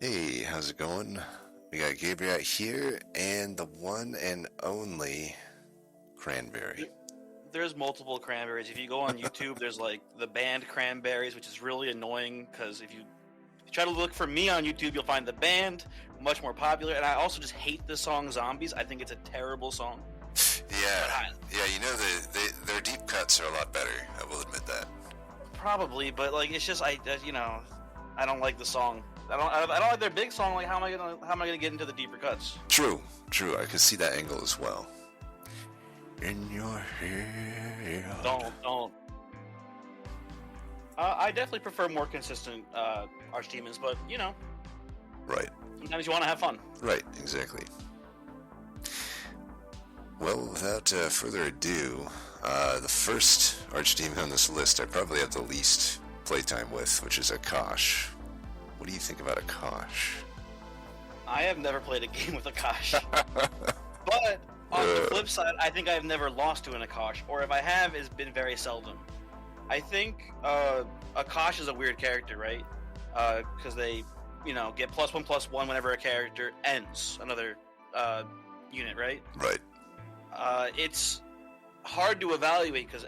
Hey, how's it going? We got Gabriel here and the one and only Cranberry. There's multiple cranberries. If you go on YouTube, there's like the band Cranberries, which is really annoying because if you try to look for me on YouTube, you'll find the band much more popular. And I also just hate the song Zombies. I think it's a terrible song. Yeah, you know their deep cuts are a lot better. I will admit that. Probably, but like it's just I don't like the song. I don't like their big song. Like how am I gonna get into the deeper cuts? True. I could see that angle as well. In your head. Don't. I definitely prefer more consistent Archdemons, but Right. sometimes you want to have fun. Right. Exactly. Well, without further ado, the first Archdemon on this list I probably have the least playtime with, which is Akash. What do you think about Akash? I have never played a game with Akash. But on the flip side, I think I've never lost to an Akash, or if I have, it's been very seldom. I think Akash is a weird character, right? Because they, get +1/+1 whenever a character ends another unit, right? Right. It's hard to evaluate because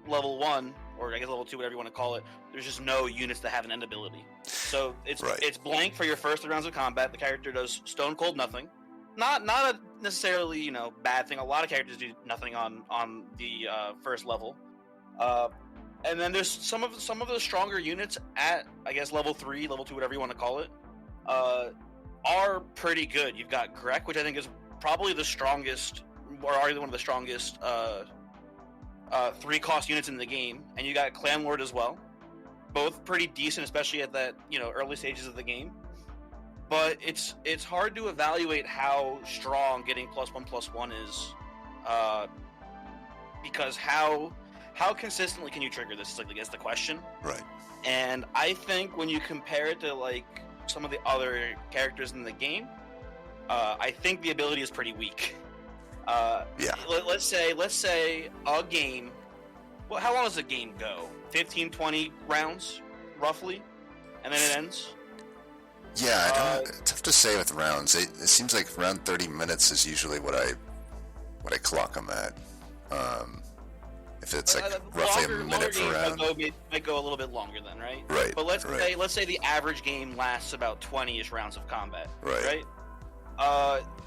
level 1, or I guess level 2, whatever you want to call it, there's just no units that have an end ability. So it's blank for your first 3 rounds of combat. The character does stone cold nothing. Not a necessarily bad thing. A lot of characters do nothing on the first level. And then there's some of the stronger units at I guess level 3, level 2, whatever you want to call it, are pretty good. You've got Grek, which I think is probably the strongest, or arguably one of the strongest 3-cost units in the game, and you got Clan Lord as well. Both pretty decent, especially at that early stages of the game. But it's hard to evaluate how strong getting +1/+1 is, because how consistently can you trigger this? Is I guess the question. Right. And I think when you compare it to like some of the other characters in the game, I think the ability is pretty weak. Yeah. Let's say a game. Well, how long does a game go? 15, 20 rounds, roughly, and then it ends. Yeah, tough to say with rounds. It seems like around 30 minutes is usually what I clock them at. If it's like roughly a minute per round, might go a little bit longer then, right? Right. But let's say the average game lasts about 20-ish rounds of combat. Right.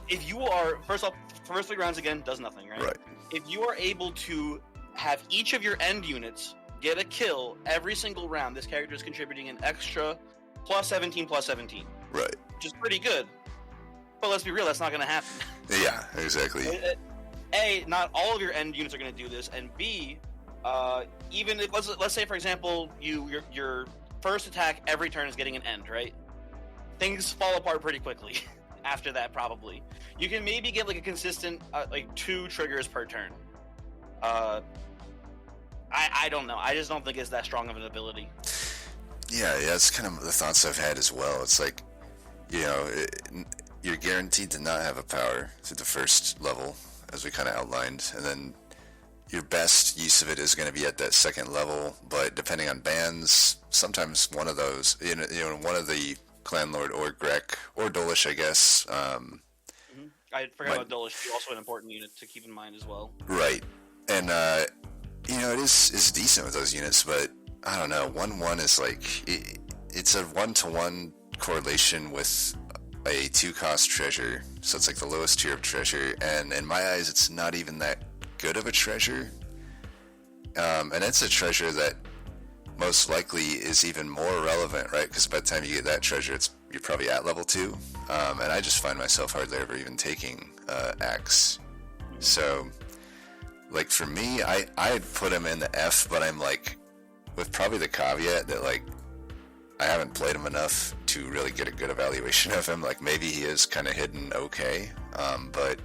If you are first 3 rounds again does nothing, right? Right. If you are able to have each of your end units get a kill every single round, this character is contributing an extra +17/+17. Right. Which is pretty good. But let's be real, that's not going to happen. Yeah, exactly. A, not all of your end units are going to do this, and B, even if let's say for example your first attack every turn is getting an end, right? Things fall apart pretty quickly after that. Probably you can maybe get like a consistent like 2 triggers per turn. I don't know. I just don't think it's that strong of an ability. Yeah, that's kind of the thoughts I've had as well. It's like, you're guaranteed to not have a power through the first level, as we kind of outlined, and then your best use of it is going to be at that second level, but depending on bans, sometimes one of those, one of the Clan Lord or Grek, or Dolish, I guess. I forgot about Dolish, also an important unit to keep in mind as well. Right. And, it is decent with those units, but I don't know, 1/1 is like, it's a 1-to-1 correlation with a 2-cost treasure, so it's like the lowest tier of treasure, and in my eyes it's not even that good of a treasure, and it's a treasure that most likely is even more relevant, right? Because by the time you get that treasure, you're probably at level 2, and I just find myself hardly ever even taking Axe. So like for me, I'd put him in the F, but I'm like, with probably the caveat that like I haven't played him enough to really get a good evaluation of him. Like maybe he is kind of hidden okay, but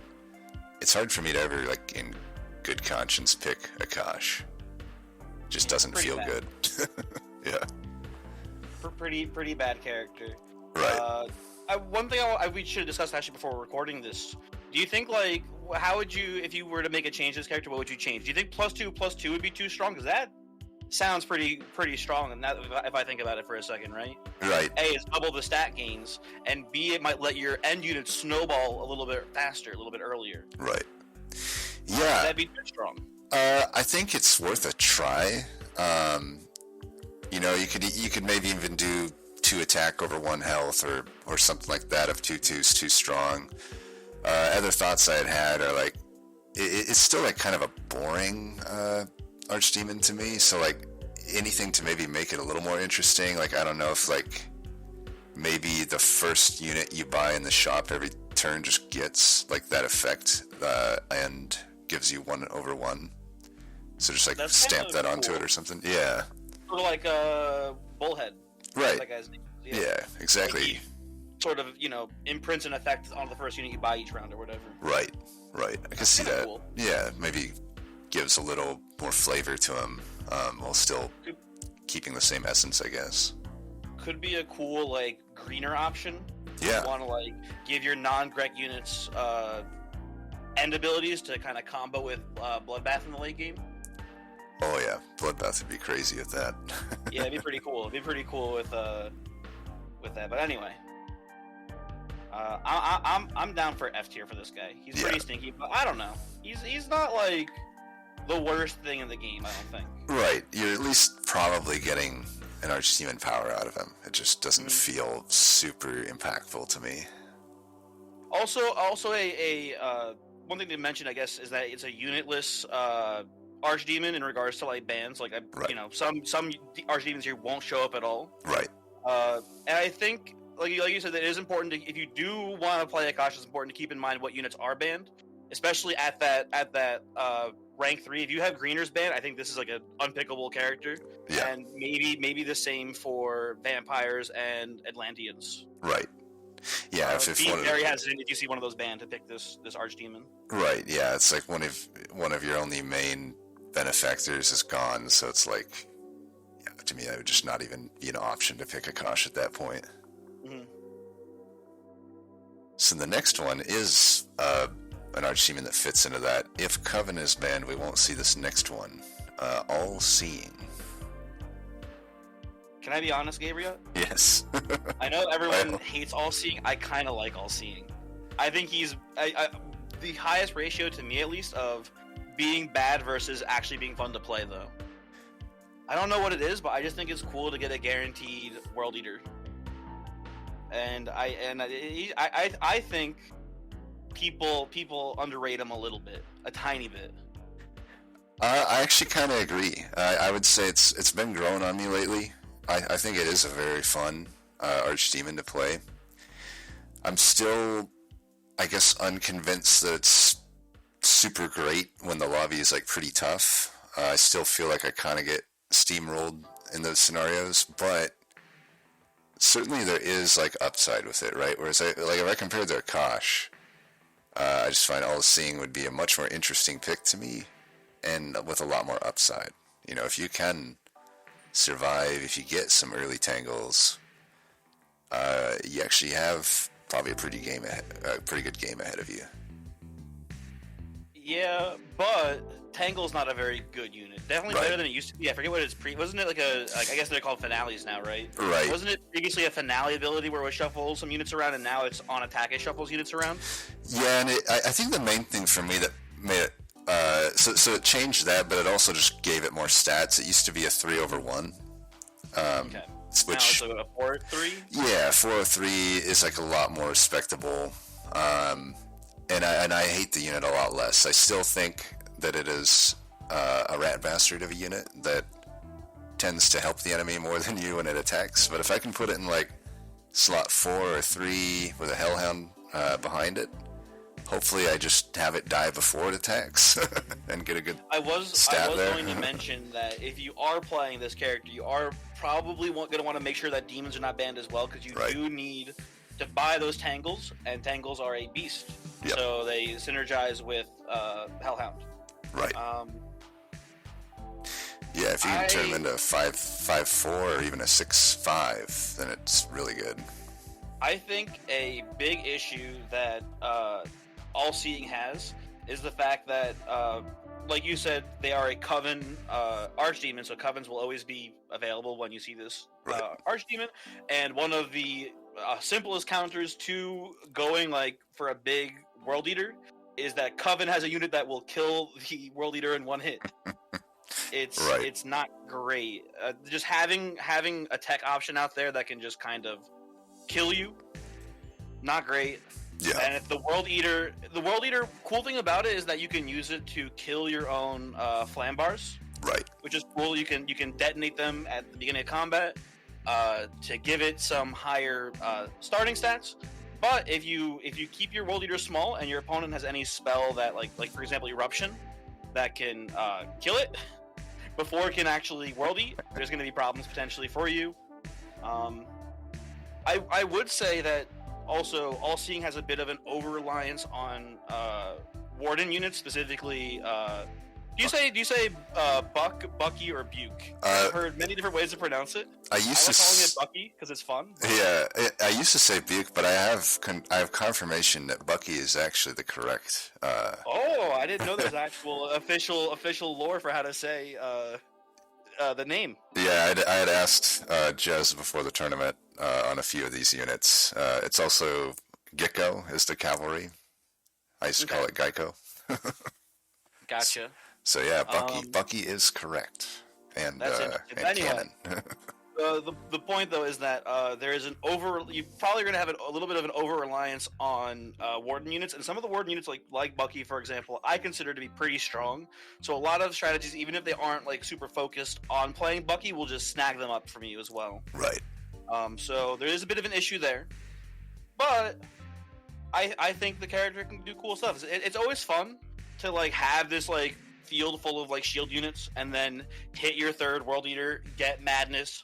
it's hard for me to ever like in good conscience pick Akash. Just doesn't feel good. Yeah. Pretty bad character. Right. One thing we should have discussed actually before recording this. Do you think like how would you, if you were to make a change to this character, what would you change? Do you think +2/+2 would be too strong? Because sounds pretty strong. And that, if I think about it for a second, right? Right. A, it's double the stat gains, and B, it might let your end units snowball a little bit faster, a little bit earlier. Right. Yeah. That'd be pretty strong. I think it's worth a try. You know, you could maybe even do 2 attack over 1 health or something like that if 2/2's too strong. Other thoughts I had are like, it's still like kind of a boring Archdemon to me. So like anything to maybe make it a little more interesting. Like I don't know if like maybe the first unit you buy in the shop every turn just gets like that effect and gives you 1/1. So just like That's stamp that cool. onto it or something. Yeah. Sort of like Bullhead. Right. That guy's name. Yeah, exactly. Like he sort of, you know, imprints an effect on the first unit you buy each round or whatever. Right. I can see that. Cool. Yeah, maybe gives a little more flavor to him while still keeping the same essence, I guess. Could be a cool, like, greener option. Yeah. You want to, like, give your non-Greg units end abilities to kind of combo with Bloodbath in the late game. Oh yeah, Bloodbath would be crazy with that. Yeah, it'd be pretty cool. It'd be pretty cool with that. But anyway, I'm down for F tier for this guy. He's pretty stinky, but I don't know. He's not like the worst thing in the game. I don't think. Right, you're at least probably getting an Archdemon power out of him. It just doesn't feel super impactful to me. Also, a one thing to mention, I guess, is that it's a unitless Archdemon in regards to like bans. Like, you know, some Archdemons here won't show up at all. Right. And I think, like you said, that it is important to, if you do want to play Akash, it's important to keep in mind what units are banned, especially at that rank 3. If you have Greeners banned, I think this is like an unpickable character. Yeah. And maybe the same for Vampires and Atlanteans. Right. Yeah, if being very hesitant if you see one of those banned to pick this Archdemon. Right. Yeah, it's like one of your only main benefactors is gone, so it's like, yeah, to me that would just not even be an option to pick Akash at that point. Mm-hmm. So the next one is an Archdemon that fits into that. If Coven is banned, we won't see this next one. All-Seeing. Can I be honest, Gabriel? Yes. I know everyone hates All-Seeing. I kind of like All-Seeing. I think he's the highest ratio, to me at least, of being bad versus actually being fun to play, though. I don't know what it is, but I just think it's cool to get a guaranteed World Eater. And I think people underrate him a little bit, a tiny bit. I actually kind of agree. I would say it's been growing on me lately. I think it is a very fun Archdemon to play. I'm still, I guess, unconvinced that it's super great when the lobby is like pretty tough. I still feel like I kind of get steamrolled in those scenarios, but certainly there is like upside with it, right? Whereas if I compare to Akash, I just find All-Seeing would be a much more interesting pick to me, and with a lot more upside. You know, if you can survive, if you get some early tangles, you actually have probably a pretty good game ahead of you. Yeah, but Tangle's not a very good unit. Definitely better than it used to be. I forget what it's wasn't it like I guess they're called finales now, right? Right. Wasn't it previously a finale ability where it would shuffle some units around, and now it's on attack it shuffles units around? Yeah, and I think the main thing for me that made it so it changed that, but it also just gave it more stats. It used to be a 3/1. Okay. Which, now it's a 4/3? Yeah, 4/3 is like a lot more respectable. And I hate the unit a lot less. I still think that it is a rat bastard of a unit that tends to help the enemy more than you when it attacks. But if I can put it in like slot 4 or 3 with a Hellhound behind it, hopefully I just have it die before it attacks and get a good stat there. I was going to mention that if you are playing this character, you are probably going to want to make sure that demons are not banned as well, because you do need to buy those Tangles, and Tangles are a beast. Yep. So they synergize with Hellhound. Right. Yeah, if you can turn them into 5/4 or even a 6/5, then it's really good. I think a big issue that All-Seeing has is the fact that like you said, they are a Coven Archdemon, so Covens will always be available when you see this Archdemon. And one of the simplest counters to going like for a big World Eater is that Coven has a unit that will kill the World Eater in one hit. It's not great. Just having a tech option out there that can just kind of kill you, not great. Yeah. And if the World Eater, cool thing about it is that you can use it to kill your own flam bars. Right. Which is cool. You can detonate them at the beginning of combat to give it some higher starting stats. But if you keep your World Eater small and your opponent has any spell that like for example Eruption that can kill it before it can actually World Eat, there's going to be problems potentially for you. I would say that also All Seeing has a bit of an over reliance on Warden units, specifically. Do you say Bucky or Buke? I've heard many different ways to pronounce it. I like calling it Bucky because it's fun. Yeah, I used to say Buke, but I have confirmation that Bucky is actually the correct. Oh, I didn't know there's actual official lore for how to say the name. Yeah, I had asked Jez before the tournament on a few of these units. It's also Gecko is the cavalry. I used to call it Geico. Gotcha. So yeah, Bucky is correct, and anyway, canon. the point though is that there is you're probably going to have a little bit of an over reliance on Warden units, and some of the Warden units like Bucky, for example, I consider to be pretty strong. So a lot of strategies, even if they aren't like super focused on playing Bucky, will just snag them up from you as well. Right. So there is a bit of an issue there, but I think the character can do cool stuff. It's always fun to like have this like field full of like shield units and then hit your third World Eater, get Madness,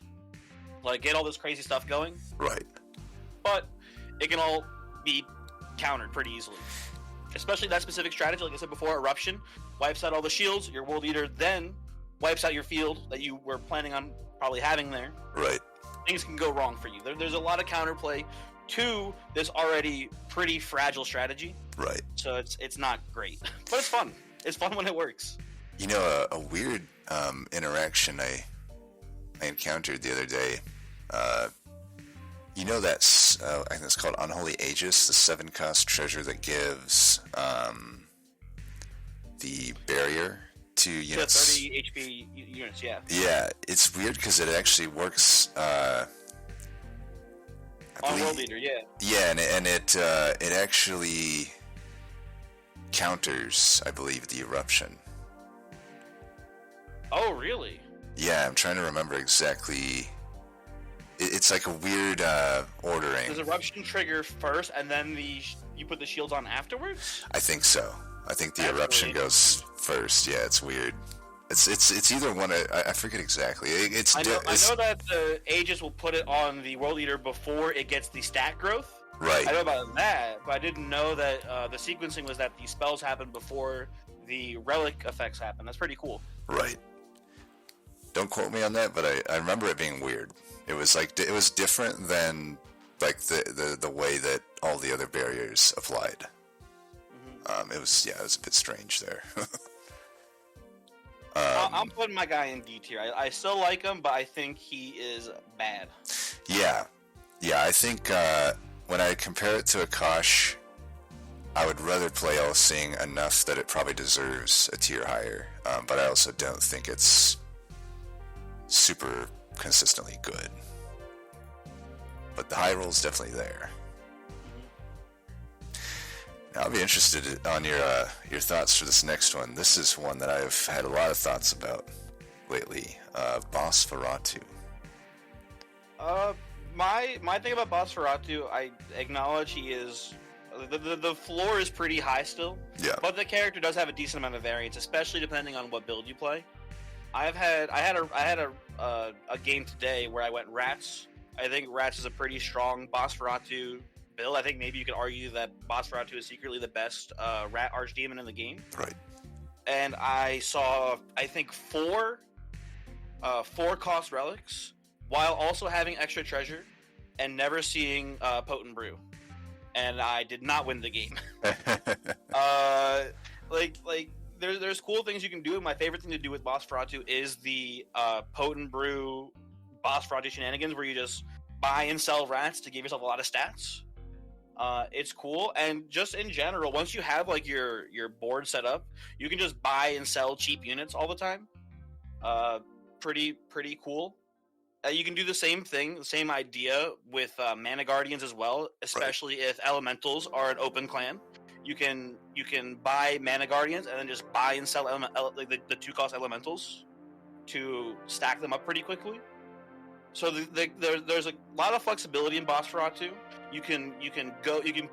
like get all this crazy stuff going. Right. But it can all be countered pretty easily. Especially that specific strategy, like I said before, Eruption wipes out all the shields, your World Eater then wipes out your field that you were planning on probably having there. Right. Things can go wrong for you. There's a lot of counterplay to this already pretty fragile strategy. Right. So it's not great. But it's fun. It's fun when it works. You know, a weird interaction I encountered the other day. You know that's I think it's called Unholy Aegis, the 7-cost treasure that gives the barrier to units. 30 HP units, yeah. Yeah, it's weird because it actually works. On World Eater, yeah. Yeah, and it actually counters, I believe, the Eruption. Oh, really? Yeah, I'm trying to remember exactly. It's like a weird ordering. Does Eruption trigger first, and then you put the shields on afterwards? I think so. I think the Eruption goes first. Yeah, it's weird. It's either one. I forget exactly. I know that the Aegis will put it on the World Eater before it gets the stat growth. Right. I know about that, but I didn't know that the sequencing was that the spells happen before the relic effects happen. That's pretty cool. Right. Don't quote me on that, but I remember it being weird. It was like it was different than like the way that all the other barriers applied. Mm-hmm. It was a bit strange there. I'm putting my guy in D tier. I still like him, but I think he is bad. Yeah. I think when I compare it to Akash, I would rather play All Seeing enough that it probably deserves a tier higher. But I also don't think it's super consistently good. But the high roll's definitely there. Now, I'll be interested on your thoughts for this next one. This is one that I've had a lot of thoughts about lately. Boss Feratu. My thing about Boss Feratu, I acknowledge he is the floor is pretty high still. Yeah. But the character does have a decent amount of variance, especially depending on what build you play. I had a game today where I went Rats. I think Rats is a pretty strong Boss Feratu build. I think maybe you could argue that Boss Feratu is secretly the best Rat Archdemon in the game. Right. And I saw, I think, four cost relics, while also having extra treasure, and never seeing Potent Brew. And I did not win the game. there's cool things you can do. My favorite thing to do with Boss Feratu is the Potent Brew Boss Feratu shenanigans, where you just buy and sell rats to give yourself a lot of stats. It's cool, and just in general, once you have like your board set up, you can just buy and sell cheap units all the time. Pretty cool. You can do the same thing, the same idea with Mana Guardians as well, especially if Elementals are an open clan. You can buy Mana Guardians and then just buy and sell like the 2-cost Elementals to stack them up pretty quickly. So there's a lot of flexibility in Boss Feratu. You can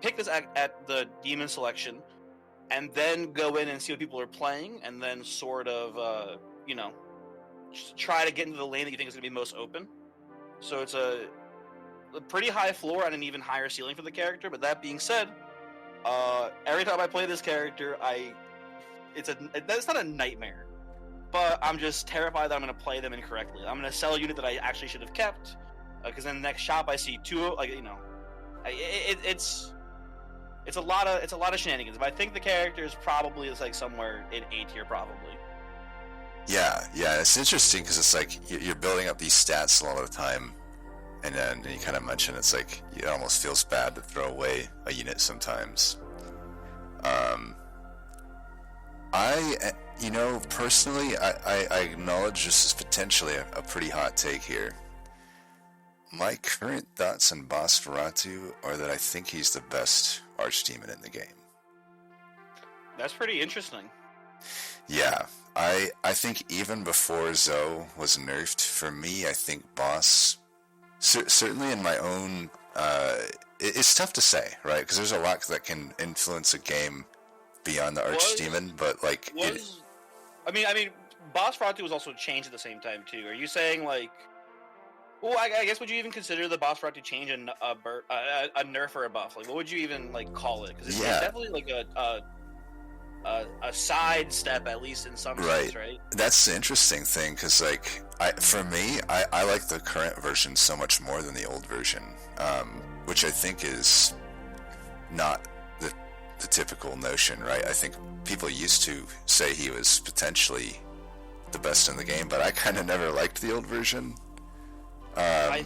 pick this at the demon selection, and then go in and see what people are playing, and then sort of try to get into the lane that you think is going to be most open. So it's a pretty high floor and an even higher ceiling for the character. But that being said, every time I play this character, that's not a nightmare, but I'm just terrified that I'm going to play them incorrectly. I'm going to sell a unit that I actually should have kept, because in the next shop I see two, it's a lot of shenanigans. But I think the character is probably like somewhere in A tier, probably. Yeah, it's interesting because it's like you're building up these stats a lot of the time, and then you kind of mention it's like it almost feels bad to throw away a unit sometimes. Personally, I acknowledge this is potentially a pretty hot take here. My current thoughts on Boss Feratu are that I think he's the best Archdemon in the game. That's pretty interesting. Yeah, I think even before Zoe was nerfed, for me, I think Boss, certainly in my own, it's tough to say, right? Because there's a lot that can influence a game beyond the Archdemon, but like... I mean, Boss Feratu was also changed at the same time, too. Are you saying, like... Well, I guess, would you even consider the Boss Feratu change a nerf or a buff? Like, what would you even, like, call it? Because it's definitely, like, a side step, at least in some sense, right? That's the interesting thing, because like for me, I like the current version so much more than the old version, which I think is not the typical notion, right? I think people used to say he was potentially the best in the game, but I kind of never liked the old version. I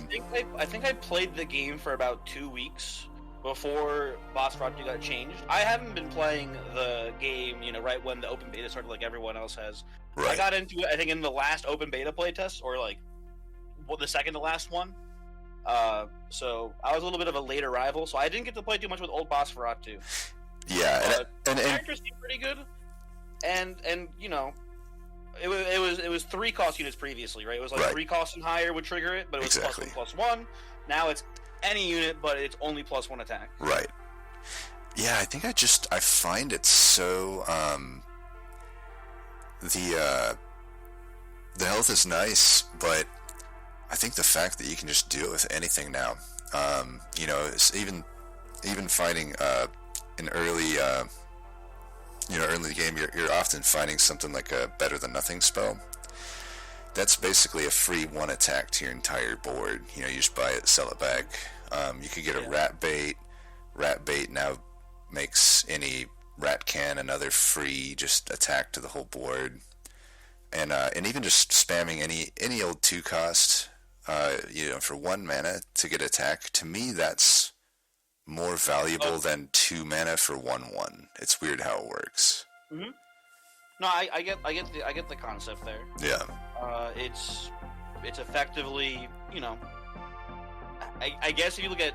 think I played the game for about 2 weeks before Boss Feratu got changed. I haven't been playing the game, right when the open beta started, like everyone else has. Right. I got into it, I think, in the last open beta playtest, or like the second to last one. So I was a little bit of a late arrival, so I didn't get to play too much with old Boss Feratu. Yeah, and the characters seemed pretty good, and it was 3-cost units previously, right? It was like 3 costs and higher would trigger it, but it was +1/+1. Now it's any unit, but it's only +1 attack. Right. Yeah, I think I find it so, the health is nice, but I think the fact that you can just do it with anything now, it's even fighting, in early, early game, you're often finding something like a better than nothing spell. That's basically a free 1 attack to your entire board. You just buy it, sell it back. You could get a rat bait. Rat bait now makes any rat can another free just attack to the whole board. And even just spamming any old 2-cost, for 1 mana to get attack, to me that's more valuable than 2 mana for 1/1. It's weird how it works. Mm-hmm. No, I get the concept there. Yeah. It's effectively, I guess if you look at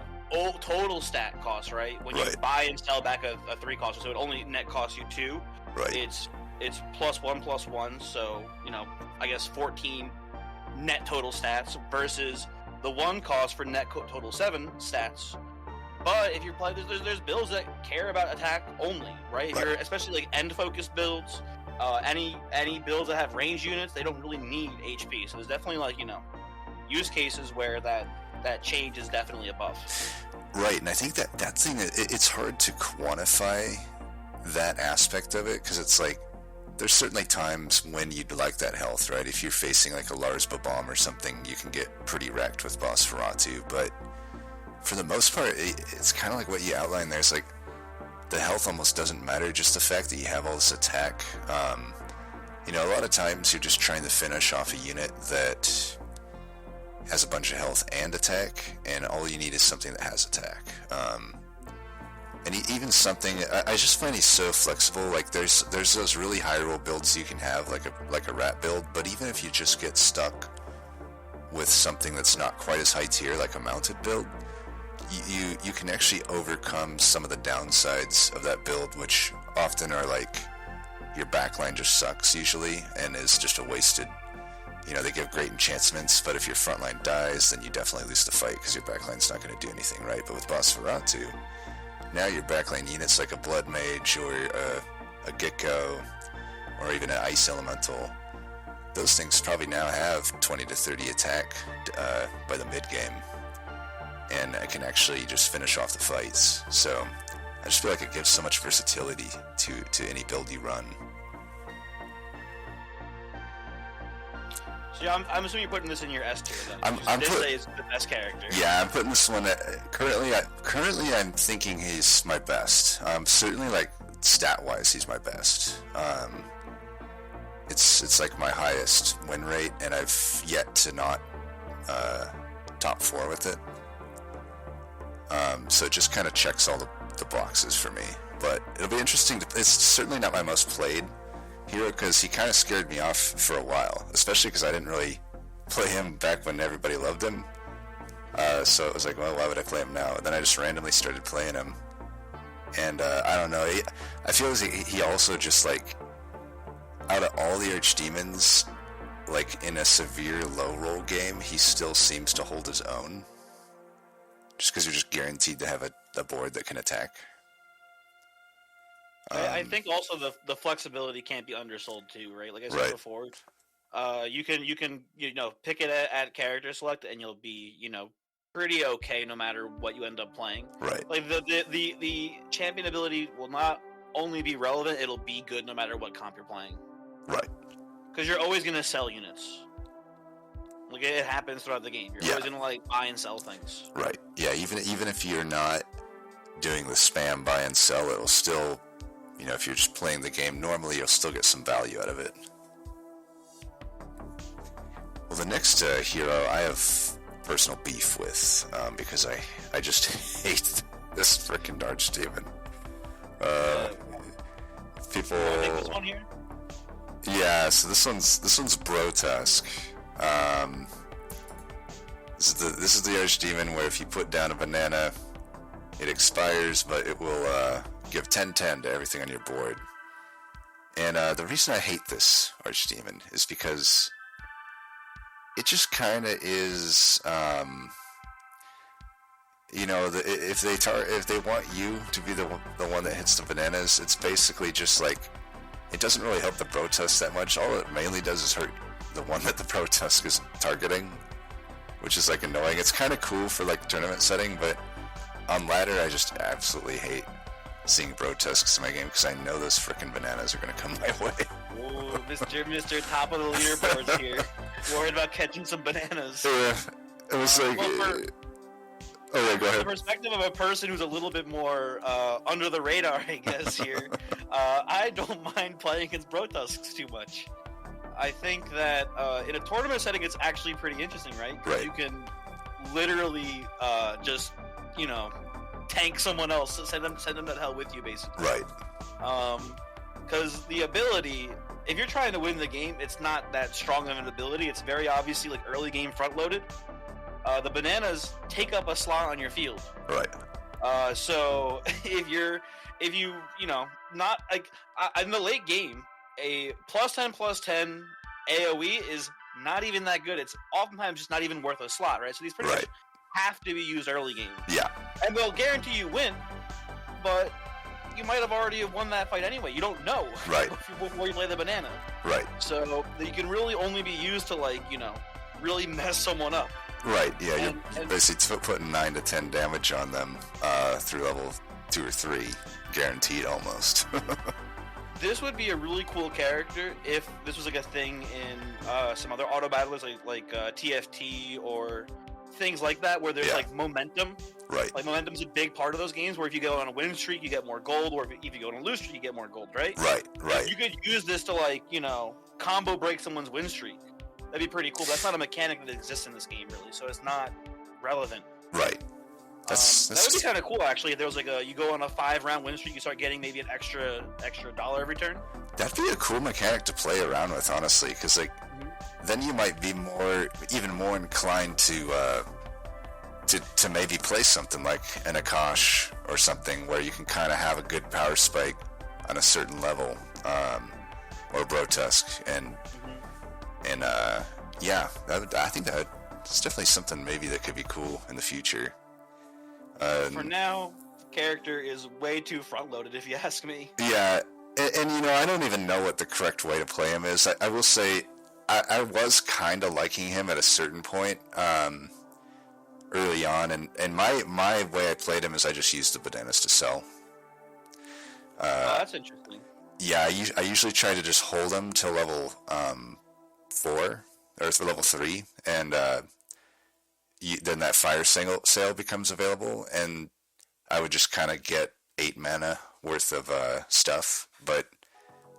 total stat cost, right? When you buy and sell back a 3-cost, so it only net costs you 2. Right. It's +1/+1, so I guess 14 net total stats versus the 1 cost for net total 7 stats. But if you're playing, there's builds that care about attack only, right? If you're especially like end focused builds. Any builds that have range units, they don't really need HP. So there's definitely use cases where that change is definitely a buff. Right, and I think that thing, it's hard to quantify that aspect of it, because it's like there's certainly times when you'd like that health, right? If you're facing like a Lars Babam or something, you can get pretty wrecked with Boss Feratu, but for the most part, it's kind of like what you outlined there. It's like the health almost doesn't matter, just the fact that you have all this attack. You know, a lot of times you're just trying to finish off a unit that has a bunch of health and attack, and all you need is something that has attack. And even something, I just find he's so flexible. Like there's those really high roll builds you can have, like a rat build, but even if you just get stuck with something that's not quite as high tier, like a mounted build, you can actually overcome some of the downsides of that build, which often are like your backline just sucks usually and is just a wasted. You know, they give great enchantments, but if your frontline dies, then you definitely lose the fight because your backline's not going to do anything, right? But with Boss Feratu, now your backline units like a Blood Mage or a Gecko or even an Ice Elemental, those things probably now have 20 to 30 attack by the mid game, and I can actually just finish off the fights. So I just feel like it gives so much versatility to any build you run. So yeah, I'm assuming you're putting this in your S tier then. Is the best character. Yeah, I'm putting this one currently I'm thinking he's my best. Certainly like stat wise he's my best. It's like my highest win rate, and I've yet to not top 4 with it. So it just kind of checks all the boxes for me. But it'll be interesting. It's certainly not my most played hero because he kind of scared me off for a while, especially because I didn't really play him back when everybody loved him. So it was like, well, why would I play him now? And then I just randomly started playing him, and I don't know. I feel as he also just like, out of all the Archdemons, like in a severe low roll game, he still seems to hold his own. Just because you're just guaranteed to have a board that can attack. I think also the flexibility can't be undersold too, right? Like I said before, you can pick it at character select, and you'll be pretty okay no matter what you end up playing. Right. Like the champion ability will not only be relevant; it'll be good no matter what comp you're playing. Right. Because you're always gonna sell units. Like it happens throughout the game. You're always gonna like buy and sell things. Right. Yeah. Even if you're not doing the spam buy and sell, it'll still. If you're just playing the game normally, you'll still get some value out of it. Well, the next hero I have personal beef with because I just hate this frickin' Archdemon. People. Take this one here. Yeah, so this one's Brotusk. This is the Archdemon where if you put down a banana, it expires, but it will give 10/10 to everything on your board. And the reason I hate this Archdemon is because it just kind of is. If they want you to be the one that hits the bananas, it's basically just like it doesn't really help the Brotusk that much. All it mainly does is hurt the one that the Brotusk is targeting, which is like annoying. It's kind of cool for like tournament setting, but on ladder I just absolutely hate seeing Brotusks in my game because I know those frickin' bananas are gonna come my way. Whoa, Mr. Top of the leaderboards here. Worried about catching some bananas. Yeah, it was like. Oh yeah, go ahead. From the perspective of a person who's a little bit more under the radar, I guess here, I don't mind playing against Brotusks too much. I think that in a tournament setting, it's actually pretty interesting, right? Right. You can literally just tank someone else, send them to hell with you, basically. Right. Because the ability, if you're trying to win the game, it's not that strong of an ability. It's very obviously like early game front loaded. The bananas take up a slot on your field. Right. So if you not like in the late game, a +10/+10 AoE is not even that good. It's oftentimes just not even worth a slot, right? So these pretty much have to be used early game. Yeah. And they'll guarantee you win, but you might have already won that fight anyway. You don't know. Right. Before you play the banana. Right. So you can really only be used to really mess someone up. Right. Yeah. You're basically putting 9 to 10 damage on them through level 2 or 3, guaranteed almost. This would be a really cool character if this was like a thing in some other auto battlers like TFT or things like that where there's like momentum. Right. Like momentum's a big part of those games. Where if you go on a win streak, you get more gold, or if you go on a lose streak, you get more gold. Right. Right. You could use this to like combo break someone's win streak. That'd be pretty cool. That's not a mechanic that exists in this game really, so it's not relevant. Right. That would be kind of cool actually. If there was like you go on a 5-round win streak, you start getting maybe an extra $1 every turn. That'd be a cool mechanic to play around with, honestly, because like then you might be even more inclined to maybe play something like an Akash or something where you can kind of have a good power spike on a certain level, or Brotusk, and I think that's definitely something maybe that could be cool in the future. For now, the character is way too front-loaded, if you ask me. Yeah, and I don't even know what the correct way to play him is. I will say, I was kind of liking him at a certain point early on, and my way I played him is I just used the bananas to sell. That's interesting. Yeah, I usually try to just hold him till level 4 or level 3, and then that fire sale becomes available, and I would just kind of get 8 mana worth of stuff, but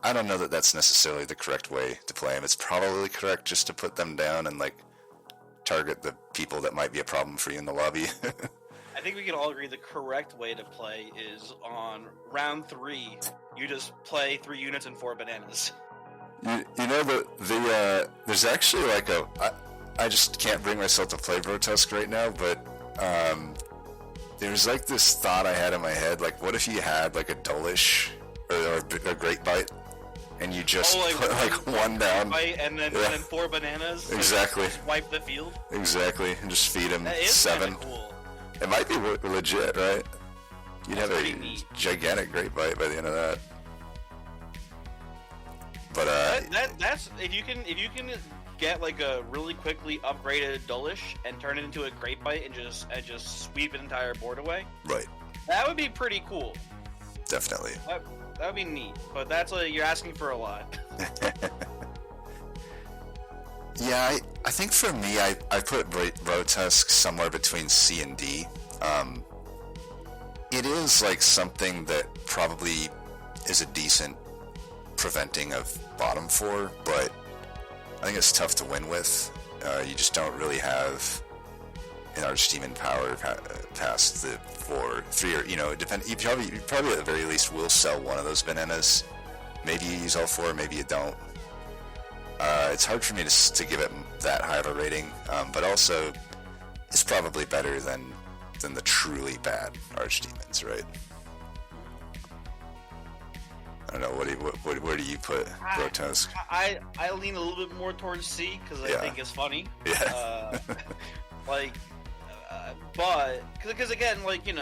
I don't know that that's necessarily the correct way to play him. It's probably correct just to put them down and like target the people that might be a problem for you in the lobby. I think we can all agree the correct way to play is on round 3, you just play 3 units and 4 bananas. There's actually like I just can't bring myself to play Brotusk right now, but there's like this thought I had in my head, like what if you had like a Dullish or a Great Bite, and you just put like one down, bite and then 4 bananas. Exactly. Just wipe the field. Exactly, and just feed him that is 7. Cool. It might be legit, right? You'd That's have a gigantic Great Bite by the end of that. But that's if you can get like a really quickly upgraded Dullish and turn it into a Great Bite and just sweep an entire board away. Right. That would be pretty cool. Definitely. That would be neat, but you're asking for a lot. Yeah, I think for me, I put Brotusk somewhere between C and D. It is like something that probably is a decent preventing of bottom 4, but I think it's tough to win with. You just don't really have an Archdemon power past the 3, or you probably at the very least will sell one of those bananas. Maybe you use all 4, maybe you don't. It's hard for me to give it that high of a rating, but also it's probably better than the truly bad Archdemons, right? I don't know. Where do you put Brotusk? I lean a little bit more towards C because I think it's funny. Yeah. But because again, like you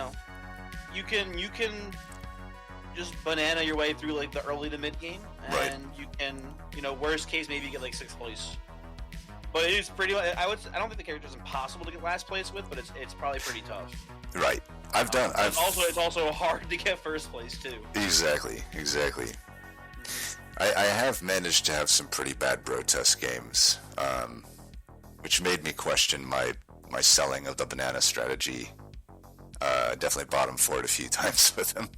can just banana your way through like the early to mid game, and right. you can worst case maybe you get like 6th place. But it is pretty. I don't think the character is impossible to get last place with, but it's probably pretty tough. Right. It's also hard to get 1st place too. Exactly. I have managed to have some pretty bad Brotusk games, which made me question my selling of the banana strategy. Definitely bottom 4 a few times with him.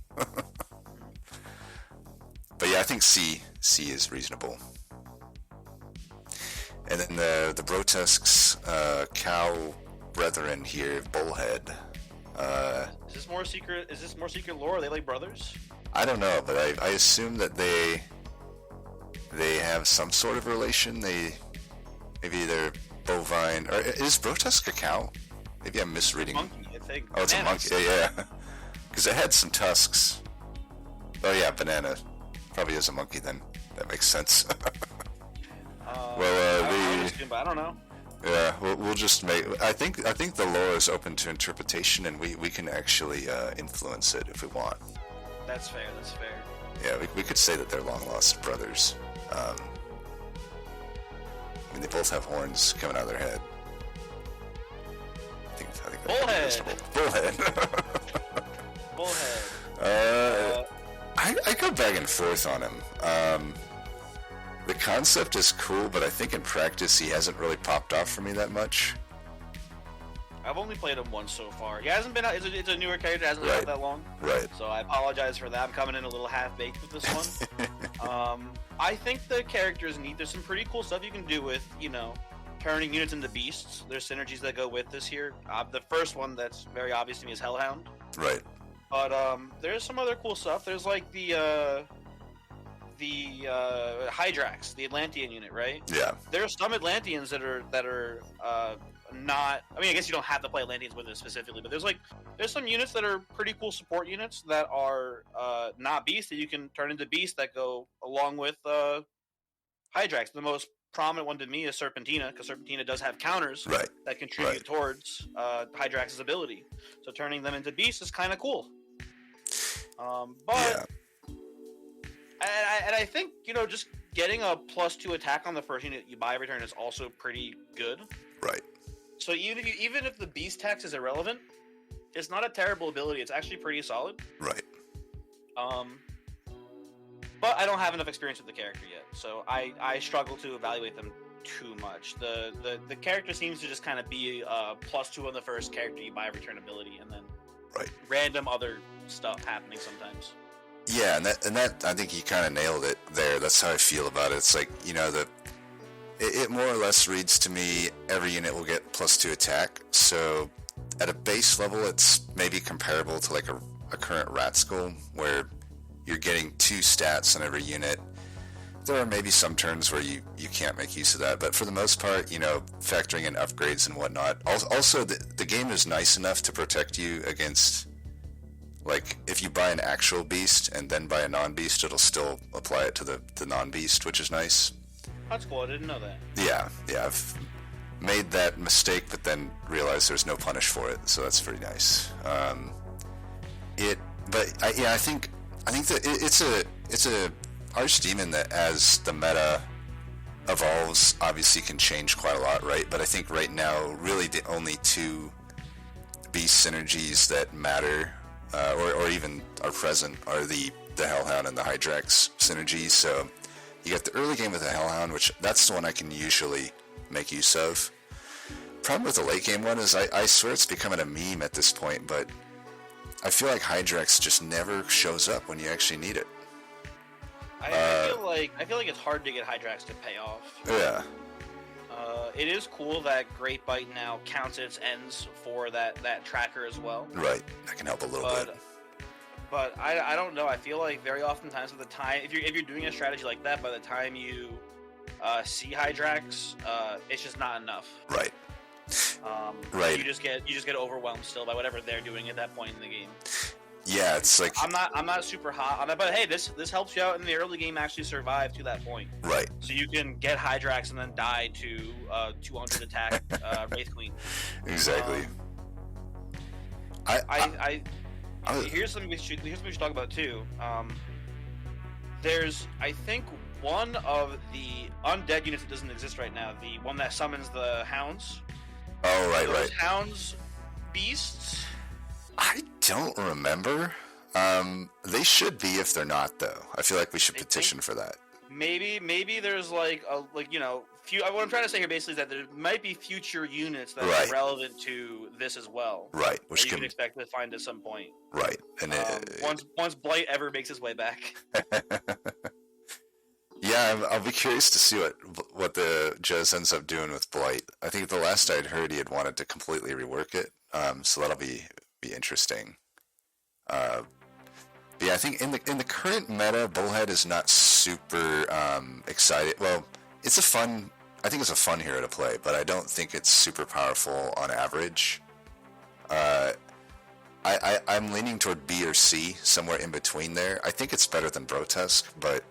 But yeah, I think C is reasonable. And then the Brotusk's cow brethren here, Bullhead. Is this more secret? Is this more secret lore? Are they like brothers? I don't know, but I assume that they have some sort of relation. Maybe they're bovine, or is Brotusk a cow? Maybe I'm misreading. It's a monkey, I think. Oh, it's Bananas. a monkey. Yeah, because it had some tusks. Oh yeah, banana. Probably is a monkey then. That makes sense. I don't know. Yeah, we'll just make. I think the lore is open to interpretation, and we can actually influence it if we want. That's fair. Yeah, we could say that they're long lost brothers. I mean, they both have horns coming out of their head. I think Bullhead. Bullhead. I go back and forth on him. The concept is cool, but I think in practice he hasn't really popped off for me that much. I've only played him once so far. He hasn't been out. It's a newer character. It hasn't been out that long. Right. So I apologize for that. I'm coming in a little half-baked with this one. I think the character is neat. There's some pretty cool stuff you can do with, turning units into beasts. There's synergies that go with this here. The first one that's very obvious to me is Hellhound. Right. But there's some other cool stuff. There's like the Hydrax, the Atlantean unit, right? Yeah. There's some Atlanteans that are not. I mean, I guess you don't have to play Atlanteans with it specifically, but there's some units that are pretty cool support units that are not beasts that you can turn into beasts that go along with Hydrax. The most prominent one to me is Serpentina, because Serpentina does have counters that contribute towards Hydrax's ability. So turning them into beasts is kind of cool. But I think just getting a +2 attack on the first unit you buy every turn is also pretty good. Right. So even if the beast tax is irrelevant, it's not a terrible ability. It's actually pretty solid. Right. But I don't have enough experience with the character yet, so I struggle to evaluate them too much. The character seems to just kind of be a +2 on the first character you buy every turn ability, and then random other stuff happening sometimes. Yeah, and that I think you kind of nailed it there. That's how I feel about it. It's like, it more or less reads to me every unit will get +2 attack. So at a base level, it's maybe comparable to like a current Rat Skull, where you're getting 2 stats on every unit. There are maybe some turns where you can't make use of that, but for the most part, factoring in upgrades and whatnot. Also, the game is nice enough to protect you against, like, if you buy an actual beast and then buy a non-beast, it'll still apply it to the non-beast, which is nice. That's cool. I didn't know that. Yeah, I've made that mistake, but then realized there's no punish for it, so that's pretty nice. I think that it's a Archdemon that, as the meta evolves, obviously can change quite a lot, right? But I think right now, really the only 2 beast synergies that matter, or even are present, are the Hellhound and the Hydrax synergies. So you got the early game with the Hellhound, which that's the one I can usually make use of. Problem with the late game one is I swear it's becoming a meme at this point, but I feel like Hydrax just never shows up when you actually need it. I feel like it's hard to get Hydrax to pay off. Yeah. It is cool that Great Bite now counts its ends for that tracker as well. Right. That can help a little bit. But I don't know. I feel like very oftentimes at the time, if you're doing a strategy like that, by the time you see Hydrax, it's just not enough. Right. Right. You just get overwhelmed still by whatever they're doing at that point in the game. Yeah, it's like I'm not super hot on it, but hey, this helps you out in the early game actually survive to that point. Right. So you can get Hydrax and then die to 200 attack Wraith Queen. Exactly. Here's something we should talk about too. There's, I think, one of the undead units that doesn't exist right now. The one that summons the hounds. Oh, right. Hounds, beasts. I don't remember. They should be if they're not, though. I feel like we should petition for that. Maybe there's what I'm trying to say here basically is that there might be future units that are relevant to this as well. Right. Which you can expect to find at some point. Right. And once Blight ever makes his way back. Yeah, I'll be curious to see what the Jez ends up doing with Blight. I think the last I'd heard he had wanted to completely rework it. So that'll be interesting. But yeah, I think in the current meta, Bullhead is not super excited. Well, I think it's a fun hero to play, but I don't think it's super powerful on average. I'm leaning toward B or C, somewhere in between there. I think it's better than Brotusk, but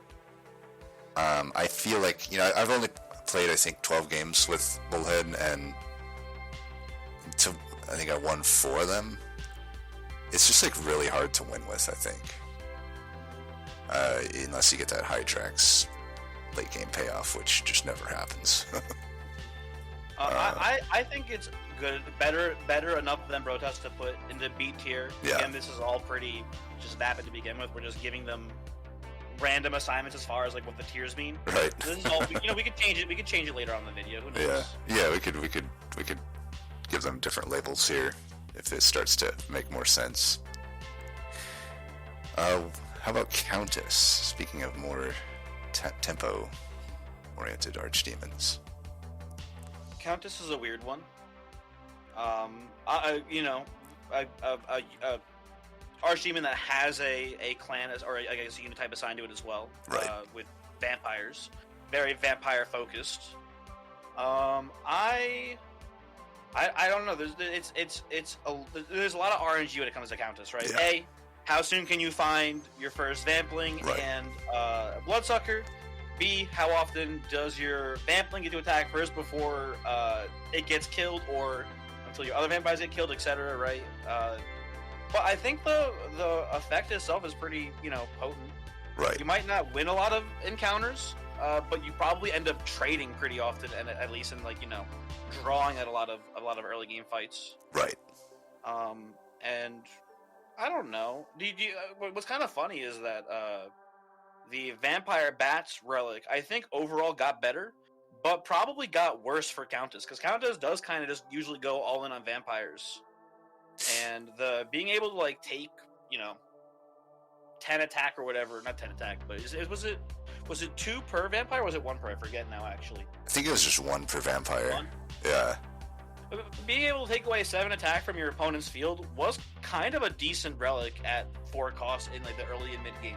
I feel like, I've only played, I think, 12 games with Bullhead, and I think I won 4 of them. It's just really hard to win with, I think. Unless you get that Hydrax late game payoff, which just never happens. I think it's good, better enough than Brotusk to put into B tier. Yeah. Again, this is all pretty just vapid to begin with. We're just giving them random assignments as far as what the tiers mean. Right. This is all we could change it. We could change it later on in the video. Who knows? Yeah. We could give them different labels here if it starts to make more sense. How about Countess? Speaking of more tempo-oriented archdemons. Countess is a weird one. Archdemon that has a clan or I guess a unit type assigned to it as well. Right. With vampires, very vampire focused. I don't know. There's a lot of RNG when it comes to Countess, right? Yeah. A, how soon can you find your first Vampling and Bloodsucker? B, how often does your Vampling get to attack first before it gets killed, or until your other vampires get killed, etc. Right? But I think the effect itself is pretty, potent. Right. You might not win a lot of encounters, but you probably end up trading pretty often, and at least in drawing at a lot of early game fights. Right. And I don't know. What's kind of funny is that the Vampire Bats relic, I think overall got better, but probably got worse for Countess, because Countess does kind of just usually go all in on vampires, and the being able to take 10 attack or whatever, not 10 attack, but was it 2 per vampire or was it 1 per? I forget now actually. I think it was just 1 per vampire. 1? Yeah. Being able to take away 7 attack from your opponent's field was kind of a decent relic at 4 cost in the early and mid game.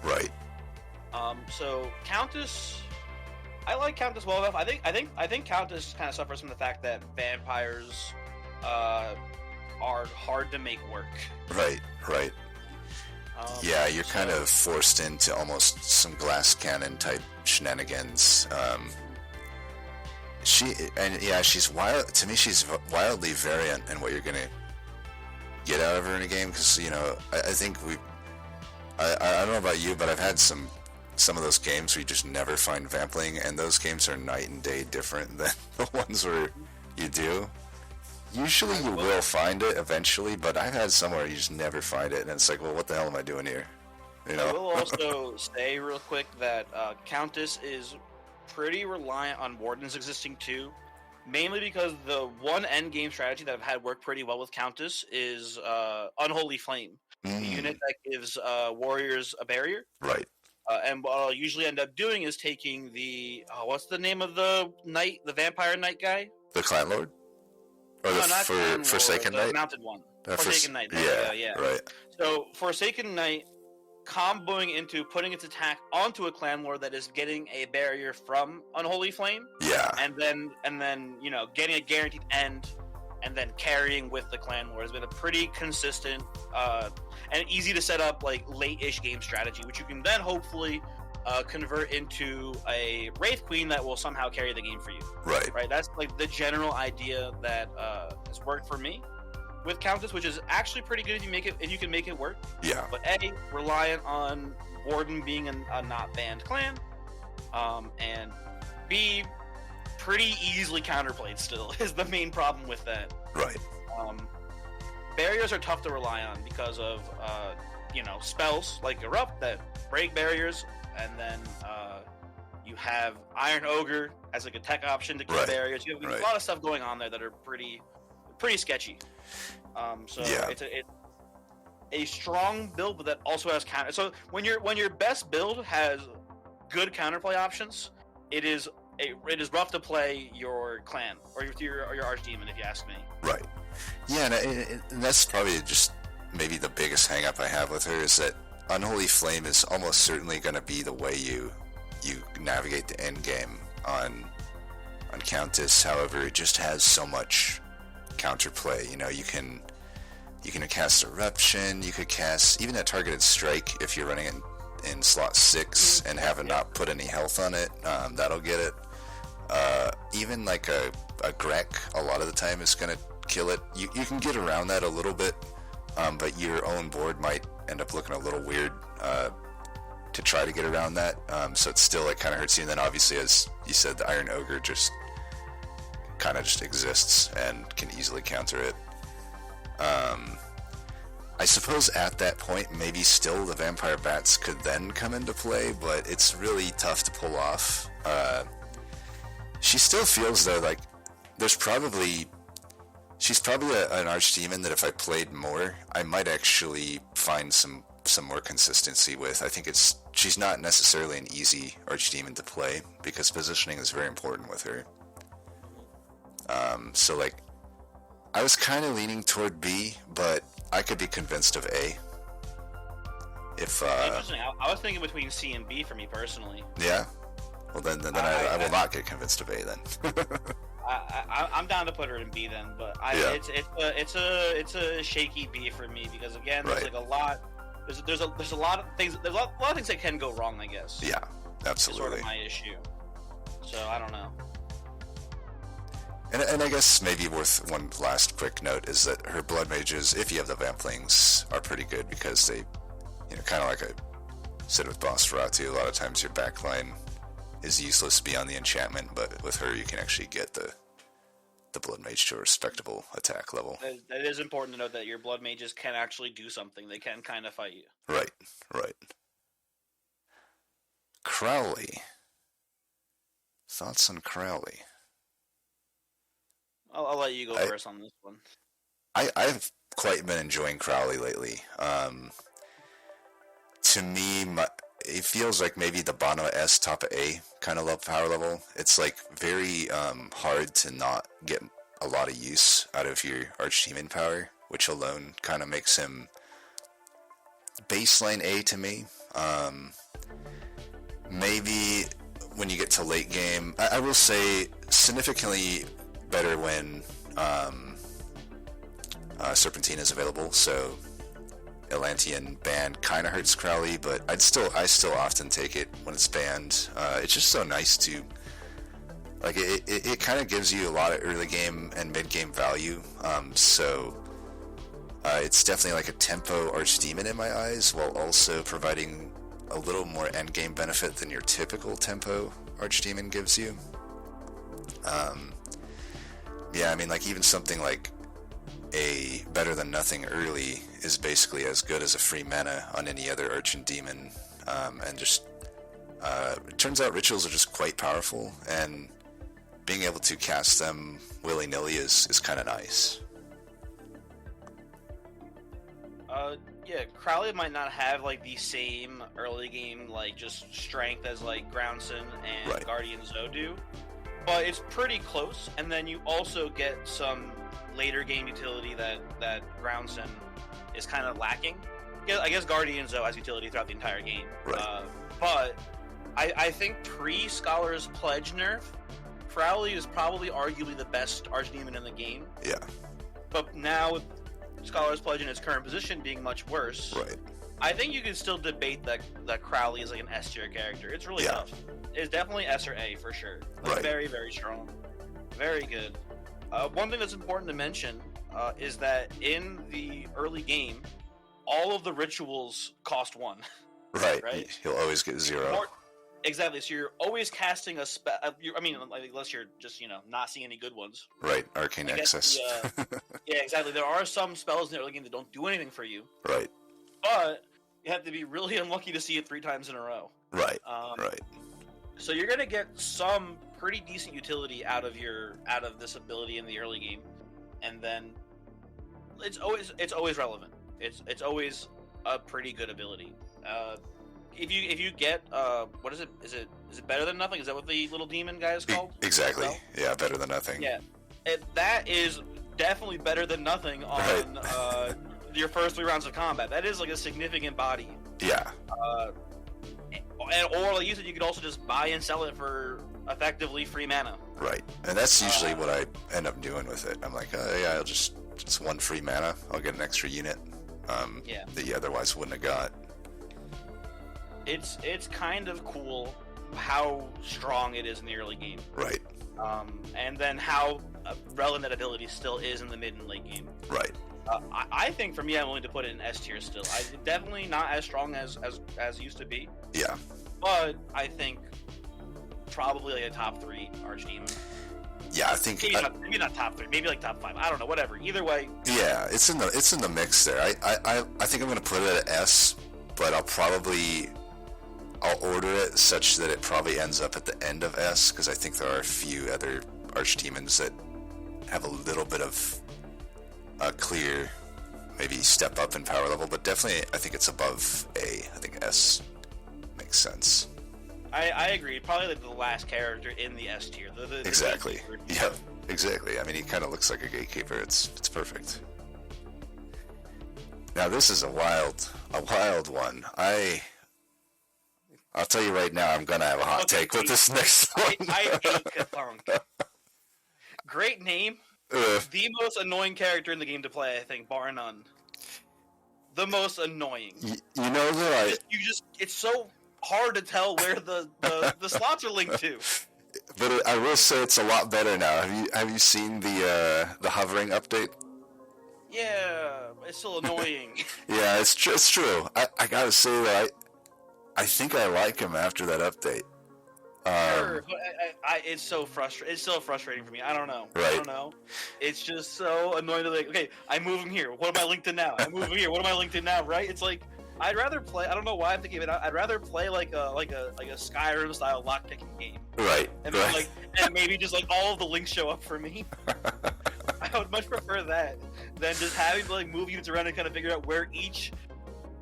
Right. So Countess, I like Countess well enough. I think Countess kind of suffers from the fact that vampires are hard to make work. Right. Yeah, you're kind of forced into almost some glass cannon type shenanigans. She's wild. To me, she's wildly variant in what you're gonna get out of her in a game. Because I think I don't know about you, but I've had some of those games where you just never find Vampling, and those games are night and day different than the ones where you do. Usually you will find it eventually, but I've had some where you just never find it, and it's like, well, what the hell am I doing here? I will also say real quick that Countess is pretty reliant on Wardens existing too, mainly because the one end game strategy that I've had work pretty well with Countess is Unholy Flame, the unit that gives warriors a barrier. Right. And what I'll usually end up doing is taking the what's the name of the knight, the vampire knight guy? The Clan Lord? Or the Forsaken Knight? The mounted one. Forsaken Knight. Yeah. Right. So Forsaken Knight comboing into putting its attack onto a Clan Lord that is getting a barrier from Unholy Flame. Yeah. And then getting a guaranteed end, and then carrying with the Clan Lord has been a pretty consistent and easy to set up late-ish game strategy, which you can then hopefully convert into a Wraith Queen that will somehow carry the game for you. Right. That's the general idea that has worked for me with Countess, which is actually pretty good if you can make it work. Yeah. But A, reliant on Warden being a not banned clan, and B, pretty easily counterplayed still is the main problem with that. Right. Barriers are tough to rely on because of spells like Erupt that break barriers, and then you have Iron Ogre as a tech option to kill barriers. You have a lot of stuff going on there that are pretty sketchy. It's a strong build, but that also has counter. So when your best build has good counterplay options, it is rough to play your clan or your Archdemon, if you ask me. Right. Yeah, and that's probably just maybe the biggest hang-up I have with her is that Unholy Flame is almost certainly going to be the way you navigate the end game on Countess. However, it just has so much counterplay. You can cast Eruption. You could cast even a targeted strike if you're running it in slot 6 and have it not put any health on it. That'll get it. Even a Grek a lot of the time is going to kill it. You can get around that a little bit, but your own board might end up looking a little weird to try to get around that. So it's still kind of hurts you. And then obviously, as you said, the Iron Ogre just kind of just exists and can easily counter it. I suppose at that point, maybe still the Vampire Bats could then come into play, but it's really tough to pull off. She still feels though like there's probably She's probably an archdemon that if I played more, I might actually find some more consistency with. I think she's not necessarily an easy archdemon to play because positioning is very important with her. So like, I was kind of leaning toward B, but I could be convinced of A. If Interesting. I was thinking between C and B for me personally. Yeah. Well, then I will not get convinced of A then. I'm down to put her in B then, but it's a shaky B for me because again, there's like a lot. There's a lot of things. There's a lot of things that can go wrong, I guess. Yeah, absolutely. It's sort of my issue. So I don't know. And I guess maybe worth one last quick note is that her blood mages, if you have the vamplings, are pretty good because they, kind of like I said with Boss Ferratu, a lot of times your backline is useless beyond the enchantment, but with her you can actually get the blood mage to a respectable attack level. It is important to note that your blood mages can actually do something. They can kind of fight you. Right. Crowley. Thoughts on Crowley? I'll let you go first on this one. I've quite been enjoying Crowley lately. To me, it feels like maybe the bottom of S, top of A kind of power level. It's like very hard to not get a lot of use out of your Archdemon power, which alone kind of makes him baseline A to me. Maybe when you get to late game, I will say significantly better when Serpentine is available, so Atlantean banned kind of hurts Crowley, but I still often take it when it's banned. It's just so nice to, like, it kind of gives you a lot of early game and mid game value, so it's definitely like a tempo archdemon in my eyes, while also providing a little more end game benefit than your typical tempo archdemon gives you. Yeah, I mean, like, even something like a better than nothing early is basically as good as a free mana on any other Archdemon, and just it turns out rituals are just quite powerful, and being able to cast them willy-nilly is kind of nice. Yeah, Crowley might not have like the same early game like just strength as like Groundson and Guardian Zo do, but it's pretty close. And then you also get some later game utility that Groundson is kind of lacking. I guess Guardian Zo has utility throughout the entire game, but I think pre-Scholar's Pledge nerf, Crowley is probably arguably the best Archdemon in the game. Yeah. But now with Scholar's Pledge in its current position being much worse, I think you can still debate that Crowley is like an S tier character. It's really tough. It's definitely S or A for sure. Like, very, very strong. Very good. One thing that's important to mention is that in the early game, all of the rituals cost 1. Right? You'll always get 0. Exactly, so you're always casting a spell. I mean, unless you're just, not seeing any good ones. Right, Arcane Access. Yeah, exactly. There are some spells in the early game that don't do anything for you. Right. But you have to be really unlucky to see it 3 times in a row. Right. So you're going to get some pretty decent utility out of this ability in the early game. And then it's always relevant. It's always a pretty good ability. If you get what is it? Is it better than nothing? Is that what the little demon guy is called? Exactly. So? Yeah, better than nothing. Yeah, that is definitely better than nothing on your first 3 rounds of combat. That is like a significant body. Yeah. Or like you said, you could also just buy and sell it for effectively free mana. Right, and that's usually what I end up doing with it. I'm like, I'll just 1 free mana. I'll get an extra unit that you otherwise wouldn't have got. It's kind of cool how strong it is in the early game. Right. And then how relevant that ability still is in the mid and late game. Right. I think for me, I'm willing to put it in S tier still. Definitely not as strong as it used to be. Yeah. But I think probably like a top 3 Archdemon. Yeah, I think maybe not top 3, maybe like top 5. I don't know, whatever. Either way. Yeah, it's in the mix there. I think I'm gonna put it at S, but I'll order it such that it probably ends up at the end of S, because I think there are a few other Archdemons that have a little bit of a clear maybe step up in power level, but definitely I think it's above A. I think S makes sense. I agree. Probably like the last character in the S tier. Exactly. Yeah, exactly. I mean, he kind of looks like a gatekeeper. It's perfect. Now this is a wild one. I'll tell you right now, I'm gonna have a hot take with this next one. I hate Kathunk. Great name. The most annoying character in the game to play, I think, bar none. The most annoying. You know that it's so hard to tell where the slots are linked to. But I will say it's a lot better now. Have you seen the hovering update? Yeah, it's still annoying. Yeah, it's true. I gotta say that I think I like him after that update. Sure, but it's so frustrating. It's so frustrating for me. I don't know. Right. I don't know. It's just so annoying to like. Okay, I move him here. What am I linked in now? I move him here. What am I linked in now? Right? It's like I'd rather play. I don't know why I'm thinking of it. I'd rather play like a Skyrim style lock picking game. Right. And then, and maybe just like all of the links show up for me. I would much prefer that than just having to like move units around and kind of figure out where each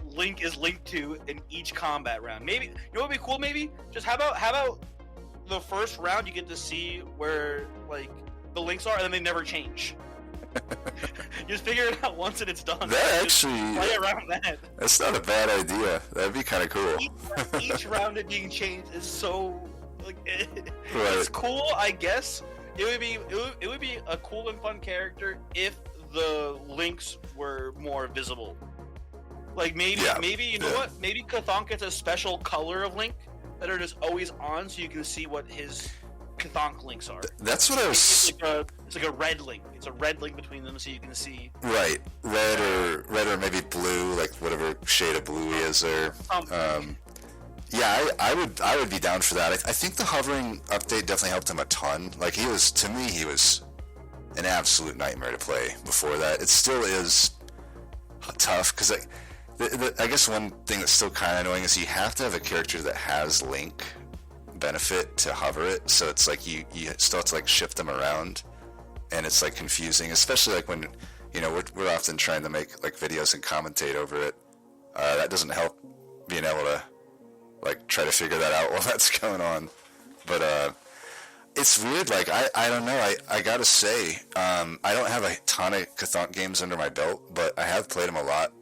link is linked to in each combat round. Maybe you know what would be cool? Maybe just how about the first round you get to see where like the links are and then they never change. Just figure it out once and it's done. That just actually play around that. That's not a bad idea. That'd be kind of cool. Each round it being changed is so like Right. It's cool, I guess. It would be a cool and fun character if the links were more visible. Like maybe you know what? Maybe Kathonk gets a special color of link that are just always on, so you can see what his Kathonk links are. That's what I was. It's like a red link. It's a red link between them, so you can see. Right, red or maybe blue, like whatever shade of blue he is, or. Yeah, I would be down for that. I think the hovering update definitely helped him a ton. Like he was an absolute nightmare to play before that. It still is tough because I guess one thing that's still kind of annoying is you have to have a character that has link benefit to hover it. So it's like you still have to like shift them around, and it's like confusing, especially like when we're often trying to make like videos and commentate over it. That doesn't help being able to like try to figure that out while that's going on. But it's weird. Like I don't know. I gotta say, I don't have a ton of Kathonk games under my belt, but I have played him a lot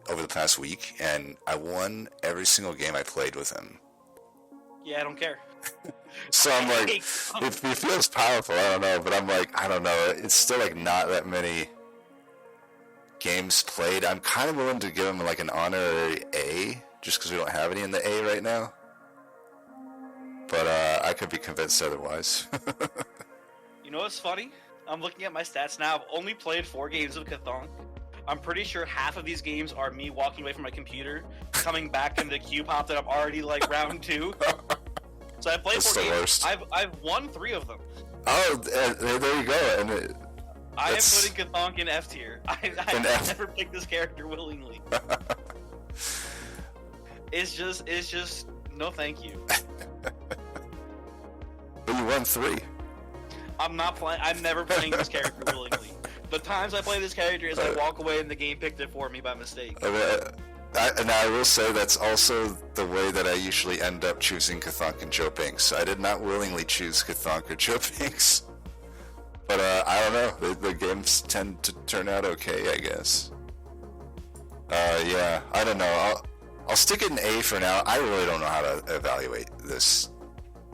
over the past week, and I won every single game I played with him. Yeah, I don't care. So I'm like, it feels powerful. I don't know, but I'm like, I don't know. It's still like not that many games played. I'm kind of willing to give him like an honorary A, just because we don't have any in the A right now. But I could be convinced otherwise. You know what's funny? I'm looking at my stats now. I've only played 4 games of Kathonk. I'm pretty sure half of these games are me walking away from my computer, coming back into the queue pop that I'm already like round 2. So I played That's 4 the games. worst. I've won 3 of them. Oh, there you go. And I am putting Kathonk in F tier. I never picked this character willingly. It's just no thank you. But you won 3. I'm never playing this character willingly. The times I play this character is I walk away and the game picked it for me by mistake. And I will say that's also the way that I usually end up choosing Kathonk and Joe Binks. I did not willingly choose Kathonk or Joe Binks. But I don't know. The games tend to turn out okay, I guess. Yeah, I don't know. I'll stick it in A for now. I really don't know how to evaluate this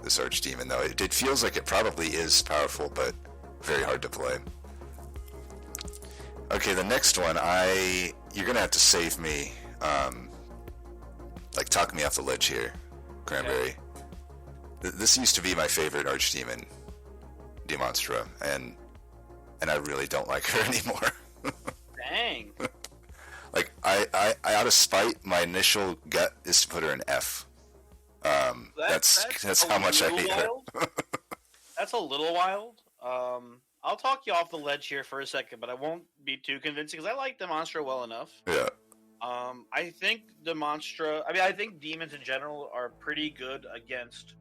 Archdemon, though. It feels like it probably is powerful, but very hard to play. Okay, the next one, you're gonna have to save me. Like, talk me off the ledge here, Cranberry. Okay. This used to be my favorite Archdemon, Demonstra, and I really don't like her anymore. Dang. Like, I out of spite, my initial gut is to put her in F. That's how much I hate her. That's a little wild. I'll talk you off the ledge here for a second, but I won't be too convincing because I like Demonstra well enough. Yeah. I think I think demons in general are pretty good against.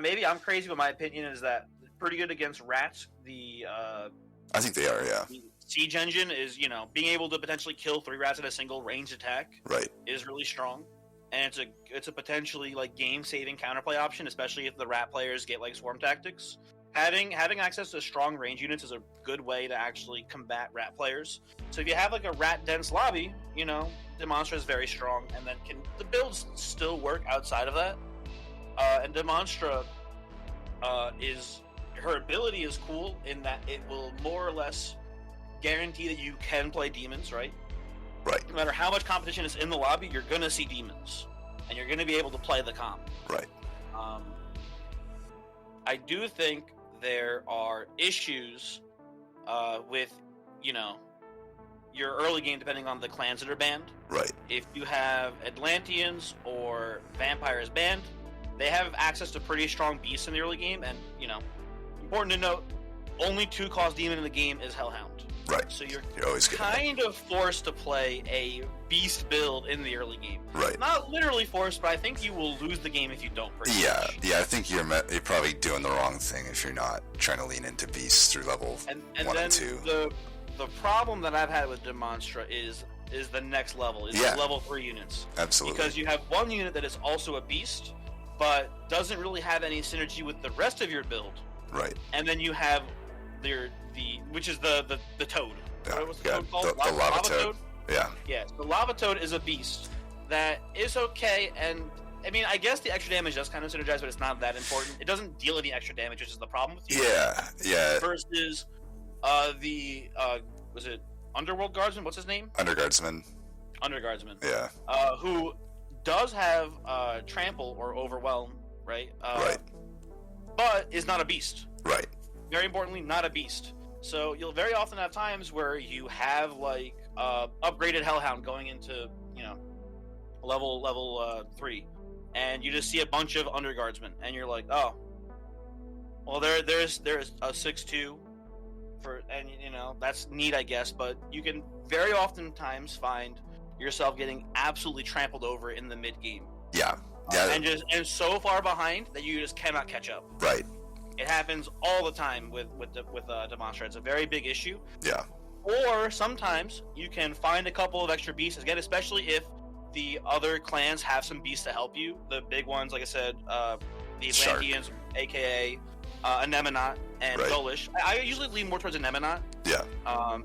Maybe I'm crazy, but my opinion is that pretty good against rats. I think they are, yeah. Siege Engine is, being able to potentially kill 3 rats in a single ranged attack is really strong. And it's a potentially game-saving counterplay option, especially if the rat players get swarm tactics. Having access to strong range units is a good way to actually combat rat players. So if you have a rat dense lobby, Demonstra is very strong, and then the builds still work outside of that. And Demonstra her ability is cool in that it will more or less guarantee that you can play demons, right? Right. No matter how much competition is in the lobby, you're gonna see demons, and you're gonna be able to play the comp. Right. I do think there are issues with, your early game, depending on the clans that are banned. Right. If you have Atlanteans or Vampires banned, they have access to pretty strong beasts in the early game, and, important to note, only 2-cost demon in the game is Hellhound. Right. So you're always kind of forced to play a beast build in the early game. Right. Not literally forced, but I think you will lose the game if you don't. Yeah, I think you're probably doing the wrong thing if you're not trying to lean into beasts through level 1 and 2. The problem that I've had with Demonstra is the next level, the level 3 units. Absolutely. Because you have one unit that is also a beast, but doesn't really have any synergy with the rest of your build. Right. And then you have which is the toad. What was the toad called? The lava toad. Yeah. Yeah. The lava toad is a beast that is okay, and I mean, I guess the extra damage does kind of synergize, but it's not that important. It doesn't deal any extra damage, which is the problem with you. Yeah. Versus was it Underworld Guardsman? What's his name? Underguardsman. Yeah. Who does have trample or overwhelm, right? Right. But is not a beast. Right. Very importantly, not a beast. So you'll very often have times where you have upgraded Hellhound going into level 3, and you just see a bunch of Underguardsmen, and you're like, oh, well there's a 6-2 and that's neat, I guess, but you can very oftentimes find yourself getting absolutely trampled over in the mid game. Yeah. And so far behind that you just cannot catch up. Right. It happens all the time with Demonstra. It's a very big issue. Yeah. Or sometimes you can find a couple of extra beasts, again, especially if the other clans have some beasts to help you. The big ones, like I said, the Atlanteans, aka Anemonat and Dolish. I usually lean more towards Anemonat. Yeah.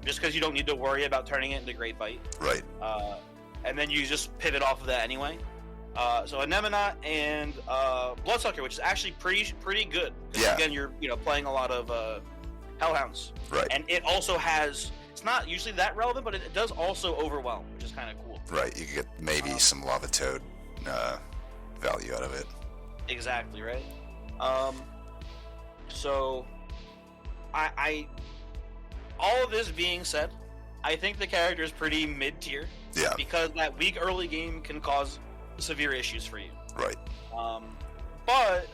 Just because you don't need to worry about turning it into Great Bite. Right. And then you just pivot off of that anyway. So Anemonat and Bloodsucker, which is actually pretty good. Yeah. Again, you're playing a lot of Hellhounds. Right. And it also has. It's not usually that relevant, but it does also overwhelm, which is kind of cool. Right. You could get maybe some lava toad value out of it. Exactly right. So I all of this being said, I think the character is pretty mid-tier. Yeah. Because that weak early game can cause severe issues for you. Right. But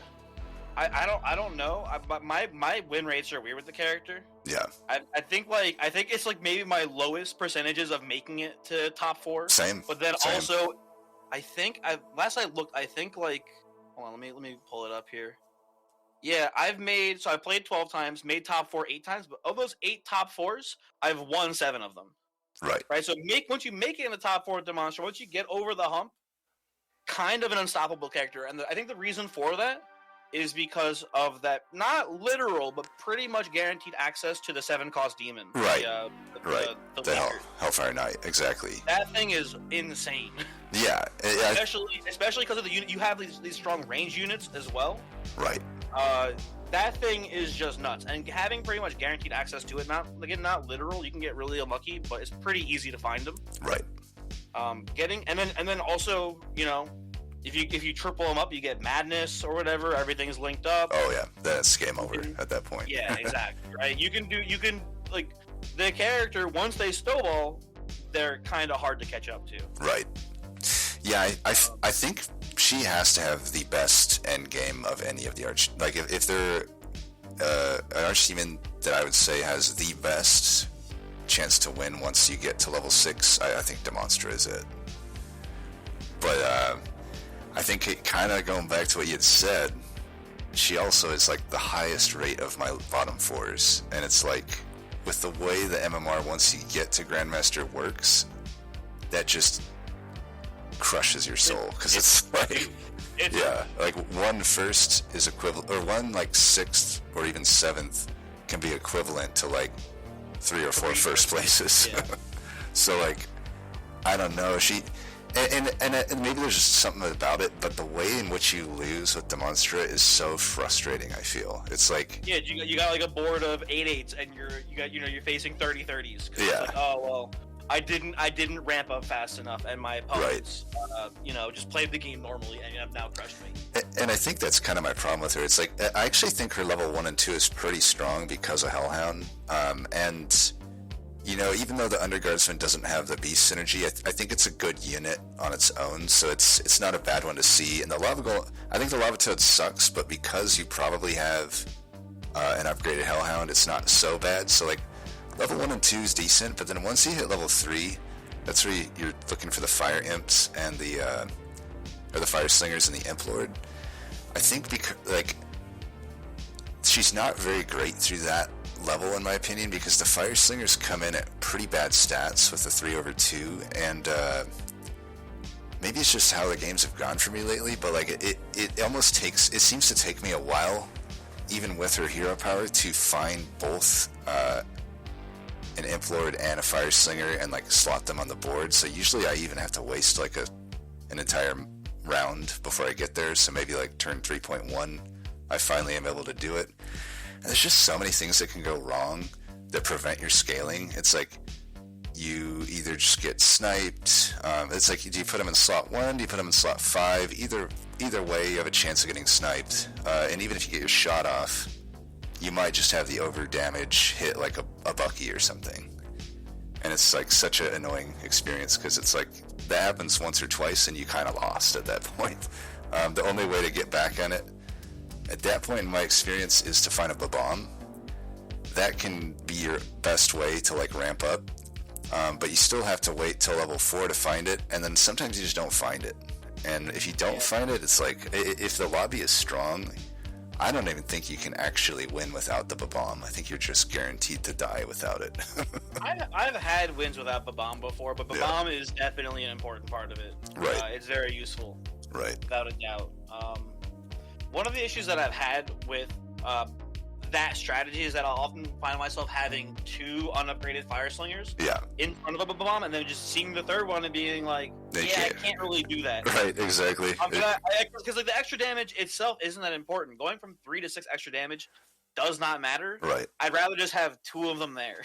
I don't know. My win rates are weird with the character. Yeah. I think it's maybe my lowest percentages of making it to top 4. Same. But then also, I think last I looked, I think hold on, let me pull it up here. Yeah, I played 12 times, made top 4 8 times, but of those 8 top 4s, I've won 7 of them. Right. Right. So once you make it in the top 4 with Demonstra, once you get over the hump, kind of an unstoppable character. And I think the reason for that is because of that, not literal, but pretty much guaranteed access to the 7-cost demon. Right. The Hellfire Knight, exactly. That thing is insane. Yeah. Especially because of the unit, you have these strong range units as well. Right. That thing is just nuts, and having pretty much guaranteed access to it, not literal, you can get really unlucky, but it's pretty easy to find them. Right. And then also, if you triple them up, you get madness or whatever. Everything's linked up. Oh yeah, that's game over at that point. Yeah, exactly. Right. The character, once they snowball, they're kind of hard to catch up to. Right. Yeah, I think she has to have the best end game of any of the arch. If they're an archdemon that I would say has the best chance to win once you get to level 6, I think Demonstra is it. But I think it kind of going back to what you had said, she also is the highest rate of my bottom 4s, and it's with the way the MMR once you get to Grandmaster works, that just crushes your soul, because it's like, yeah, like 1 first is equivalent, or 1 like 6th or even 7th can be equivalent to like 3 or 4 first places. Yeah. So like, I don't know, and maybe there's just something about it, but the way in which you lose with Demonstra is so frustrating. I feel it's like, yeah, you got like a board of 8/8s, and you're facing 30/30s. Yeah. Like, oh well, I didn't ramp up fast enough, and my opponents, just played the game normally and have now crushed me. And I think that's kind of my problem with her. It's like, I actually think her level 1 and 2 is pretty strong because of Hellhound, and even though the Underguardsman doesn't have the Beast synergy, I think it's a good unit on its own, so it's not a bad one to see. And the Lava Golem, I think the Lava Toad sucks, but because you probably have an upgraded Hellhound, it's not so bad. So like, level 1 and 2 is decent, but then once you hit level 3, that's where you're looking for the Fire Imps and the Fire Slingers and the Imp Lord. I think because like, she's not very great through that level, in my opinion, because the Fire Slingers come in at pretty bad stats with the 3/2, and maybe it's just how the games have gone for me lately, but like, it almost it seems to take me a while, even with her hero power, to find both an Imp Lord and a Fire Slinger and like slot them on the board. So usually I even have to waste like an entire round before I get there, so maybe like turn 3.1 I finally am able to do it. And there's just so many things that can go wrong that prevent your scaling. It's like, you either just get sniped. It's like, do you put them in slot 1? Do you put them in slot 5? Either way, you have a chance of getting sniped. And even if you get your shot off, you might just have the over damage hit like a Bucky or something. And it's like such an annoying experience, because it's like, that happens once or twice and you kind of lost at that point. The only way to get back on it at that point, in my experience, is to find a bomb. That can be your best way to like ramp up, but you still have to wait till level 4 to find it, and then sometimes you just don't find it. And if you don't find it, it's like, if the lobby is strong, I don't even think you can actually win without the bomb. I think you're just guaranteed to die without it. I've had wins without bomb before, but bomb is definitely an important part of it. Right. It's very useful. Right. Without a doubt. One of the issues that I've had with that strategy is that I'll often find myself having 2 unupgraded Fire Slingers in front of a bomb, and then just seeing the third one and being like, I can't really do that. Right, exactly. Because like, the extra damage itself isn't that important. Going from 3 to 6 extra damage does not matter. Right. I'd rather just have 2 of them there.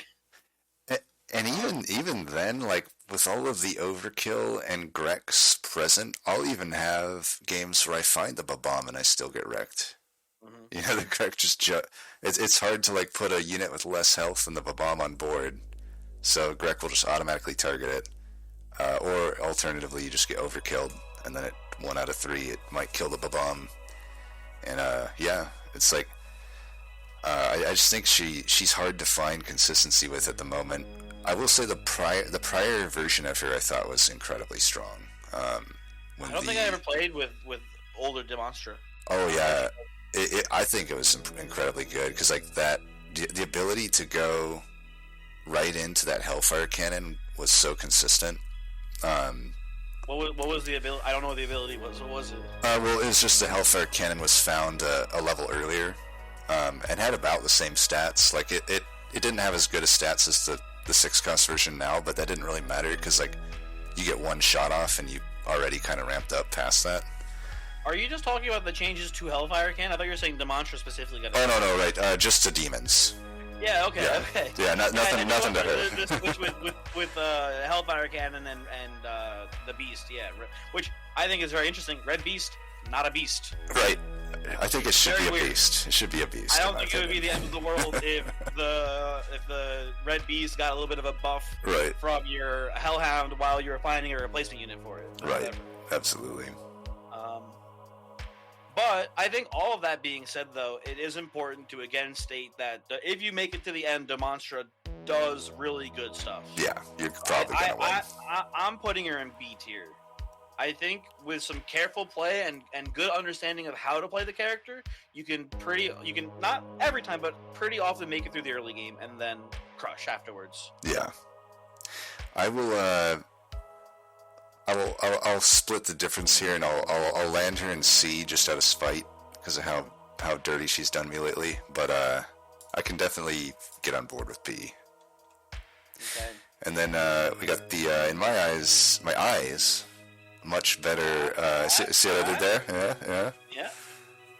And even then, like, with all of the overkill and Grex present, I'll even have games where I find the bomb and I still get wrecked. Mm-hmm. The Grex just it's hard to like put a unit with less health than the bomb on board, so Grex will just automatically target it, or alternatively you just get overkilled, and then at 1 out of 3 it might kill the bomb. And it's like, I just think she's hard to find consistency with at the moment. I will say the prior version of her I thought was incredibly strong. I don't think I ever played with older Demonstra. Oh yeah, I think it was incredibly good, because like that, the ability to go right into that Hellfire cannon was so consistent. What was the ability? I don't know what the ability was. What was it? Well, it was just the Hellfire cannon was found a level earlier, and had about the same stats. Like it didn't have as good a stats as the 6-cost version now, but that didn't really matter, because like, you get 1 shot off and you already kind of ramped up past that. Are you just talking about the changes to Hellfire Cannon? I thought you were saying Demonstra specifically got it. Oh no, right, just to demons. Yeah, okay. Yeah, nothing to her. The switch with Hellfire Cannon and the Beast, which I think is very interesting. Red Beast, not a beast. Right. I think it should be a beast. It should be a beast. I don't think it would be the end of the world if the Red Beast got a little bit of a buff from your Hellhound while you were finding a replacement unit for it. Right. Absolutely. But I think all of that being said, though, it is important to again state that if you make it to the end, Demonstra does really good stuff. Yeah, you're probably gonna win. I'm putting her in B tier. I think with some careful play and good understanding of how to play the character, you can not every time, but pretty often make it through the early game and then crush afterwards. Yeah. I'll split the difference here, and I'll land her in C just out of spite because of how dirty she's done me lately. But I can definitely get on board with B. Okay. And then we got the in my eyes, much better. See what I did there? Yeah.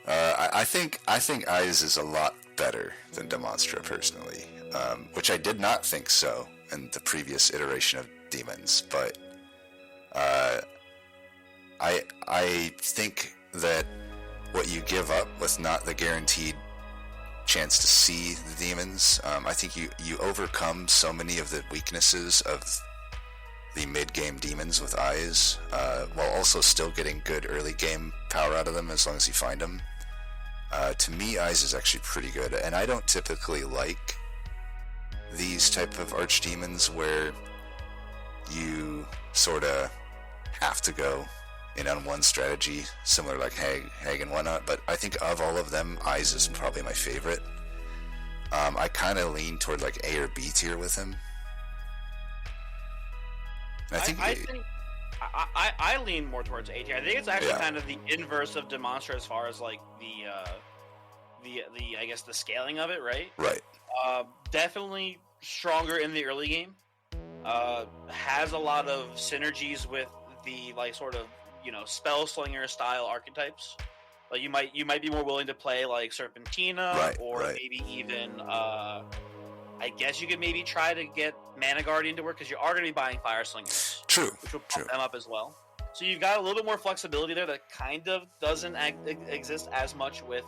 I think Eyes is a lot better than Demonstra personally, which I did not think so in the previous iteration of Demons, but I think that what you give up with not the guaranteed chance to see the demons, I think you overcome so many of the weaknesses of the mid-game demons with Eyes, while also still getting good early-game power out of them as long as you find them. To me, Eyes is actually pretty good, and I don't typically like these type of archdemons where you sort of have to go in on one strategy, similar like Hag and whatnot, but I think of all of them, Eyes is probably my favorite. I kind of lean toward like A or B tier with him. I lean more towards A tier. I think it's actually kind of the inverse of Demonstra as far as like the I guess the scaling of it, right? Right. Definitely stronger in the early game. Has a lot of synergies with the like sort of spell slinger style archetypes. Like you might be more willing to play like Serpentina maybe even I guess you could maybe try to get Mana Guardian to work because you are going to be buying Fire Slingers. True. Which will pump them up as well. So you've got a little bit more flexibility there that kind of doesn't exist as much with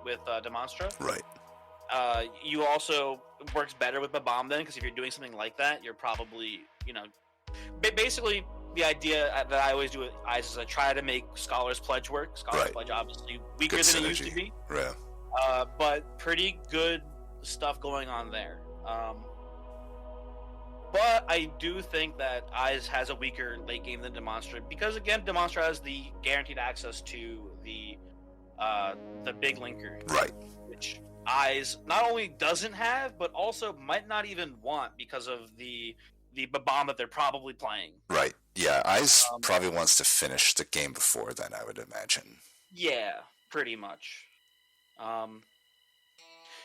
Demonstra. Right. You also works better with Babam then because if you're doing something like that, you're probably basically the idea that I always do with Eyes is I try to make Scholar's Pledge work. Scholar's Pledge obviously weaker good than synergy. It used to be. Yeah. But pretty good stuff going on there. But I do think that Eyes has a weaker late game than Demonstra because again, Demonstra has the guaranteed access to the big linker, right? Which Eyes not only doesn't have, but also might not even want because of the Babam that they're probably playing. Right. Yeah. Eyes probably wants to finish the game before then, I would imagine. Yeah, pretty much.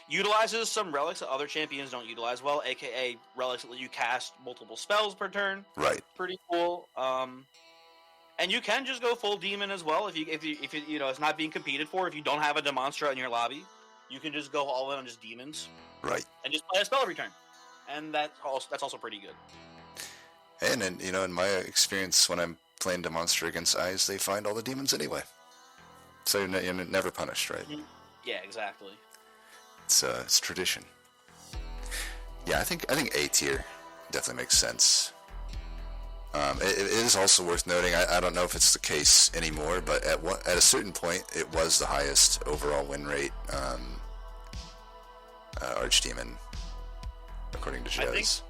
Utilizes some relics that other champions don't utilize well, aka relics that let you cast multiple spells per turn. Right. Pretty cool. And you can just go full demon as well if you it's not being competed for. If you don't have a Demonstra in your lobby, you can just go all in on just demons. Right. And just play a spell every turn, and that's also pretty good. And in my experience, when I'm playing Demonstra against Eyes, they find all the demons anyway, so you're never punished, right? Mm-hmm. Yeah, exactly. It's tradition. Yeah, I think A tier definitely makes sense. It is also worth noting. I don't know if it's the case anymore, but at a certain point, it was the highest overall win rate Archdemon, according to Jez.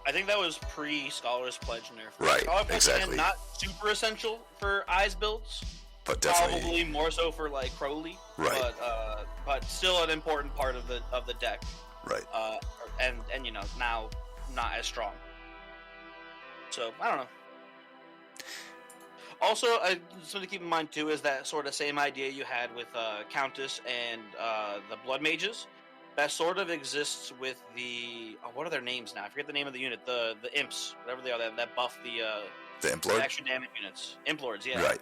I think that was pre-Scholar's Pledge nerf. Right, Scholar's Pledge, exactly. Not super essential for Eyes builds. But definitely, probably more so for like Crowley, right? But still an important part of the deck, right? And now not as strong. So I don't know. Also, something to keep in mind too is that sort of same idea you had with Countess and the Blood Mages. That sort of exists with the what are their names now? I forget the name of the unit. The Imps, whatever they are, that buff the Implord? extra damage units. Implords, yeah. Right.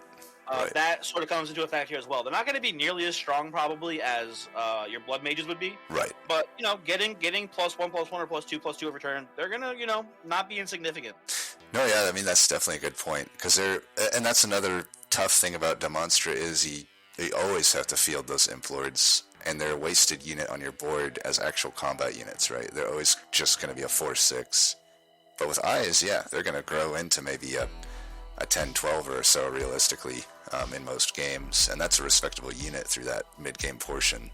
That sort of comes into effect here as well. They're not going to be nearly as strong, probably, as your Blood Mages would be. Right. But, getting +1/+1 or +2/+2 over turn, they're going to, not be insignificant. No, yeah, I mean, that's definitely a good point. And that's another tough thing about Demonstra is you always have to field those Implords, and they're a wasted unit on your board as actual combat units, right? They're always just going to be a 4/6. But with Eyes, yeah, they're going to grow into maybe a 10-12 or so realistically in most games, and that's a respectable unit through that mid-game portion.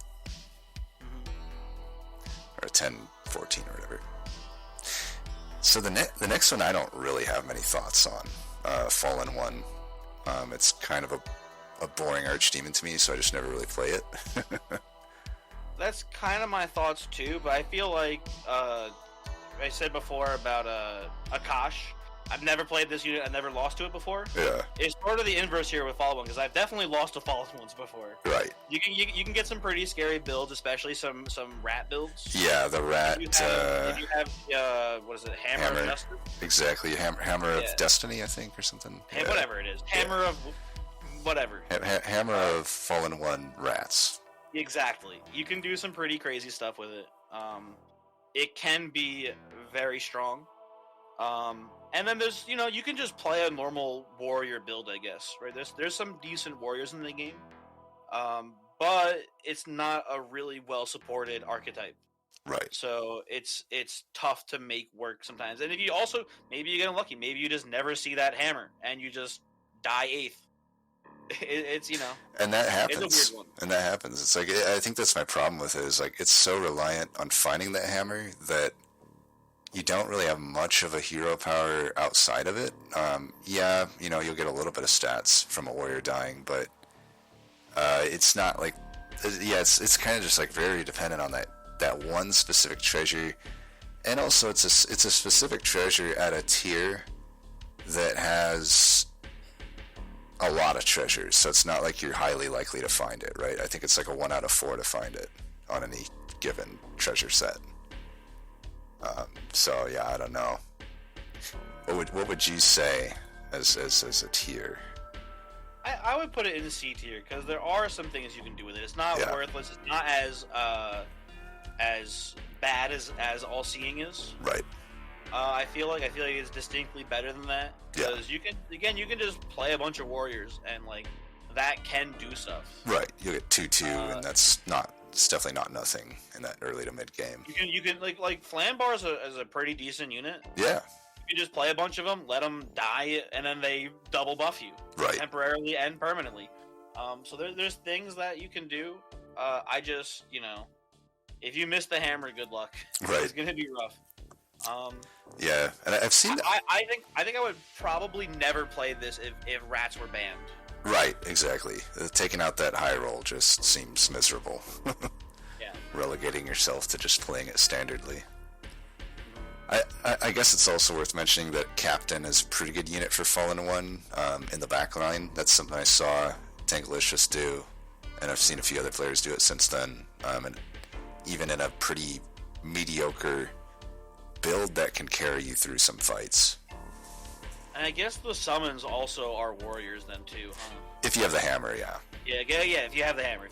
Or a 10-14 or whatever. So the next one I don't really have many thoughts on. Fallen One. It's kind of a boring Archdemon to me, so I just never really play it. That's kind of my thoughts too, but I feel like I said before about Akash. I've never played this unit. I've never lost to it before. Yeah. It's sort of the inverse here with Fallen One, because I've definitely lost to Fallen Ones before. Right. You can get some pretty scary builds, especially some rat builds. Yeah, the rat. If you have what is it, Hammer of Destiny? Exactly, Hammer of Destiny, I think, or something. Yeah. Whatever it is, Hammer of whatever. Hammer of Fallen One rats. Exactly. You can do some pretty crazy stuff with it. It can be very strong. And then there's, you can just play a normal warrior build, I guess, right? There's some decent warriors in the game, but it's not a really well supported archetype. Right. So it's tough to make work sometimes. And if you also, maybe you get unlucky, maybe you just never see that hammer and you just die 8th. It's and that happens. It's a weird one. And that happens. It's like, I think that's my problem with it, is like it's so reliant on finding that hammer that you don't really have much of a hero power outside of it. You'll get a little bit of stats from a warrior dying, but it's not like, it's kind of just like very dependent on that one specific treasure, and also it's a specific treasure at a tier that has a lot of treasures, so it's not like you're highly likely to find it, right? I think it's like a 1 out of 4 to find it on any given treasure set. I don't know. What would you say as a tier? I would put it in C tier, because there are some things you can do with it. It's not worthless. It's not as bad as All Seeing is. Right. I feel like it's distinctly better than that, because you can just play a bunch of warriors and like that can do stuff. Right. You get 2/2, and it's definitely not nothing in that early to mid game. You can like Flambar is a pretty decent unit. Yeah. You can just play a bunch of them, let them die, and then they double buff you, right, temporarily and permanently. So there's things that you can do. I just if you miss the hammer, good luck. Right. It's gonna be rough. Yeah, and I've seen that. I think I would probably never play this if rats were banned. Right, exactly. Taking out that high roll just seems miserable. Yeah. Relegating yourself to just playing it standardly. I guess it's also worth mentioning that Captain is a pretty good unit for Fallen One in the backline. That's something I saw Tanklicious do, and I've seen a few other players do it since then. And even in a pretty mediocre build that can carry you through some fights. And I guess the summons also are warriors then too, huh? If you have the hammer, yeah. Yeah, if you have the hammer.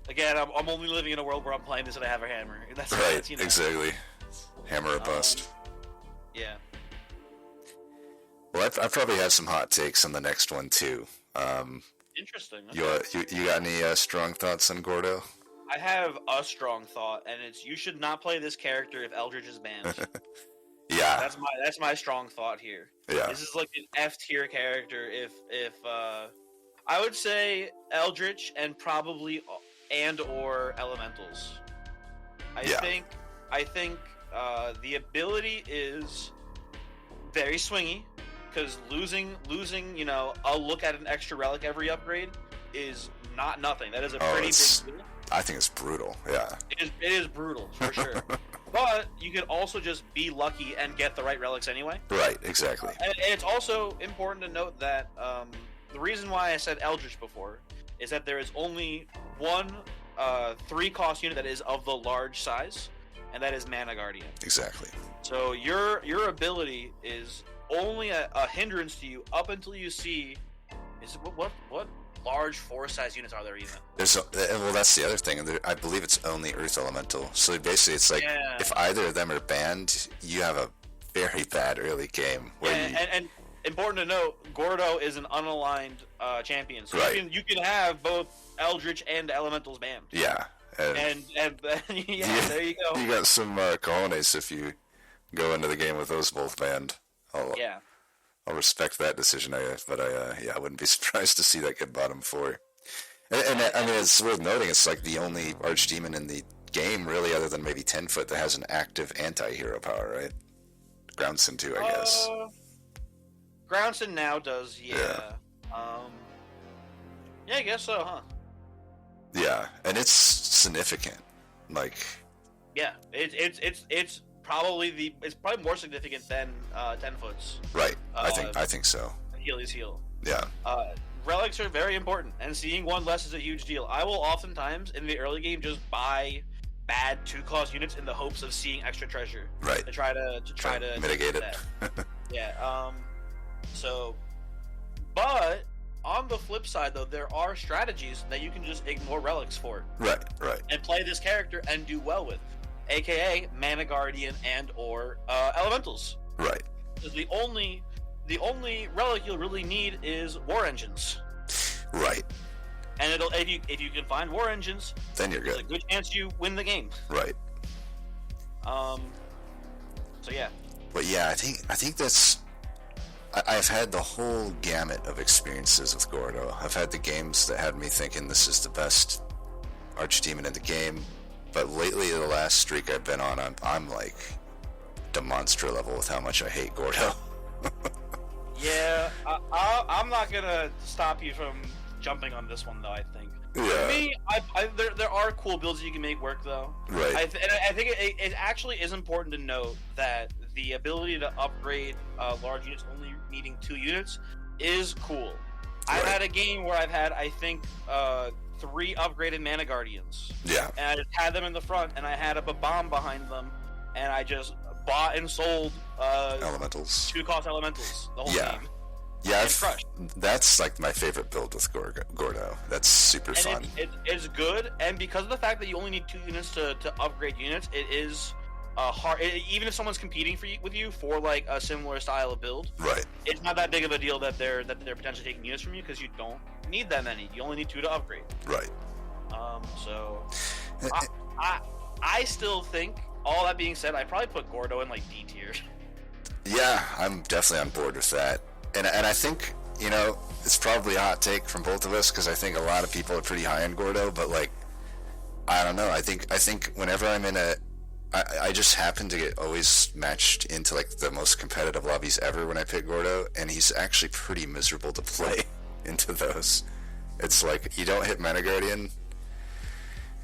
Again, I'm only living in a world where I'm playing this and I have a hammer. That's right, exactly. Hammer or bust. Yeah. Well, I probably have some hot takes on the next one too. Interesting. Okay. You got any strong thoughts on Gordo? I have a strong thought, and it's you should not play this character if Eldritch is banned. Yeah. That's my strong thought here. Yeah. This is like an F tier character if I would say Eldritch and probably or Elementals. I think the ability is very swingy, because losing a look at an extra relic every upgrade is not nothing. That is a pretty big deal. I think it's brutal. Yeah. It is brutal for sure. But you can also just be lucky and get the right relics anyway. Right, exactly. And it's also important to note that the reason why I said Eldritch before is that there is only one 3-cost unit that is of the large size, and that is Mana Guardian. Exactly. So your ability is only a hindrance to you up until you see what large 4-size units are there even? Well, that's the other thing. I believe it's only Earth Elemental. So basically, it's like if either of them are banned, you have a very bad early game. And important to note, Gordo is an unaligned champion, so you can have both Eldritch and Elementals banned. Yeah. And there you go. You got some cojones if you go into the game with those both banned. I'll respect that decision, but I wouldn't be surprised to see that get bottom 4. And I mean, it's worth noting, it's like the only Archdemon in the game, really, other than maybe 10-foot, that has an active anti-hero power, right? Groundson too, I guess. Groundson now does, yeah. Yeah, I guess so, huh? Yeah, and it's significant. Like, yeah, it's probably more significant than 10-foots. Right. I think so. Achilles heel. Yeah. Relics are very important, and seeing one less is a huge deal. I will oftentimes in the early game just buy bad 2-cost units in the hopes of seeing extra treasure. Right. To try to mitigate it. Yeah. But on the flip side, though, there are strategies that you can just ignore relics for. Right. And play this character and do well with, aka Mana Guardian and or Elementals. Right. The only relic you'll really need is War Engines. Right. And it'll if you can find War Engines, then you're good. There's a good chance you win the game. Right. So yeah. But yeah, I think that's. I've had the whole gamut of experiences with Gordo. I've had the games that had me thinking this is the best Archdemon in the game, but lately, the last streak I've been on, I'm like Demonstra level with how much I hate Gordo. Yeah, I'm not gonna stop you from jumping on this one though. I think. Yeah. For me, there are cool builds you can make work though. Right. I think it actually is important to note that the ability to upgrade large units only needing 2 units is cool. Right. I've had a game where I've had, I think, 3 upgraded Mana Guardians. Yeah. And I just had them in the front, and I had a bomb behind them, and I just bought and sold Elementals. 2-cost Elementals the whole game. Yeah, that's like my favorite build with Gordo. That's super fun. It's good, and because of the fact that you only need 2 units to upgrade units, it is hard. Even if someone's competing with you for like a similar style of build, right? It's not that big of a deal that they're potentially taking units from you because you don't need that many. You only need 2 to upgrade. Right. So I still think, all that being said, I probably put Gordo in like D tier. Yeah, I'm definitely on board with that. And I think, it's probably a hot take from both of us because I think a lot of people are pretty high on Gordo, but like, I don't know. I think whenever I'm in I just happen to get always matched into like the most competitive lobbies ever when I pick Gordo, and he's actually pretty miserable to play into those. It's like you don't hit Mana Guardian,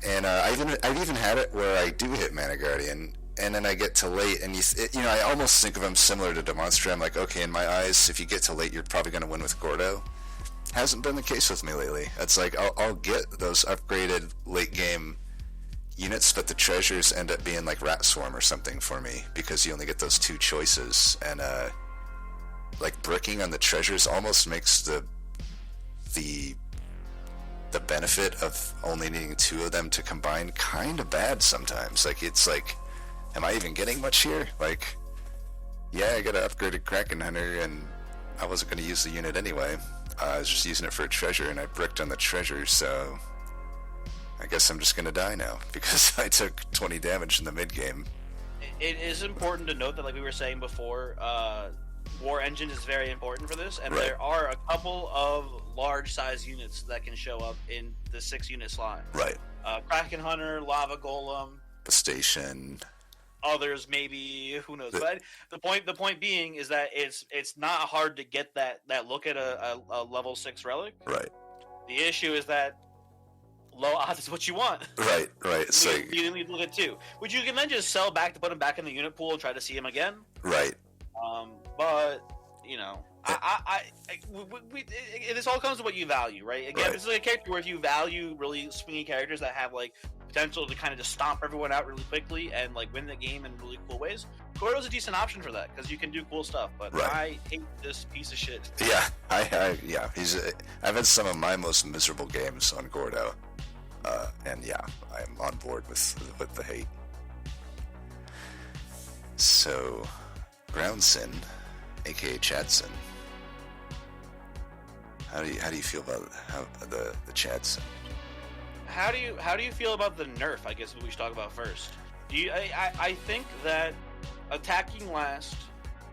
and I've even had it where I do hit Mana Guardian. And then I get to late, and I almost think of him similar to Demonstra. I'm like, okay, in my eyes, if you get to late, you're probably going to win with Gordo. Hasn't been the case with me lately. It's like I'll get those upgraded late game units, but the treasures end up being like Rat Swarm or something for me because you only get those 2 choices, and like bricking on the treasures almost makes the benefit of only needing 2 of them to combine kind of bad sometimes. Like it's like, am I even getting much here? Like, yeah, I got an upgraded Kraken Hunter, and I wasn't going to use the unit anyway. I was just using it for a treasure, and I bricked on the treasure, so I guess I'm just going to die now because I took 20 damage in the mid-game. It is important to note that, like we were saying before, War Engine is very important for this, and right. There are a couple of large-size units that can show up in the 6-unit slot. Right. Kraken Hunter, Lava Golem, the Station. Others maybe, who knows? But the point being is that it's not hard to get that look at a level 6 relic. Right. The issue is that low odds is what you want. Right. So you need to look at 2, which you can then just sell back to put him back in the unit pool and try to see him again. Right. But this all comes to what you value, right? Again, This is a character where if you value really swingy characters that have like potential to kind of just stomp everyone out really quickly and like win the game in really cool ways, Gordo's a decent option for that because you can do cool stuff. But I hate this piece of shit. Yeah, I've had some of my most miserable games on Gordo, and yeah, I'm on board with the hate. So, Groundson, aka Chadson. How do you feel about the Chadson? How do you feel about the nerf? I guess we should talk about first. I think that attacking last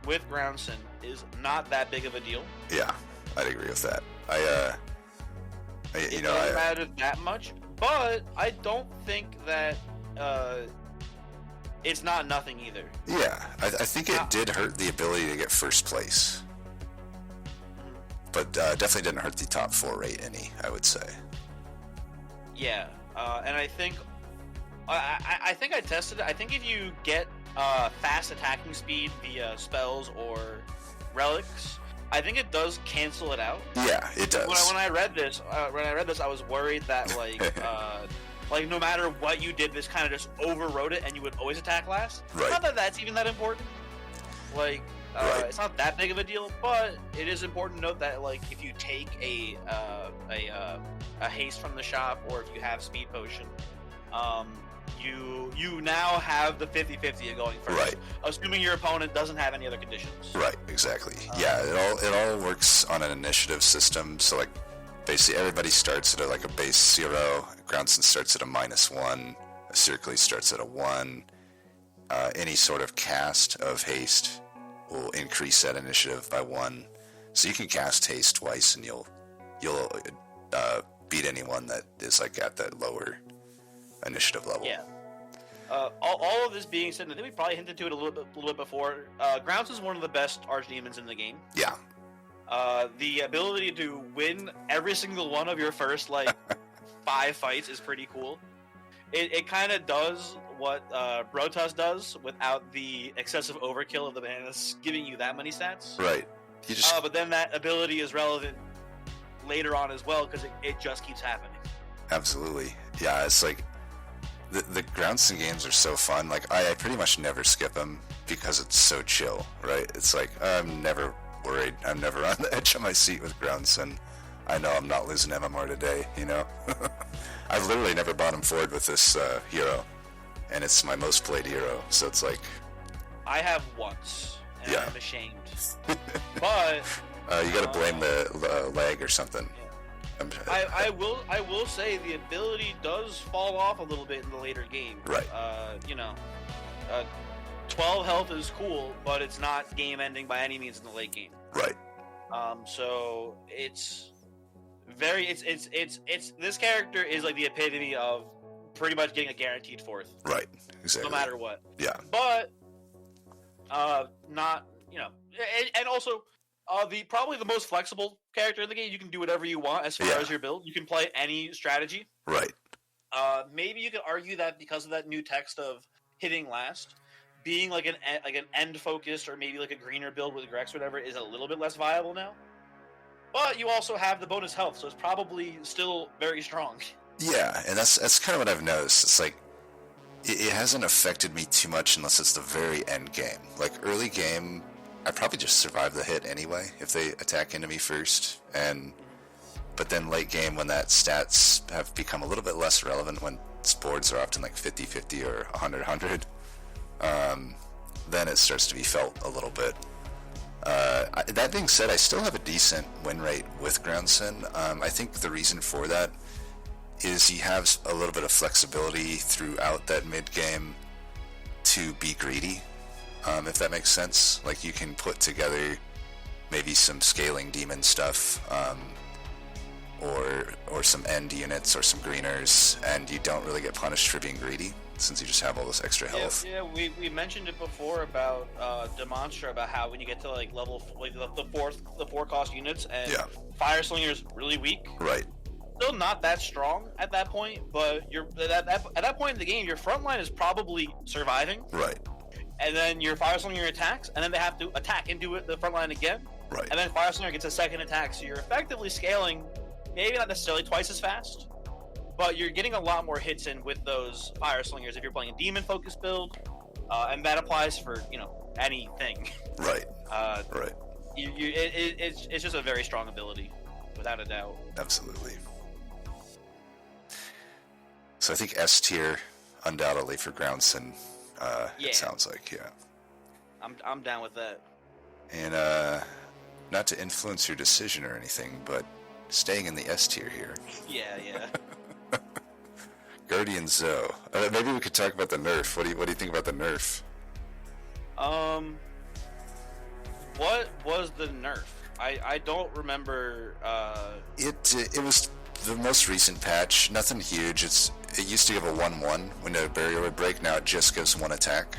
with Groundson is not that big of a deal. Yeah, I'd agree with that. It doesn't matter that much, but I don't think that it's not nothing either. Yeah, I think it did hurt the ability to get first place. But definitely didn't hurt the top 4 rate any, I would say. Yeah, and I think I tested it. I think if you get fast attacking speed via spells or relics, I think it does cancel it out. Yeah, it does. When I read this, I was worried that like no matter what you did, this kind of just overrode it, and you would always attack last. Right. Not that that's even that important. Like, it's not that big of a deal, but it is important to note that like if you take a haste from the shop, or if you have speed potion, you now have the 50-50 of going first. Right. Assuming your opponent doesn't have any other conditions. Right. Exactly. Yeah. It all works on an initiative system. So like, basically everybody starts at like a base 0. Groundson starts at a -1. A Circle starts at a 1. Any sort of cast of haste will increase that initiative by 1. So you can cast haste twice, and you'll beat anyone that is like at that lower initiative level. Yeah. All of this being said, I think we probably hinted to it a little bit before. Grounds is one of the best archdemons in the game. Yeah. The ability to win every single one of your first 5 fights is pretty cool. It kind of does what Brotas does without the excessive overkill of the bananas giving you that many stats. Right. You just... but then that ability is relevant later on as well, because it just keeps happening. Absolutely. Yeah, it's like the Groundson games are so fun. Like I pretty much never skip them because it's so chill, right? It's like I'm never worried. I'm never on the edge of my seat with Groundson. I know I'm not losing MMR today, you know? I've literally never bottomed forward with this hero, and it's my most played hero, so it's like... I have once, and yeah. I'm ashamed. But... you gotta blame the lag or something. Yeah. I will say the ability does fall off a little bit in the later game. Right. 12 health is cool, but it's not game ending by any means in the late game. Right. So it's this character is like the epitome of pretty much getting a guaranteed 4th. Right. Exactly. No matter what. Yeah. But not, and also probably the most flexible character in the game. You can do whatever you want as far as your build. You can play any strategy. Right. Maybe you could argue that because of that new text of hitting last, being like an end focused or maybe like a greener build with Grex or whatever is a little bit less viable now. But you also have the bonus health, so it's probably still very strong. Yeah, and that's kind of what I've noticed. It's like it hasn't affected me too much unless it's the very end game. Like early game, I probably just survive the hit anyway if they attack into me first. But then late game, when that stats have become a little bit less relevant, when boards are often like 50-50 or 100-100, then it starts to be felt a little bit. That being said, I still have a decent win rate with Groundson. I think the reason for that is he has a little bit of flexibility throughout that mid game to be greedy. If that makes sense. Like you can put together maybe some scaling demon stuff, or some end units or some greeners, and you don't really get punished for being greedy since you just have all this extra health. Yeah, we mentioned it before about Demonstra, about how when you get to like level the 4 cost units and Fire Slinger's really weak. Right. Still not that strong at that point, but you're at that point in the game, your front line is probably surviving. Right. And then your Fire Slinger attacks, and then they have to attack into the front line again. Right. And then Fire Slinger gets a second attack, so you're effectively scaling, maybe not necessarily twice as fast, but you're getting a lot more hits in with those Fire Slingers if you're playing a demon focused build, and that applies for anything. Right. Right. It's just a very strong ability, without a doubt. Absolutely. So I think S tier, undoubtedly for Groundson. It sounds like, yeah. I'm down with that. And not to influence your decision or anything, but staying in the S tier here. Yeah. Guardian Zoe. Maybe we could talk about the nerf. What do you think about the nerf? What was the nerf? I don't remember. It was the most recent patch, nothing huge. It used to give a 1/1 when a barrier would break. Now it just gives 1 attack.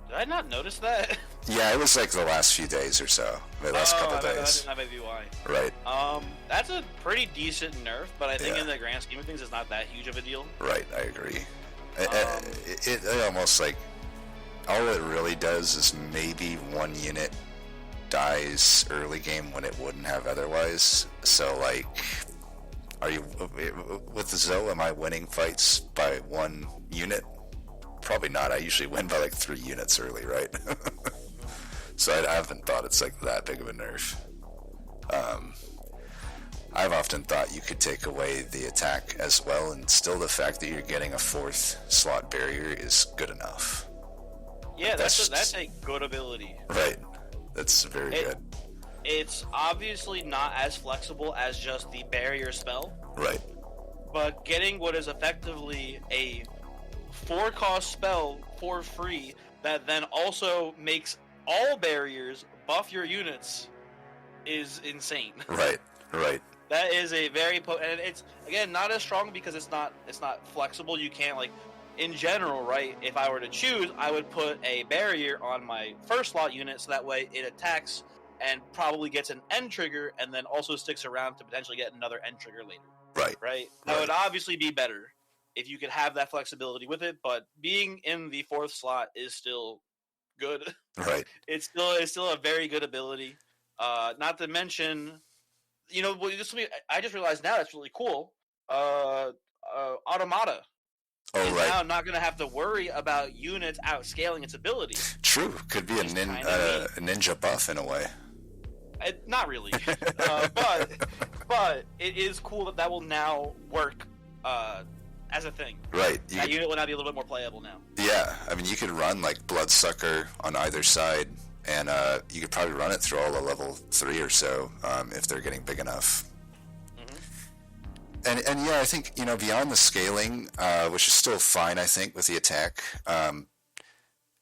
Did I not notice that? Yeah, it was like the last few days or so. The last couple days. That might be why. Right. That's a pretty decent nerf, but I think in the grand scheme of things, it's not that huge of a deal. Right, I agree. It almost like all it really does is maybe one unit dies early game when it wouldn't have otherwise. So like, are you with the Zoe? Am I winning fights by 1 unit? Probably not. I usually win by like 3 units early, right? So I haven't thought it's like that big of a nerf. I've often thought you could take away the attack as well, and still the fact that you're getting a 4th slot barrier is good enough. Yeah, that's a good ability. Right. That's very good. It's obviously not as flexible as just the barrier spell. Right. But getting what is effectively a 4-cost spell for free that then also makes all barriers buff your units is insane. Right. That is a very and it's again not as strong because it's not flexible. You can't like in general, right? If I were to choose, I would put a barrier on my first slot unit so that way it attacks and probably gets an end trigger and then also sticks around to potentially get another end trigger later. Right. That would obviously be better if you could have that flexibility with it, but being in the 4th slot is still good. Right. It's still a very good ability. Not to mention, I just realized now that's really cool. Automata. Oh, right. Now not going to have to worry about units outscaling its ability. True. Could be a ninja buff in a way. Not really. But it is cool that will now work as a thing. Right. That unit will now be a little bit more playable now. Yeah. I mean, you could run like Bloodsucker on either side, and you could probably run it through all the level 3 or so if they're getting big enough. And yeah, I think, beyond the scaling, which is still fine, I think, with the attack,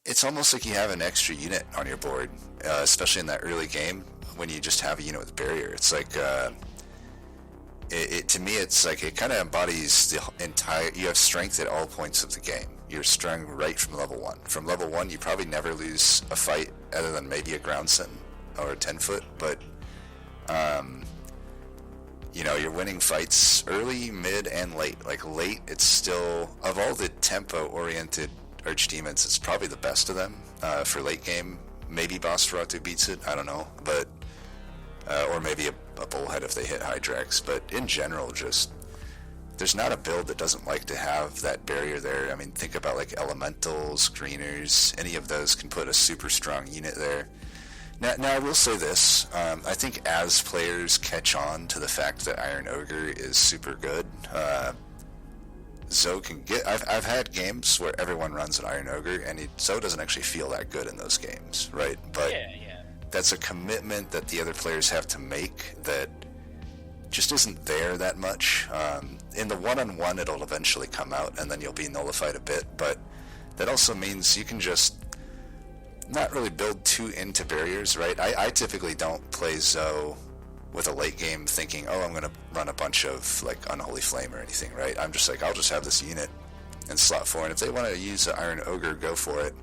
it's almost like you have an extra unit on your board, especially in that early game when you just have a unit with barrier. It's like, to me, it's like it kind of embodies the entire, you have strength at all points of the game. You're strong right from level 1. From level 1, you probably never lose a fight other than maybe a ground sin or a 10-foot, but you're winning fights early, mid, and late. Like late, it's still, of all the tempo-oriented Archdemons, it's probably the best of them for late game. Maybe Bosferatu beats it, I don't know, but or maybe a Bullhead if they hit Hydrax. But in general, just there's not a build that doesn't like to have that barrier there. I mean, think about like Elementals, Greeners, any of those can put a super strong unit there. Now I will say this, I think as players catch on to the fact that Iron Ogre is super good, Zoe can get, I've had games where everyone runs an Iron Ogre, and Zoe doesn't actually feel that good in those games, right? But that's a commitment that the other players have to make that just isn't there that much. In the one-on-one, it'll eventually come out, and then you'll be nullified a bit, but that also means you can just not really build too into barriers, right? I typically don't play Zoe with a late game thinking, oh, I'm going to run a bunch of like Unholy Flame or anything, right? I'm just like, I'll just have this unit in slot 4, and if they want to use an Iron Ogre, go for it.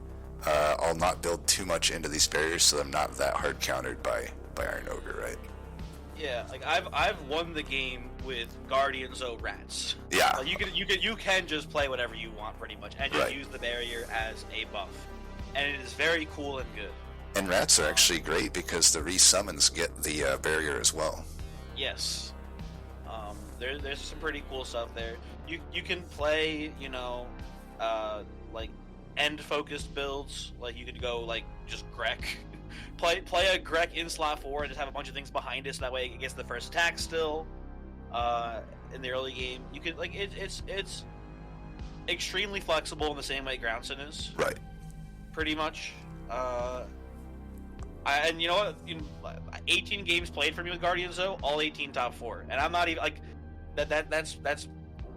I'll not build too much into these barriers so I'm not that hard countered by Iron Ogre, right? Yeah, like I've won the game with Guardian Zoe Rats. Yeah. Like you can just play whatever you want pretty much, and just use the barrier as a buff. And it is very cool and good. And Rats are actually great because the resummons get the barrier as well. Yes. There's some pretty cool stuff there. You can play, like end-focused builds. Like you could go like just Grek. play a Grek in slot 4 and just have a bunch of things behind it so that way it gets the first attack still. In the early game, you could like it's extremely flexible in the same way Groundson is. Right. Pretty much. And you know what? 18 games played for me with Guardian Zoe, all 18 top 4, and I'm not even like that's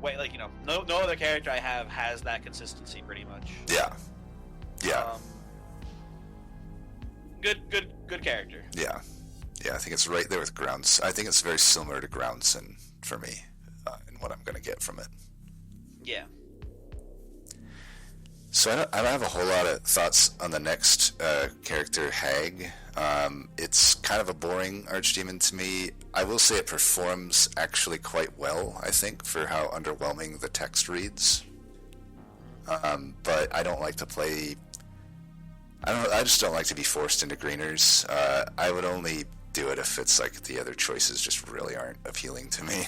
way like no other character I have has that consistency pretty much. Yeah. Good character. Yeah, I think it's right there with Grounds. I think it's very similar to Groundson for me, and what I'm going to get from it. Yeah. So I don't have a whole lot of thoughts on the next character, Hag. It's kind of a boring Archdemon to me. I will say it performs actually quite well, I think, for how underwhelming the text reads. But I don't like to play... I just don't like to be forced into greeners. I would only do it if it's like the other choices just really aren't appealing to me.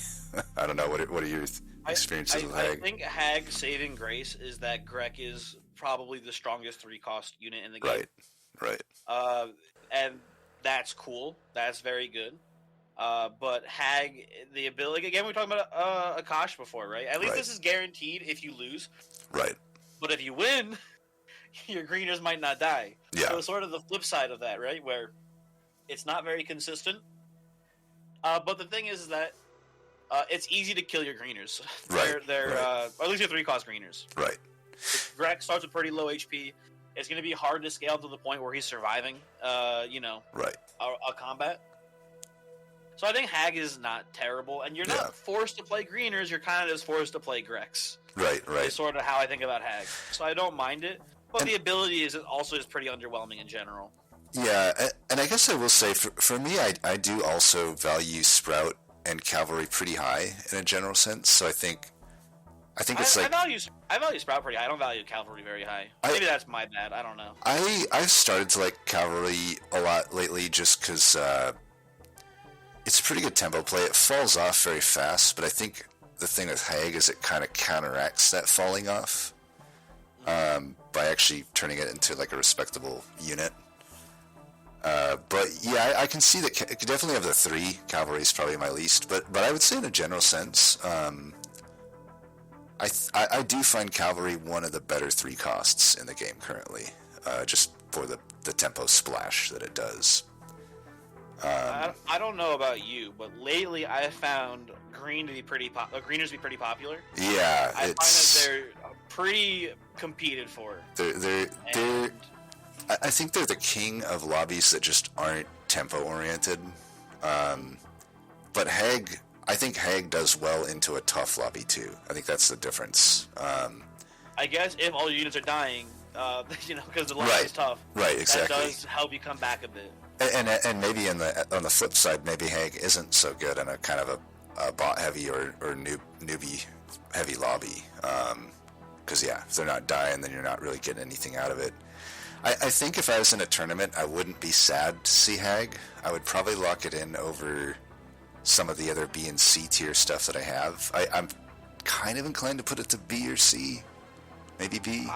I don't know, what are your experiences with Hag? I think Hag's saving grace is that Grek is probably the strongest 3-cost unit in the game. Right. And that's cool. That's very good. But Hag, the ability, again, we were talking about Akash before, right? At least this is guaranteed if you lose. Right. But if you win, your greeners might not die. Yeah. So it's sort of the flip side of that, right? Where it's not very consistent. But the thing is that it's easy to kill your greeners. They're or at least your 3-cost greeners. Right. Grek starts with pretty low HP. It's going to be hard to scale to the point where he's surviving, a combat. So I think Hag is not terrible, and you're not forced to play greeners. You're kind of just forced to play Greks. Right. Is sort of how I think about Hag. So I don't mind it, but the ability is also just pretty underwhelming in general. Yeah, and I guess I will say, for me, I do also value Sprout and Cavalry pretty high in a general sense. So I think it's like I value Sprout pretty high. I don't value Cavalry very high. Maybe that's my bad. I don't know. I've started to like Cavalry a lot lately just because it's a pretty good tempo play. It falls off very fast, but I think the thing with Hag is it kind of counteracts that falling off by actually turning it into like a respectable unit. But yeah, I can see that definitely of the 3, Cavalry is probably my least. But I would say in a general sense, I do find Cavalry one of the better 3-costs in the game currently, just for the tempo splash that it does. I don't know about you, but lately I have found greeners to be pretty popular. Yeah, I find that they're pretty competed for. I think they're the king of lobbies that just aren't tempo oriented. But I think Hag does well into a tough lobby too. I think that's the difference. I guess if all your units are dying, because the lobby is tough. Right, exactly. That does help you come back a bit. And maybe on the flip side, maybe Hag isn't so good in a kind of a bot heavy or newbie heavy lobby. Because if they're not dying, then you're not really getting anything out of it. I think if I was in a tournament, I wouldn't be sad to see Hag. I would probably lock it in over some of the other B and C tier stuff that I have. I'm kind of inclined to put it to B or C. Maybe B.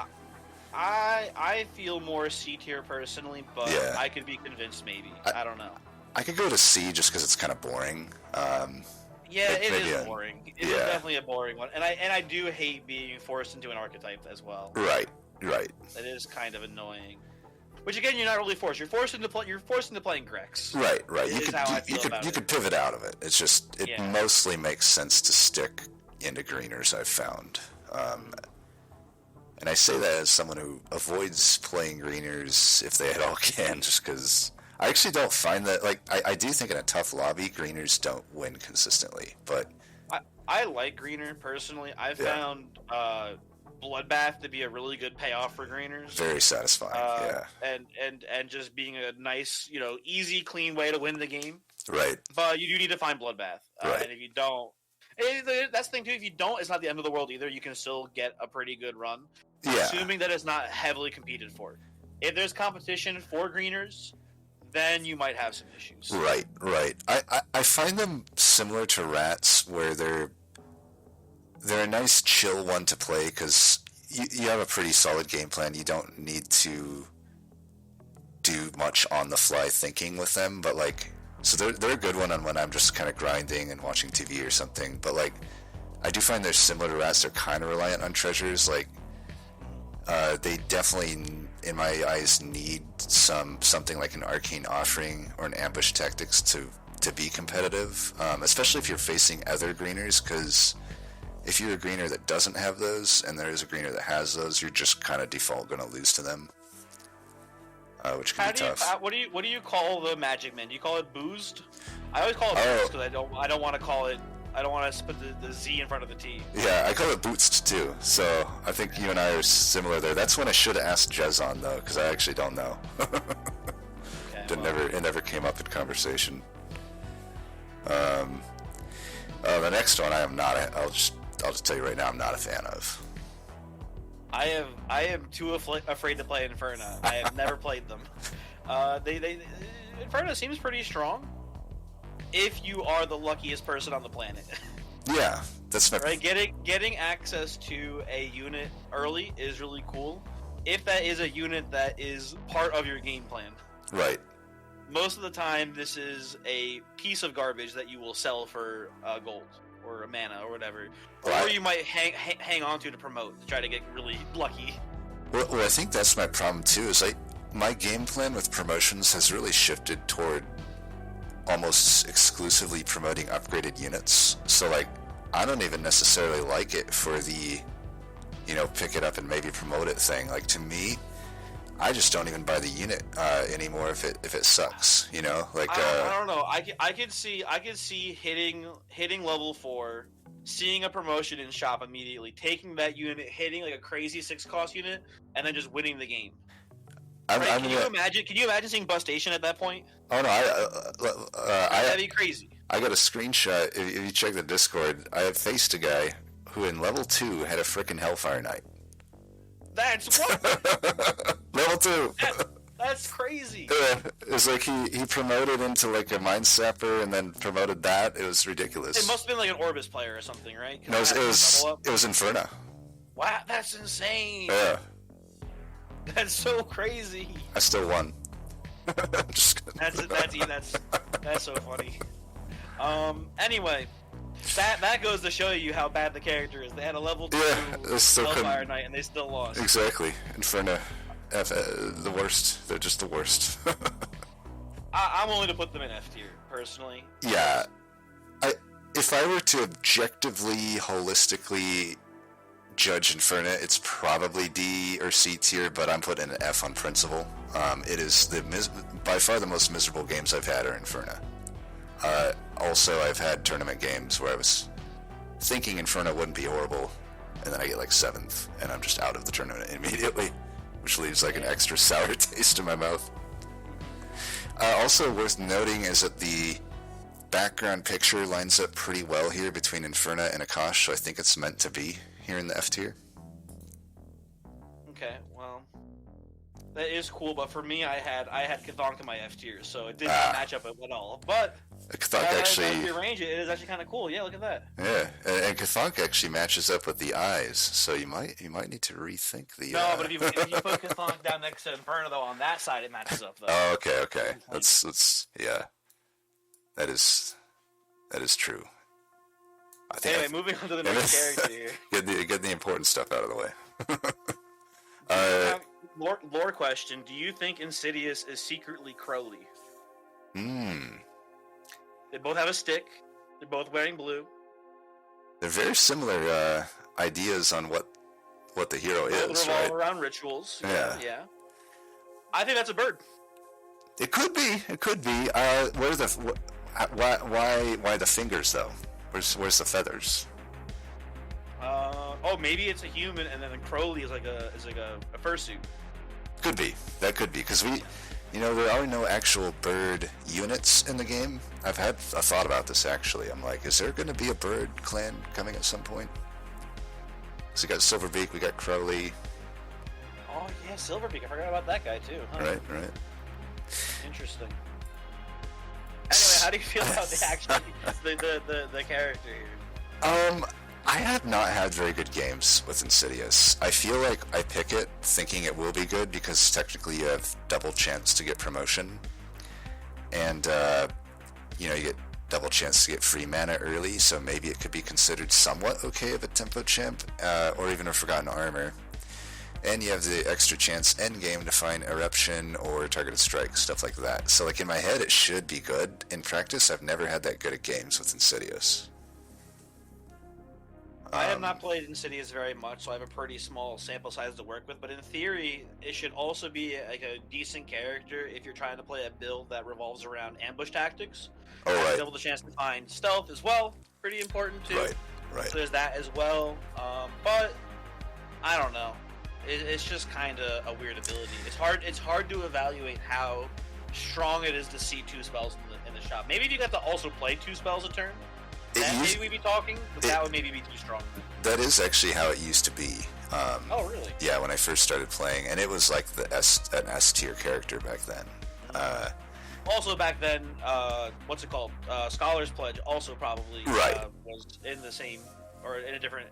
I feel more C tier personally, but I could be convinced maybe. I don't know. I could go to C just because it's kind of boring. It is boring. It is definitely a boring one. And I do hate being forced into an archetype as well. Right. That is kind of annoying. Which again, you're not really forced. You're forced into playing Greks. Right. You could pivot out of it. It's just mostly makes sense to stick into greeners, I've found. And I say that as someone who avoids playing greeners if they at all can, just because I actually don't find that, like, I do think in a tough lobby, greeners don't win consistently, but... I like greener, personally. I've found Bloodbath to be a really good payoff for greeners. Very satisfying, And just being a nice, easy, clean way to win the game. Right. But you do need to find Bloodbath. And if you don't... That's the thing, too. If you don't, it's not the end of the world either. You can still get a pretty good run. Yeah. Assuming that it's not heavily competed for. If there's competition for greeners, then you might have some issues. Right. I find them similar to rats, where they're a nice chill one to play, because you have a pretty solid game plan. You don't need to do much on-the-fly thinking with them, but, like... So they're a good one on when I'm just kind of grinding and watching TV or something, but, like, I do find they're similar to rats. They're kind of reliant on treasures. Like, they definitely, in my eyes, need something like an arcane offering or an ambush tactics to be competitive, especially if you're facing other greeners, because if you're a greener that doesn't have those and there is a greener that has those, you're just kind of default going to lose to them. Which can be tough. What do you call the magic man? Do you call it boozed? I always call it boozed because I don't want to call it I don't want to put the Z in front of the T. Yeah, I call it Bootst too, so I think you and I are similar there. That's when I should have asked Jez on, though, because I actually don't know. It never came up in conversation. The next one I am not. I'll just tell you right now, I'm not a fan of. I am too afraid to play Inferno. I have never played them. Inferno seems pretty strong. If you are the luckiest person on the planet. Yeah, that's my... Right, getting access to a unit early is really cool. If that is a unit that is part of your game plan. Right. Most of the time, this is a piece of garbage that you will sell for gold or a mana or whatever, or you might hang on to promote to try to get really lucky. Well, I think that's my problem too. Is my game plan with promotions has really shifted toward almost exclusively promoting upgraded units. So like, I don't even necessarily like it for the, pick it up and maybe promote it thing. Like, to me, I just don't even buy the unit anymore if it sucks. Like I don't know. I could see hitting level 4, seeing a promotion in shop immediately, taking that unit, hitting like a crazy 6-cost unit, and then just winning the game. Can you imagine seeing Bustation at that point? Oh no, that'd be crazy. I got a screenshot. If you check the Discord, I have faced a guy who in level 2 had a frickin' Hellfire Knight. That's what? Level 2. That's crazy. Yeah, it was like he promoted into like a Mind Sapper and then promoted that. It was ridiculous. It must have been like an Orbis player or something, right? No, it was Inferno. Wow, that's insane. Yeah. That's so crazy. I still won. Just that's so funny. Anyway, that goes to show you how bad the character is. They had a level 2 Hellfire Knight and they still lost. Exactly. Inferno, the worst. They're just the worst. I'm only to put them in F tier, personally. Yeah. If I were to objectively, holistically judge Inferno, it's probably D or C tier, but I'm putting an F on principle. It is by far the most miserable games I've had are Inferno. Also, I've had tournament games where I was thinking Inferno wouldn't be horrible, and then I get like 7th, and I'm just out of the tournament immediately, which leaves like an extra sour taste in my mouth. Also worth noting is that the background picture lines up pretty well here between Inferno and Akash, so I think it's meant to be here in the F tier. Okay, well, that is cool, but for me, I had Chthonk in my F tier, so it didn't match up at all. But Chthonk actually rearrange it is actually kind of cool. Yeah, look at that. Yeah, and Chthonk actually matches up with the eyes, so you might need to rethink the. No, but if you put Chthonk down next to Inferno, though, on that side, it matches up though. Oh, okay. That's yeah. That is true. Anyway, moving on to the next character here. Get the important stuff out of the way. Lore question: do you think Insidious is secretly Crowley? They both have a stick. They're both wearing blue. They're very similar ideas on what the hero is, right? Around rituals. Yeah. I think that's a bird. It could be. Why the fingers though? Where's the feathers? Maybe it's a human, and then Crowley is like a fursuit. Could be. That could be, because there are no actual bird units in the game. I've had a thought about this actually. I'm like, is there going to be a bird clan coming at some point? So we got Silverbeak, we got Crowley. Oh yeah, Silverbeak. I forgot about that guy too. Huh? Right. Interesting. Anyway, how do you feel about the character here? I have not had very good games with Insidious. I feel like I pick it thinking it will be good because technically you have double chance to get promotion, and you get double chance to get free mana early, so maybe it could be considered somewhat okay of a tempo champ, or even a Forgotten Armor. And you have the extra chance endgame to find Eruption or Targeted Strike, stuff like that. So like in my head it should be good. In practice I've never had that good at games with Insidious. I have not played Insidious very much, so I have a pretty small sample size to work with. But in theory, it should also be like a decent character if you're trying to play a build that revolves around ambush tactics. Oh, right. Double the chance to find stealth as well, pretty important too. Right. So there's that as well. But I don't know. It's just kind of a weird ability. It's hard to evaluate how strong it is to see 2 spells in the shop. Maybe if you got to also play 2 spells a turn, maybe we'd be talking, but that would maybe be too strong. That is actually how it used to be. Oh, really? Yeah, when I first started playing, and it was like an S tier character back then. Also back then, what's it called? Scholar's Pledge also probably was in the same, or in a different,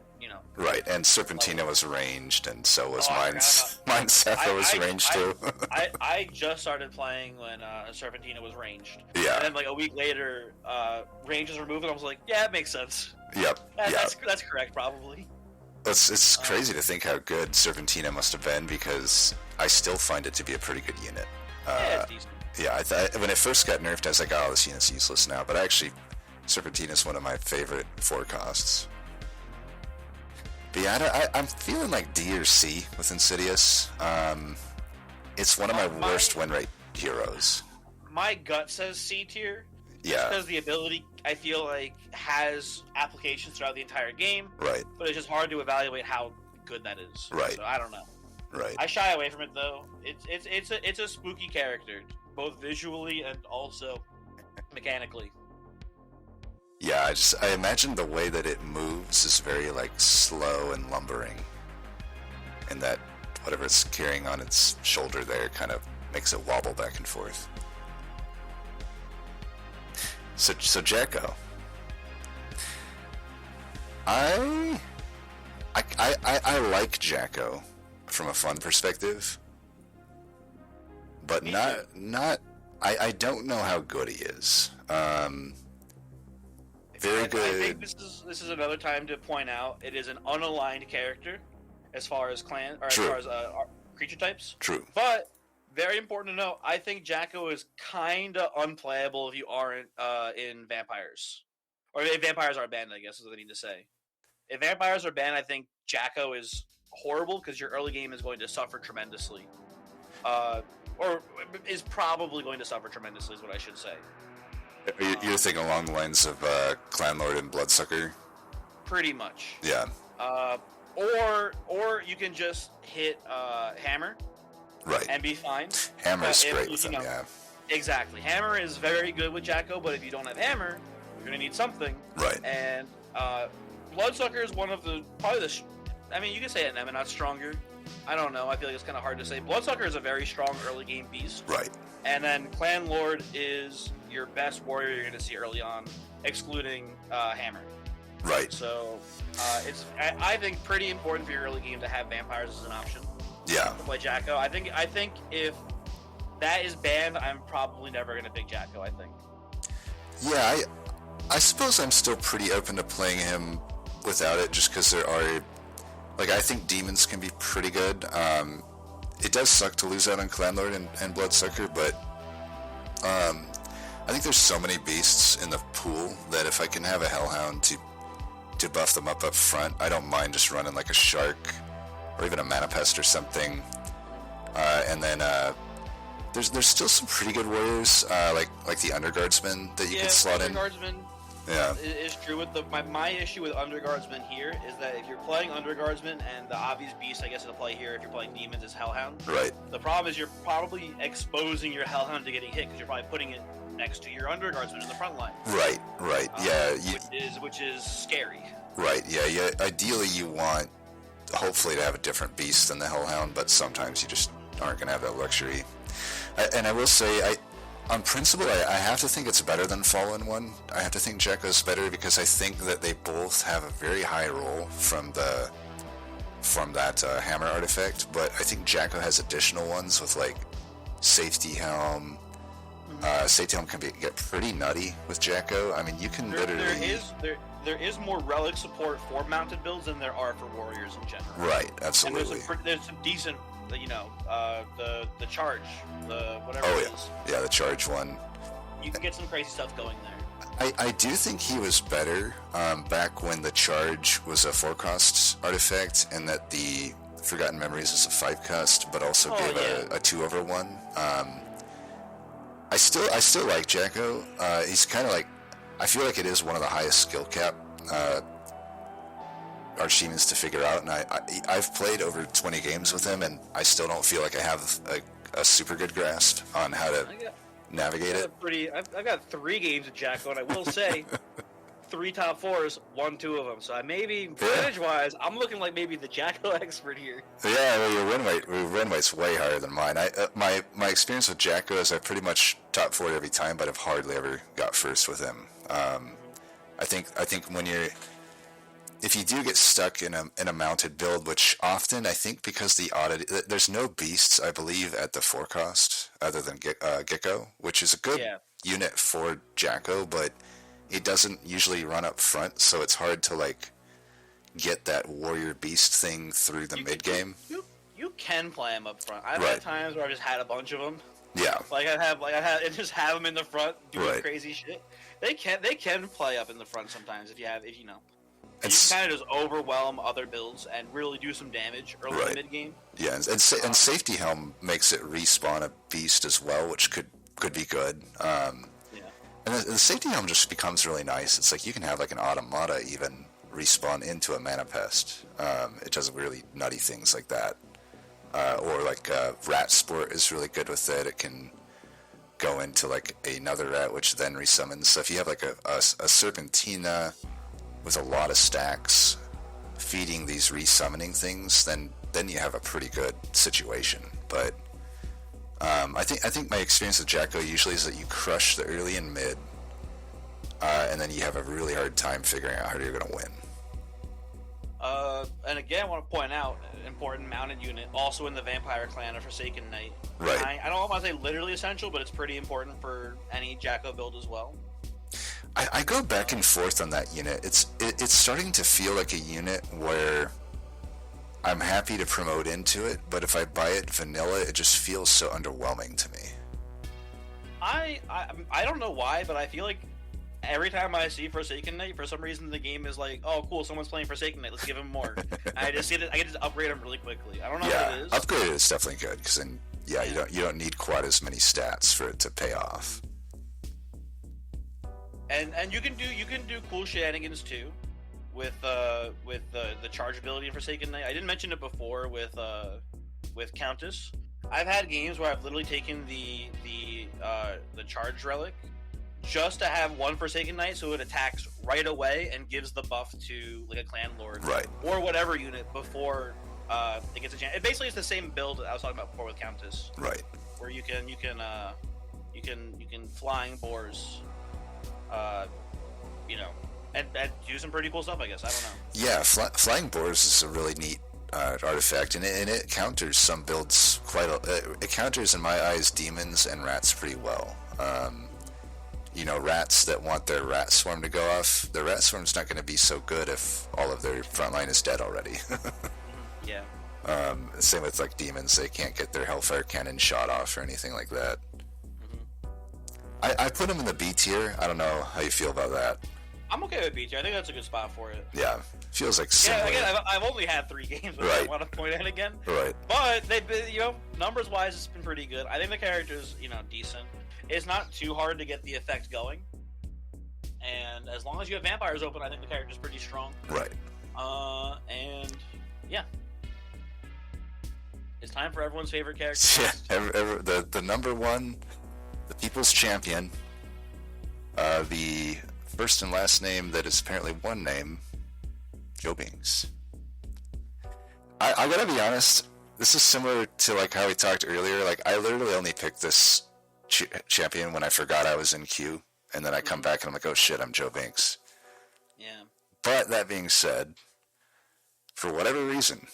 Right, and Serpentina was ranged, and so was Mind Setha was ranged too. I just started playing when Serpentina was ranged. Yeah. And then like a week later, range was removed, and I was like, yeah, it makes sense. Yep. That's correct, probably. It's crazy to think how good Serpentina must have been, because I still find it to be a pretty good unit. Yeah, it's decent. Yeah, when it first got nerfed, I was like, oh, this unit's useless now. But actually, Serpentina's one of my favorite 4-costs. But yeah, I'm feeling like D or C with Insidious. It's one of my worst win rate heroes. My gut says C tier. Yeah. Because the ability, I feel like, has applications throughout the entire game. Right. But it's just hard to evaluate how good that is. Right. So I don't know. Right. I shy away from it though. It's a spooky character, both visually and also mechanically. Yeah, I imagine the way that it moves is very like slow and lumbering, and that whatever it's carrying on its shoulder there kind of makes it wobble back and forth. So Jacko, I like Jacko from a fun perspective, but I don't know how good he is. Very good. I think this is another time to point out it is an unaligned character as far as as far as creature types. True. But very important to know, I think Jacko is kind of unplayable if you aren't in vampires, or if vampires are banned. I guess is what I need to say. If vampires are banned, I think Jacko is horrible because your early game is going to suffer tremendously, or is probably going to suffer tremendously. Is what I should say. You're thinking along the lines of Clan Lord and Bloodsucker? Pretty much. Yeah. Or you can just hit Hammer. Right. And be fine. Hammer is great with him, yeah. Exactly. Hammer is very good with Jacko, but if you don't have Hammer, you're going to need something. Right. And Bloodsucker is one of the, I mean, you can say it, Emma, not stronger. I don't know. I feel like it's kind of hard to say. Bloodsucker is a very strong early game beast. Right. And then Clan Lord is your best warrior you're going to see early on, excluding Hammer. Right. So it's I think pretty important for your early game to have vampires as an option. Yeah. To play Jacko. I think if that is banned, I'm probably never going to pick Jacko. I think. Yeah, I suppose I'm still pretty open to playing him without it, just because there are, like, I think demons can be pretty good. It does suck to lose out on Clanlord and Bloodsucker, but I think there's so many beasts in the pool that if I can have a Hellhound to buff them up front, I don't mind just running like a Shark or even a Mana Pest or something. And then there's still some pretty good warriors, like the Underguardsman that you could slot in. Yeah, is true. With my issue with Underguardsman here is that if you're playing Underguardsman and the obvious beast, I guess, to play here if you're playing demons is Hellhound. Right. The problem is you're probably exposing your Hellhound to getting hit because you're probably putting it next to your Underguardsman in the front line. Right. Yeah. Which is scary. Right. Yeah. Ideally, you want hopefully to have a different beast than the Hellhound, but sometimes you just aren't going to have that luxury. And I will say, on principle, I have to think it's better than Fallen One. I have to think Jacko's better because I think that they both have a very high roll from that hammer artifact, but I think Jacko has additional ones with like Safety Helm. Safety Helm can get pretty nutty with Jacko. I mean, you can literally... There is more relic support for mounted builds than there are for warriors in general. Right, absolutely. And there's some decent, the charge, whatever it is. Yeah, the charge one. You can get some crazy stuff going there. I do think he was better back when the charge was a 4-cost artifact, and that the Forgotten Memories is a 5-cost, but also gave a 2/1. I still like Jacko. He's kind of like, I feel like it is one of the highest skill cap Archdemons to figure out, and I've played over 20 games with him, and I still don't feel like I have a super good grasp on how to navigate it. I've got 3 games of Jacko, and I will say 3 top 4s, won 2 of them. So I maybe percentage-wise, I'm looking like maybe the Jacko expert here. Yeah, well, your win rate's way higher than mine. My experience with Jacko is I pretty much top 4 every time, but I've hardly ever got first with him. I think if you do get stuck in a mounted build, which often I think because there's no beasts, I believe, at the 4-cost other than Gecko, which is a good unit for Jacko, but it doesn't usually run up front, so it's hard to like get that warrior beast thing through the mid game. You can play him up front. I've had times where I've just had a bunch of them. Yeah. And just have them in the front doing crazy shit. They can play up in the front sometimes if you know. You can kind of just overwhelm other builds and really do some damage early in the mid game. Yeah, and Safety Helm makes it respawn a beast as well, which could be good. And the Safety Helm just becomes really nice. It's like you can have like an Automata even respawn into a Mana Pest. It does really nutty things like that. Or like Rat Sport is really good with it. It can go into like another rat, which then resummons. So if you have like a Serpentina with a lot of stacks feeding these resummoning things, then you have a pretty good situation. But I think my experience with Jacko usually is that you crush the early and mid, and then you have a really hard time figuring out how you're going to win. And again, I want to point out an important mounted unit, also in the Vampire Clan, a Forsaken Knight. Right. I don't want to say literally essential, but it's pretty important for any Jacko build as well. I go back and forth on that unit. It's starting to feel like a unit where I'm happy to promote into it, but if I buy it vanilla, it just feels so underwhelming to me. I don't know why, but I feel like every time I see Forsaken Knight, for some reason the game is like, oh cool, someone's playing Forsaken Knight, let's give him more. I get to upgrade him really quickly. I don't know what it is. Upgraded is definitely good, because then you don't need quite as many stats for it to pay off. And you can do cool shenanigans too, with the charge ability in Forsaken Knight. I didn't mention it before with Countess. I've had games where I've literally taken the charge relic just to have one Forsaken Knight, so it attacks right away and gives the buff to like a clan lord, or whatever unit before it gets a chance. It basically is the same build that I was talking about before with Countess, where you can flying boars. And do some pretty cool stuff, I guess. I don't know. Yeah, Flying Boars is a really neat artifact, and it counters some builds it counters, in my eyes, demons and rats pretty well. Rats that want their rat swarm to go off, the rat swarm's not going to be so good if all of their front line is dead already. Yeah. Same with like demons, they can't get their Hellfire cannon shot off or anything like that. I put them in the B tier. I don't know how you feel about that. I'm okay with B tier. I think that's a good spot for it. Yeah, feels like similar. Yeah, again, I've only had 3 games, but I want to point out again. Right. But they've been, numbers wise, it's been pretty good. I think the character's, decent. It's not too hard to get the effect going, and as long as you have vampires open, I think the character's pretty strong. Right. And yeah, it's time for everyone's favorite character. Yeah, the number one. The People's Champion, the first and last name that is apparently one name, Joe Binks. I gotta be honest, this is similar to like how we talked earlier. Like I literally only picked this champion when I forgot I was in queue, and then I come back and I'm like, oh shit, I'm Joe Binks. Yeah. But that being said, for whatever reason,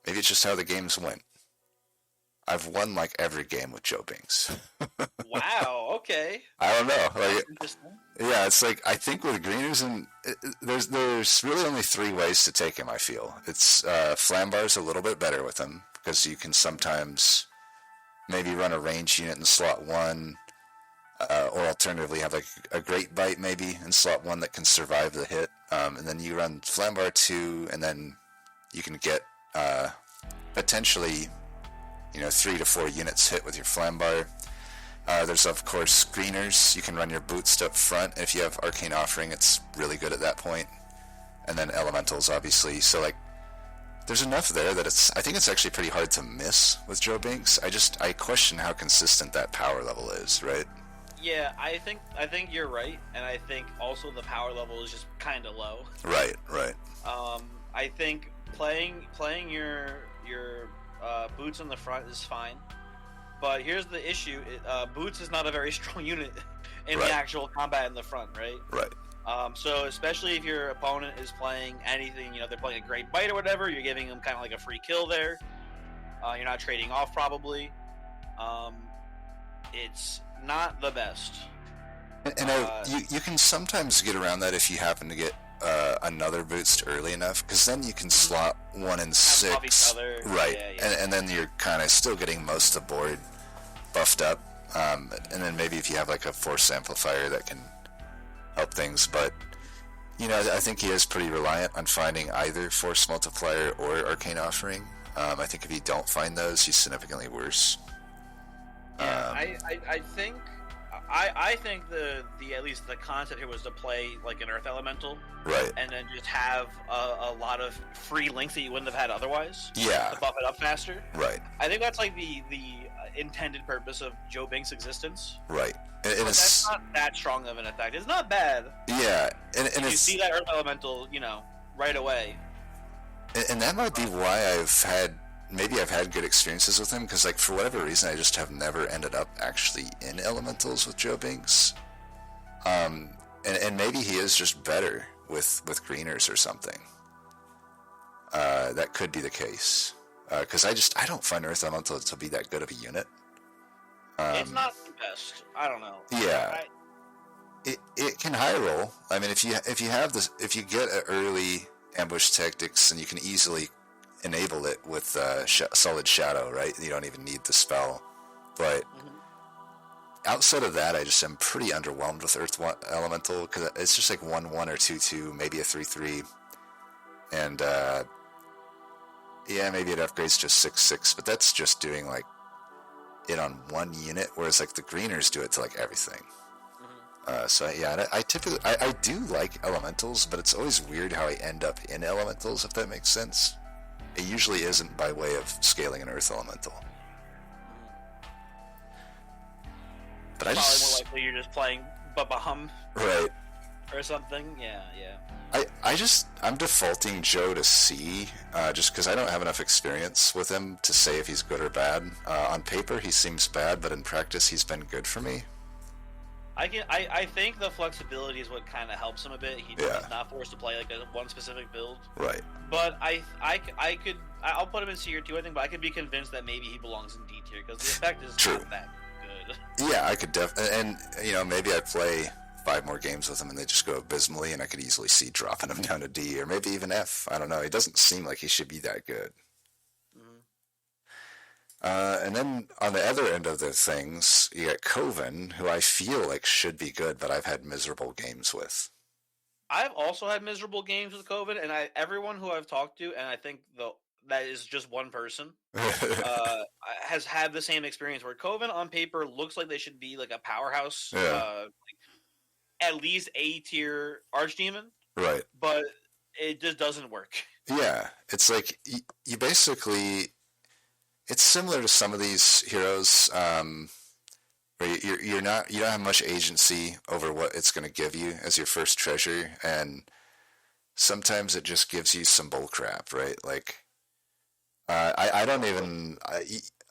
maybe it's just how the games went, I've won like every game with Joe Binks. Wow. Okay. I don't know. Yeah, it's like I think with greeners and there's really only 3 ways to take him. I feel it's Flambar's a little bit better with him because you can sometimes maybe run a range unit in slot 1. or alternatively have like a great bite maybe in slot 1 that can survive the hit, and then you run Flambar 2, and then you can get potentially 3 to 4 units hit with your Flambar. There's of course greeners. You can run your boots up front. If you have Arcane Offering, it's really good at that point. And then elementals, obviously. So like, there's enough there that I think it's actually pretty hard to miss with Joe Binks. I question how consistent that power level is, right? Yeah, I think you're right, and I think also the power level is just kind of low. Right. I think playing your boots in the front is fine, but here's the issue: boots is not a very strong unit in the actual combat in the front, right? Right. So especially if your opponent is playing anything, they're playing a great bite or whatever, you're giving them kind of like a free kill there. You're not trading off probably. It's not the best. And you can sometimes get around that if you happen to get another boost early enough, because then you can slot 1 and 6. Right. Yeah. And then you're kind of still getting most of the board buffed up. And then maybe if you have like a Force Amplifier that can help things, but I think he is pretty reliant on finding either Force Multiplier or Arcane Offering. I think if you don't find those, he's significantly worse. Yeah, I think the at least the concept here was to play like an Earth Elemental, right, and then just have a lot of free links that you wouldn't have had otherwise. Yeah, to buff it up faster. Right. I think that's like the intended purpose of Joe Binks' existence. Right. But that's not that strong of an effect. It's not bad. Yeah, and you see that Earth Elemental, right away. And that might be why I've had good experiences with him, because like for whatever reason I just have never ended up actually in elementals with Joe Binks. And maybe he is just better with greeners or something. That could be the case. Because I don't find Earth Elemental to be that good of a unit. It's not the best. I don't know. Yeah. It can high roll. I mean, if you get an early ambush tactics, and you can easily enable it with solid shadow, right? You don't even need the spell. But outside of that, I just am pretty underwhelmed with Earth Elemental, because it's just like 1/1 or 2/2, maybe a 3/3, and maybe it upgrades to 6/6, but that's just doing like it on one unit, whereas like the greeners do it to like everything. So yeah, I do like elementals, but it's always weird how I end up in elementals, if that makes sense. It usually isn't by way of scaling an Earth Elemental. But probably more likely you're just playing Babahum. Right. Or something. Yeah. I'm defaulting Joe to C, just because I don't have enough experience with him to say if he's good or bad. On paper, he seems bad, but in practice, he's been good for me. I think the flexibility is what kind of helps him a bit. He's not forced to play like one specific build. Right. But I'll put him in C tier 2, I think, but I could be convinced that maybe he belongs in D tier, because the effect is not that good. Yeah, I could and maybe I play 5 more games with him and they just go abysmally, and I could easily see dropping him down to D or maybe even F. I don't know. He doesn't seem like he should be that good. And then on the other end of the things, you got Coven, who I feel like should be good, but I've had miserable games with. I've also had miserable games with Coven, and everyone who I've talked to, and I think that is just one person, has had the same experience, where Coven on paper looks like they should be like a powerhouse, at least A tier Archdemon. Right. But it just doesn't work. Yeah, it's like you basically... It's similar to some of these heroes, where you don't have much agency over what it's going to give you as your first treasure, and sometimes it just gives you some bull crap, right? Like, I don't even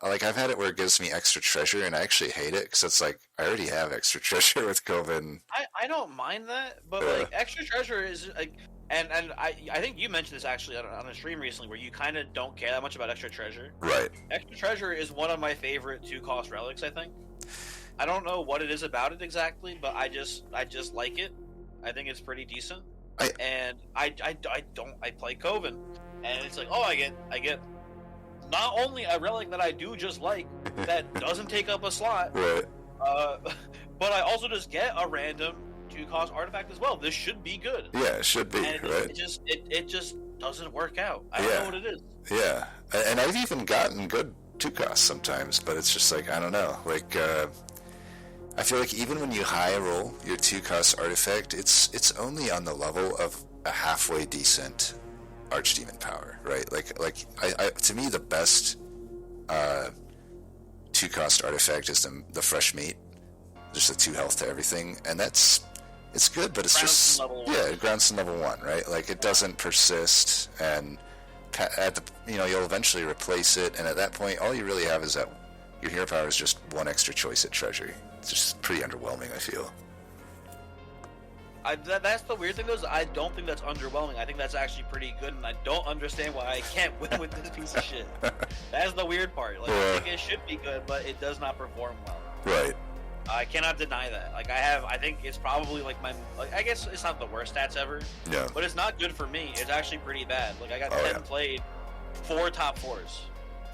I've had it where it gives me extra treasure, and I actually hate it, because it's like I already have extra treasure with Coven. I don't mind that, but like extra treasure is like. And I think you mentioned this actually on a stream recently, where you kind of don't care that much about extra treasure. Right. Extra treasure is one of my favorite 2-cost relics, I think. I don't know what it is about it exactly, but I just like it. I think it's pretty decent. I play Coven, and it's like, I get not only a relic that I do just like, that doesn't take up a slot, right, but I also just get a random 2-cost artifact as well. This should be good. Yeah, it should be, and right? It just doesn't work out. I don't know what it is. Yeah, and I've even gotten good 2-costs sometimes, but it's just like, I don't know. Like, I feel like even when you high roll your 2-cost artifact, it's only on the level of a halfway decent Archdemon power, right? Like I to me the best 2-cost artifact is the fresh meat, just the 2 health to everything, and it's good, but it's just it grounds to level 1, right? Like it doesn't persist, and at the you'll eventually replace it, and at that point all you really have is that your hero power is just 1 extra choice at treasury. It's just pretty underwhelming, I feel. That's the weird thing, though, is I don't think that's underwhelming. I think that's actually pretty good, and I don't understand why I can't win with this piece of shit. That's the weird part. Like, I think it should be good, but it does not perform well. Right. I cannot deny that. Like, I think it's probably like I guess it's not the worst stats ever. Yeah. But it's not good for me. It's actually pretty bad. Like, I got 10 played, 4 top 4s.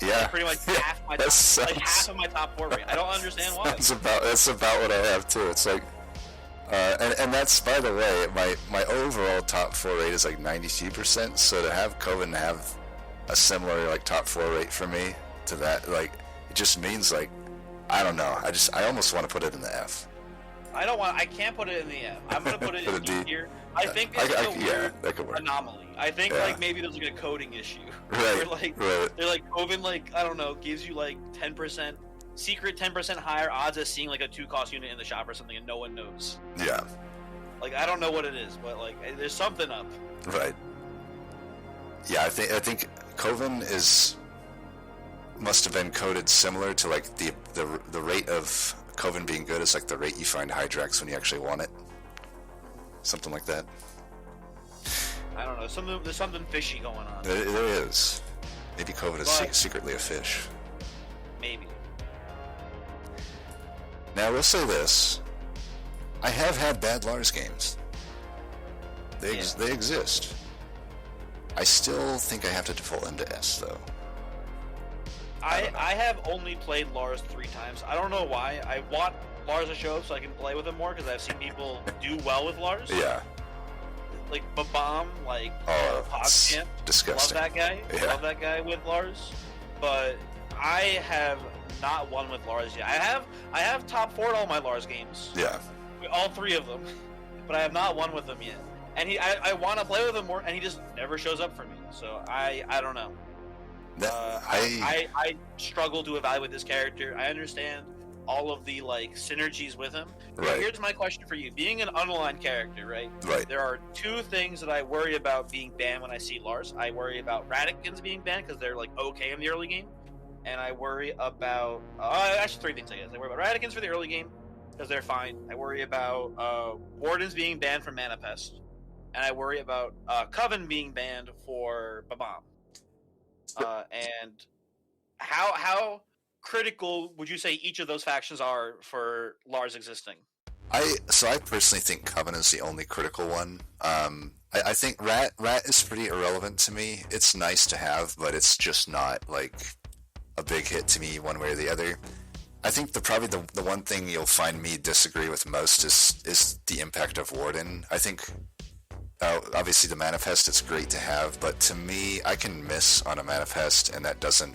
Yeah. Like, pretty much half my half of my top 4 rate. I don't understand why. That's about what I have too. It's like, and that's, by the way, my overall top 4 rate is like 92%. So to have Coven have a similar like top 4 rate for me to that, like, it just means like, I don't know. I almost want to put it in the F. I can't put it in the F. I'm gonna put it in D tier. I think it's a weird anomaly. I think like maybe there's like a coding issue. Right. They're like Coven, like, I don't know, gives you like 10% secret 10% higher odds of seeing like a 2-cost unit in the shop or something, and no one knows. Yeah. Like, I don't know what it is, but like there's something up. Right. Yeah, I think Coven must have been coded similar to like the rate of Coven being good is like the rate you find Hydrax when you actually want it. Something like that. I don't know. There's something fishy going on. There is. Maybe Coven is secretly a fish. Maybe. Now, I will say this. I have had bad Lars games. They exist. I still think I have to default them to S, though. I have only played Lars 3 times. I don't know why. I want Lars to show up so I can play with him more, because I've seen people do well with Lars. Yeah. Like Babam, like PogChamp. Disgusting. Love that guy. Yeah. Love that guy with Lars. But I have not won with Lars yet. I have top 4 all my Lars games. Yeah. All 3 of them. But I have not won with him yet. And I want to play with him more, and he just never shows up for me. So I don't know. I struggle to evaluate this character. I understand all of the like synergies with him. Right. Here's my question for you: being an unaligned character, right? Right. There are 2 things that I worry about being banned when I see Lars. I worry about Radicans being banned because they're like okay in the early game, and I worry about actually 3 things I guess. I worry about Radicans for the early game because they're fine. I worry about Wardens being banned from Manifest, and I worry about Coven being banned for Babam. And how critical would you say each of those factions are for Lars existing? I personally think Coven is the only critical one. I think Rat is pretty irrelevant to me. It's nice to have, but it's just not like a big hit to me one way or the other. I think probably the one thing you'll find me disagree with most is the impact of Warden. I think obviously the Manifest it's great to have, but to me I can miss on a Manifest and that doesn't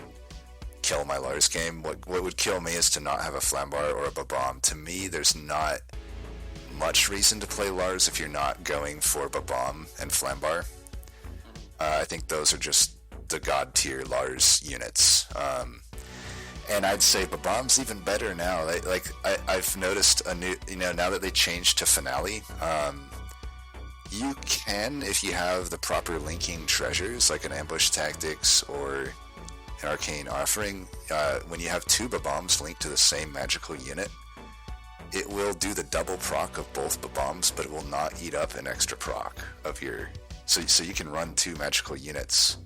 kill my Lars game. What would kill me is to not have a Flambar or a Babam. To me, there's not much reason to play Lars if you're not going for Babam and Flambar. I think those are just the god tier Lars units. And I'd say Babam's even better now. I've noticed a new, now that they changed to Finale, you can, if you have the proper linking treasures, like an Ambush Tactics or an Arcane Offering, when you have 2 Babams linked to the same magical unit, it will do the double proc of both Babams, but it will not eat up an extra proc of your... So you can run 2 magical units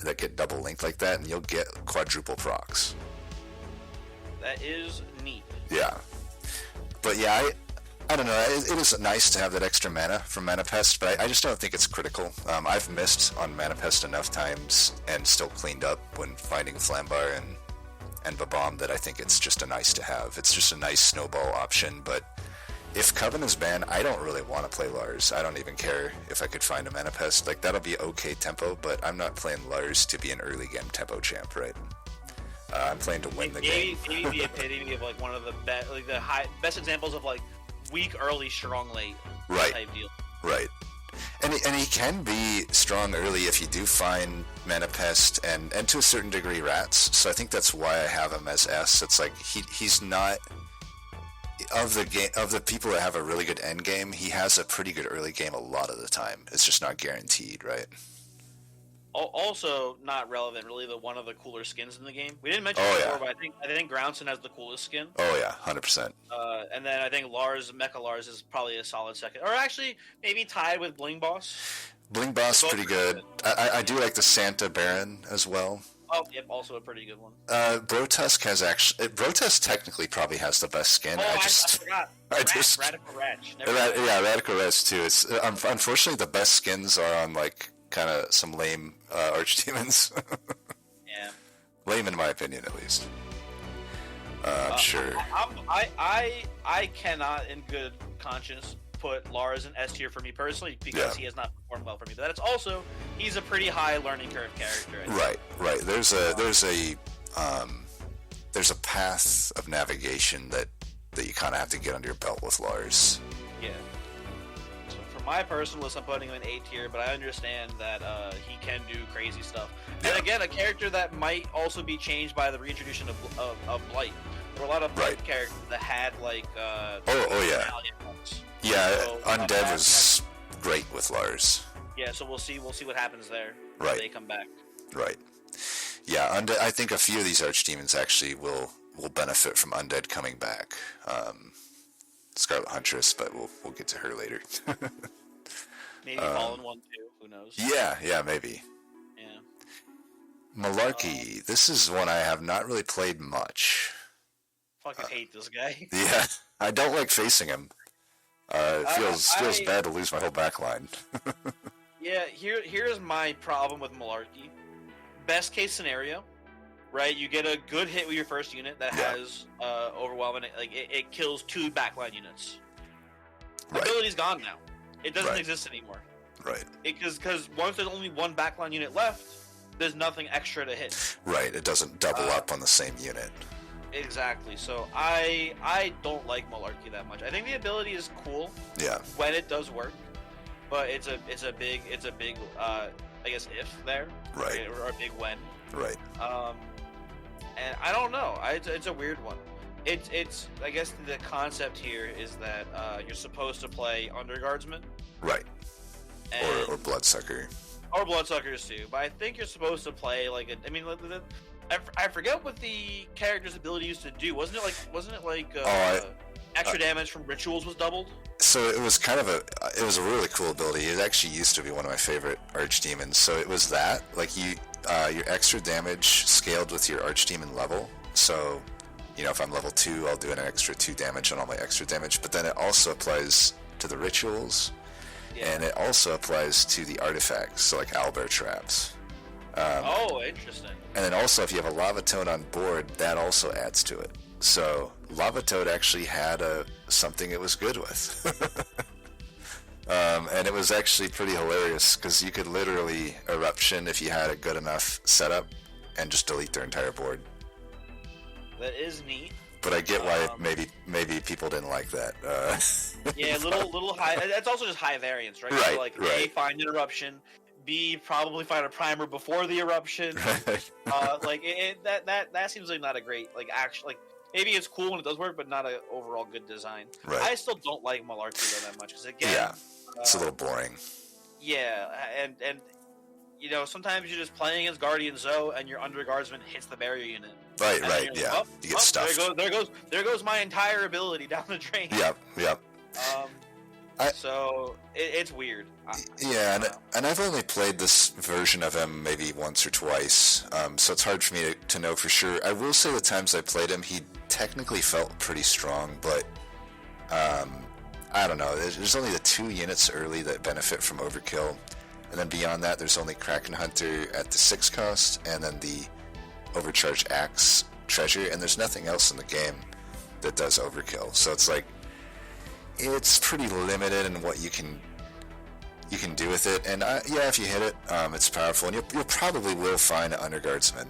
that get double linked like that, and you'll get quadruple procs. That is neat. Yeah. But yeah, I don't know. It is nice to have that extra mana from Manifest, but I just don't think it's critical. I've missed on Manifest enough times and still cleaned up when finding Flambar and Babam that I think it's just a nice to have. It's just a nice snowball option, but if Coven is banned, I don't really want to play Lars. I don't even care if I could find a Mana Pest. Like, that'll be okay tempo, but I'm not playing Lars to be an early game tempo champ, right? I'm playing to win the game. Maybe the epitome of like one of the best examples of like weak early, strong late type deal. Right. And he can be strong early if you do find Mana Pest and to a certain degree Rats. So I think that's why I have him as S. It's like he's not of the people that have a really good end game. He has a pretty good early game a lot of the time. It's just not guaranteed, right? Also, not relevant, really, but one of the cooler skins in the game. We didn't mention it before, but I think Groundson has the coolest skin. Oh yeah, 100%. And then I think Mecha Lars is probably a solid second, or actually maybe tied with Bling Boss. Bling Boss pretty good. I do like the Santa Baron as well. Oh, yep, also a pretty good one. Brotusk has actually... Brotusk technically probably has the best skin. Oh, I forgot. Radical Wretch. Radical Wretch too. It's unfortunately the best skins are on like kind of some lame archdemons. Yeah. Lame in my opinion, at least. I'm sure. I cannot, in good conscience, put Lars in S tier for me personally because he has not performed well for me. But that's also he's a pretty high learning curve character. Right. There's a path of navigation that you kind of have to get under your belt with Lars. Yeah. So for my personal list, I'm putting him in A tier, but I understand that he can do crazy stuff. Yeah. And again, a character that might also be changed by the reintroduction of Blight. There were a lot of Blight characters that had like Yeah, so, Undead was great with Lars. Yeah, so we'll see what happens there when they come back. Right. Yeah, Undead. I think a few of these archdemons actually will benefit from Undead coming back. Scarlet Huntress, but we'll get to her later. Maybe Fallen One too. Who knows? Yeah, maybe. Yeah. Malarkey. This is one I have not really played much. Fucking hate this guy. Yeah, I don't like facing him. It feels bad to lose my whole backline. Yeah, here's my problem with Malarkey. Best case scenario, right? You get a good hit with your first unit that has overwhelming. Like it kills 2 backline units. Right. Ability's gone now. It doesn't exist anymore. Right. Because once there's only 1 backline unit left, there's nothing extra to hit. Right. It doesn't double up on the same unit. Exactly. So I don't like Malarkey that much. I think the ability is cool. Yeah. When it does work, but it's a big I guess if there. Right. Or a big when. Right. And I don't know. It's a weird one. It's I guess the concept here is that you're supposed to play Underguardsman. Right. Or Bloodsucker. Or Bloodsuckers too. But I think you're supposed to play like I forget what the character's ability used to do. Wasn't it like extra damage from rituals was doubled? So it was it was a really cool ability. It actually used to be one of my favorite archdemons. So it was that, like your extra damage scaled with your archdemon level. So, if I'm level 2, I'll do an extra 2 damage on all my extra damage. But then it also applies to the rituals, and it also applies to the artifacts, so like owlbear traps. Interesting. And then also, if you have a Lava Toad on board, that also adds to it. So Lava Toad actually had something it was good with. And it was actually pretty hilarious, because you could literally Eruption if you had a good enough setup, and just delete their entire board. That is neat. But I get why maybe people didn't like that. Yeah, little high. That's also just high variance, right? Right, so like right. A, find an Eruption. B, probably find a primer before the Eruption. That seems like not a great maybe it's cool when it does work, but not an overall good design. Right. I still don't like Malarkey that much because again, it's a little boring. Yeah, and sometimes you're just playing against Guardian Zoe and your Underguardsman hits the barrier unit. Right, yeah. You get stuffed. There goes my entire ability down the drain. Yep. So it's weird. And I've only played this version of him maybe once or twice, so it's hard for me to know for sure. I will say the times I played him, he technically felt pretty strong, but I don't know. There's only the 2 units early that benefit from Overkill, and then beyond that, there's only Kraken Hunter at the 6 cost, and then the Overcharged Axe treasure, and there's nothing else in the game that does overkill. So it's like, it's pretty limited in what you can do with it. And yeah, if you hit it, it's powerful, and you probably will find an Underguardsman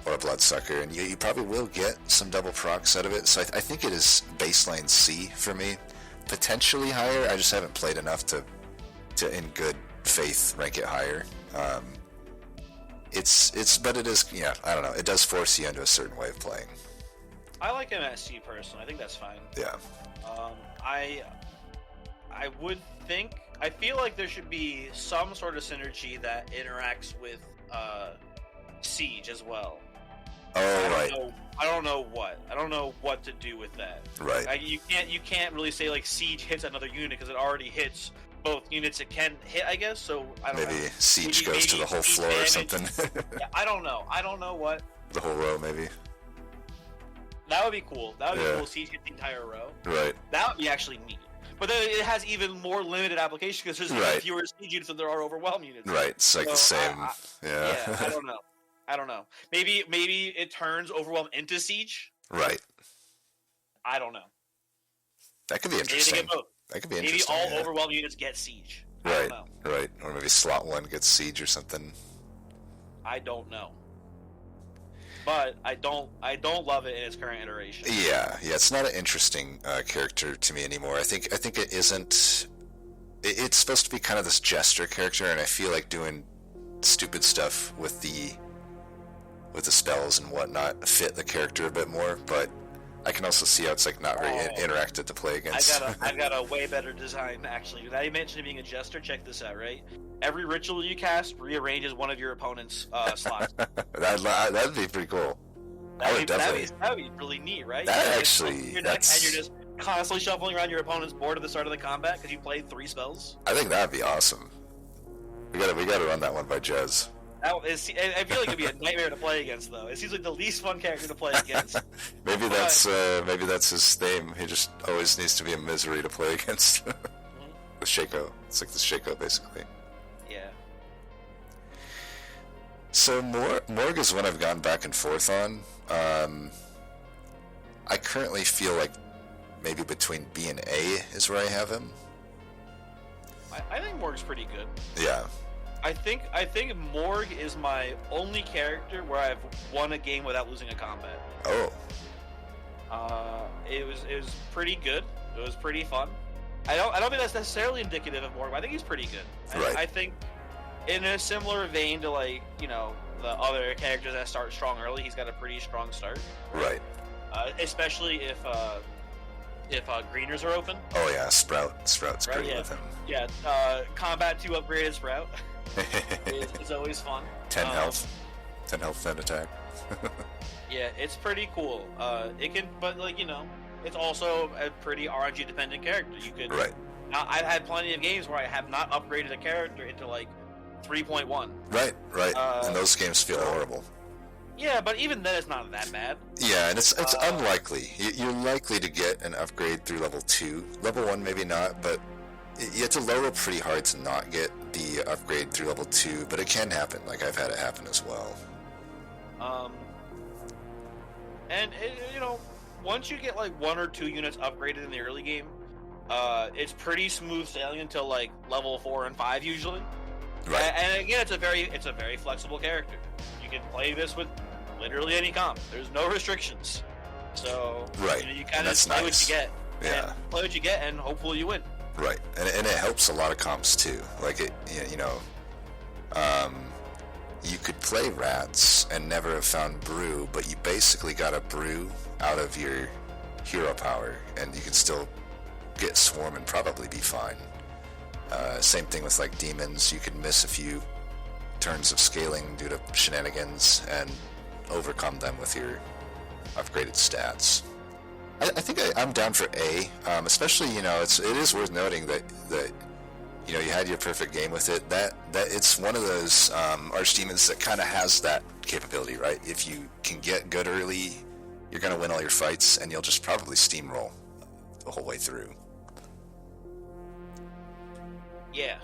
or a Bloodsucker, and you probably will get some double procs out of it. So I think it is baseline C for me, potentially higher. I just haven't played enough to in good faith rank it higher. But it is, yeah, I don't know. It does force you into a certain way of playing. I like him at C personally. I think that's fine. Yeah. I would think, I feel like there should be some sort of synergy that interacts with Siege as well. Oh, I don't know what. I don't know what to do with that. Right. You can't really say like Siege hits another unit because it already hits both units it can hit, I guess. So I don't know. Maybe Siege goes to the whole floor or something. Yeah, I don't know. I don't know what. The whole row, maybe. That would be cool. That would be cool. Siege hit the entire row. Right. That would be actually neat. But then it has even more limited application because there's even fewer Siege units than there are Overwhelm units. Right. It's like the same. Yeah. I don't know. Maybe it turns Overwhelm into Siege. Right. I don't know. That could be interesting. Maybe they get both. That could be maybe interesting. Maybe all Overwhelm units get Siege. I Right. don't know. Right. Or maybe slot 1 gets Siege or something. I don't know. But I don't love it in its current iteration. Yeah. It's not an interesting character to me anymore. I think it isn't. It's supposed to be kind of this jester character, and I feel like doing stupid stuff with the spells and whatnot fit the character a bit more. But I can also see how it's like not very interactive to play against. I got a way better design actually. Now you mentioned being a jester. Check this out, right? Every ritual you cast rearranges one of your opponent's slots. That'd be pretty cool. That'd be really neat, right? And you're just constantly shuffling around your opponent's board at the start of the combat because you played 3 spells. I think that'd be awesome. We gotta run that one by Jez. I feel like it'd be a nightmare to play against, though. It seems like the least fun character to play against. maybe that's his theme. He just always needs to be a misery to play against. The Shaco. It's like the Shaco, basically. Yeah. So Morg is one I've gone back and forth on. I currently feel like maybe between B and A is where I have him. I think Morg's pretty good. Yeah. I think Morg is my only character where I've won a game without losing a combat. Oh. It was pretty good. It was pretty fun. I don't think that's necessarily indicative of Morg, but I think he's pretty good. Right. I think in a similar vein to like, you know, the other characters that start strong early, he's got a pretty strong start. Right. Especially if greeners are open. Oh yeah, Sprout's right, great with him. Yeah, Combat 2 upgraded Sprout is always fun. 10 health. 10 health and attack. Yeah, it's pretty cool. But like, you know, it's also a pretty RNG dependent character. You could. Right. I've had plenty of games where I have not upgraded a character into like 3.1. Right. And those games feel horrible. Yeah, but even then it's not that bad. Yeah, and it's unlikely. You're likely to get an upgrade through level 2. Level 1 maybe not, but you have to lower pretty hard to not get the upgrade through level 2, but it can happen. Like, I've had it happen as well. You know, once you get like 1 or 2 units upgraded in the early game, it's pretty smooth sailing until like level 4 and 5 usually. Right. And again, it's a very flexible character. You can play this with literally any comp. There's no restrictions. So right. You know, you kind of play what you get. Yeah. And play what you get, and hopefully you win. Right, and it helps a lot of comps too. Like you could play Rats and never have found Brew, but you basically got a Brew out of your hero power, and you can still get Swarm and probably be fine. Same thing with like Demons. You can miss a few turns of scaling due to shenanigans and overcome them with your upgraded stats. I think I'm down for A, especially, you know, it is worth noting that you know, you had your perfect game with it. That it's one of those Archdemons that kind of has that capability, right? If you can get good early, you're going to win all your fights, and you'll just probably steamroll the whole way through. Yeah,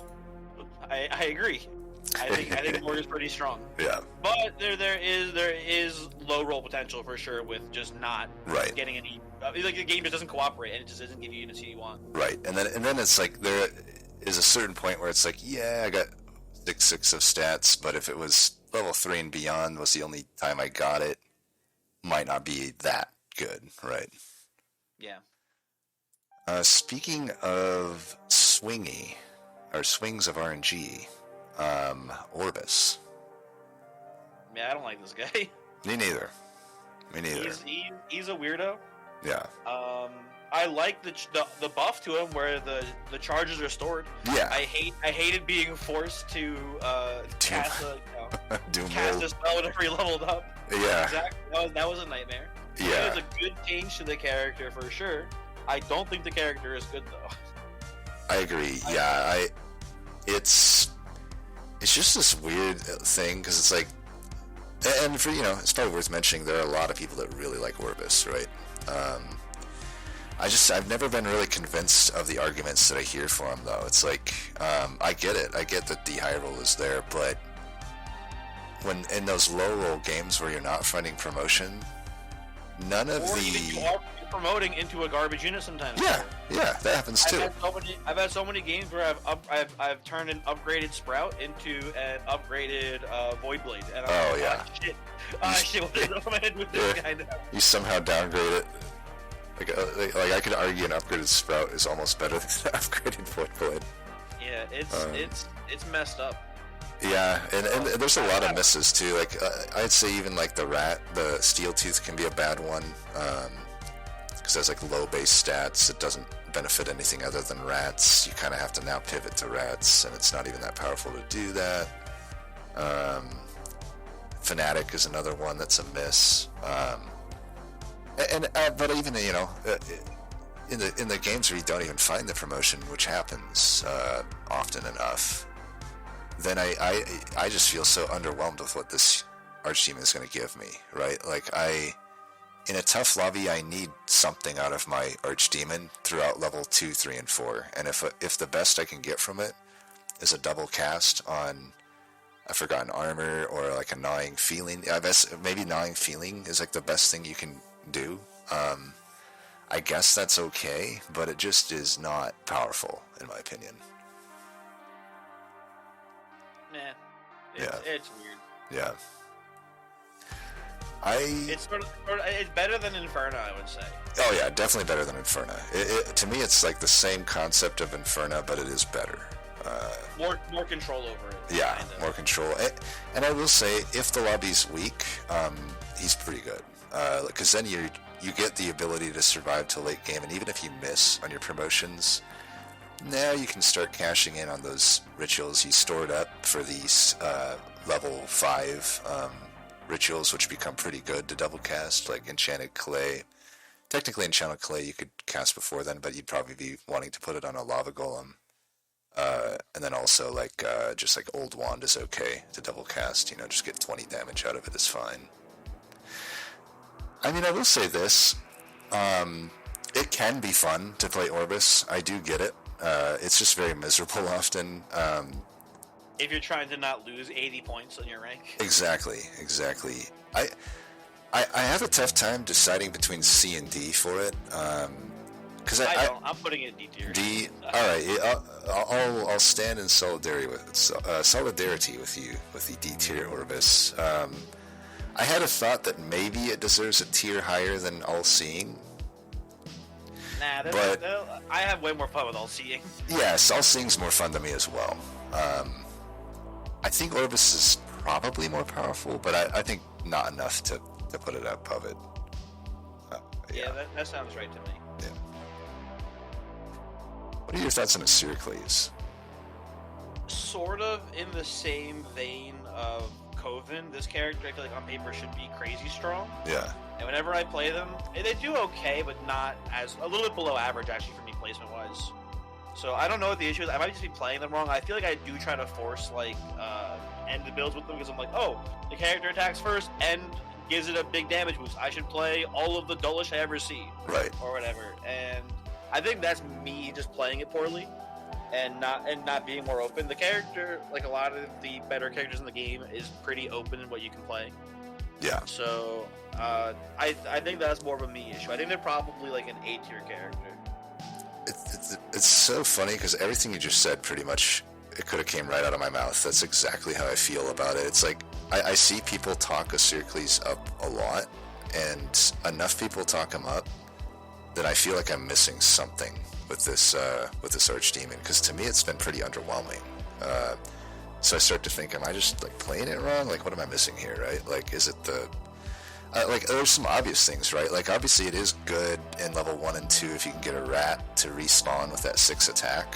I agree. I think Morg is pretty strong. Yeah. But there is low roll potential for sure with just not getting any. Like the game just doesn't cooperate and it just doesn't give you units you want. Right, and then it's like there is a certain point where it's like, yeah, I got 6/6 of stats, but if it was level 3 and beyond was the only time I got it, might not be that good, right? Yeah. Speaking of swingy, or swings of RNG, Orbis. Yeah, I don't like this guy. Me neither. He's a weirdo. Yeah. I like the buff to him where the charges are stored. Yeah. I hated being forced to cast a spell whenever he leveled up. Yeah. Exactly. That was a nightmare. Yeah. It was a good change to the character for sure. I don't think the character is good though. I agree. Yeah. It's just this weird thing because it's like, and for it's probably worth mentioning there are a lot of people that really like Orbis, right? I've never been really convinced of the arguments that I hear for him, though. It's like, I get it. I get that the high roll is there, but when in those low roll games where you're not finding promotion, none of you are promoting into a garbage unit sometimes. Yeah, that happens too. I've had so many games where I've turned an upgraded Sprout into an upgraded Void Blade, and I'm shit, what is up my head with this guy now? You somehow downgrade it. Like I could argue an upgraded Sprout is almost better than an upgraded Void Blade. Yeah, it's messed up. Yeah, and there's a lot of misses too. Like I'd say even like the Steel Tooth can be a bad one because there's like low base stats. It doesn't benefit anything other than rats. You kind of have to now pivot to rats, and it's not even that powerful to do that. Fanatic is another one that's a miss. But even in the games where you don't even find the promotion, which happens often enough, then I just feel so underwhelmed with what this Archdemon is going to give me, right? Like in a tough lobby, I need something out of my Archdemon throughout level 2, 3, and 4, and if the best I can get from it is a double cast on a Forgotten Armor or like a Gnawing Feeling, maybe Gnawing Feeling is like the best thing you can do. I guess that's okay, but it just is not powerful in my opinion. It's weird. Yeah. It's it's better than Inferno, I would say. Oh yeah, definitely better than Inferno. To me, it's like the same concept of Inferno, but it is better. More control over it. Yeah, kind of. More control. And I will say, if the lobby's weak, he's pretty good. Because then you get the ability to survive till late game, and even if you miss on your promotions, now you can start cashing in on those rituals you stored up for these level 5 rituals, which become pretty good to double cast, like Enchanted Clay. Technically, Enchanted Clay you could cast before then, but you'd probably be wanting to put it on a Lava Golem. And then also, like, just like Old Wand is okay to double cast, just get 20 damage out of it is fine. I mean, I will say this, it can be fun to play Orbis, I do get it, it's just very miserable often. If you're trying to not lose 80 points on your rank. Exactly. I have a tough time deciding between C and D for it, because I'm putting it in D tier. D, alright, I'll stand in solidarity with you, with the D tier Orbis. I had a thought that maybe it deserves a tier higher than All-Seeing. But I have way more fun with All-Seeing. Yes, All-Seeing's more fun to me as well. I think Orbis is probably more powerful, but I think not enough to put it above it. Yeah, that sounds right to me. Yeah. What are your thoughts on Asiricles? Sort of in the same vein of Coven, this character I feel like on paper should be crazy strong. Yeah. And whenever I play them, they do okay, but not a little bit below average actually for me placement wise. So I don't know what the issue is. I might just be playing them wrong. I feel like I do try to force end the builds with them because I'm like, oh, the character attacks first and gives it a big damage boost. I should play all of the dullish I ever see. Right. Or whatever. And I think that's me just playing it poorly. and not being more open. The character, like a lot of the better characters in the game, is pretty open in what you can play. Yeah. So I think that's more of a me issue. I think they're probably like an A tier character. It's so funny because everything you just said pretty much it could have came right out of my mouth. That's exactly how I feel about it. It's like I see people talk Circles up a lot, and enough people talk him up that I feel like I'm missing something with this Archdemon, because to me it's been pretty underwhelming. So I start to think, am I just like playing it wrong? Like, what am I missing here, right? Like, is it the like there's some obvious things, right? Like, obviously it is good in level 1 and 2 if you can get a rat to respawn with that 6 attack.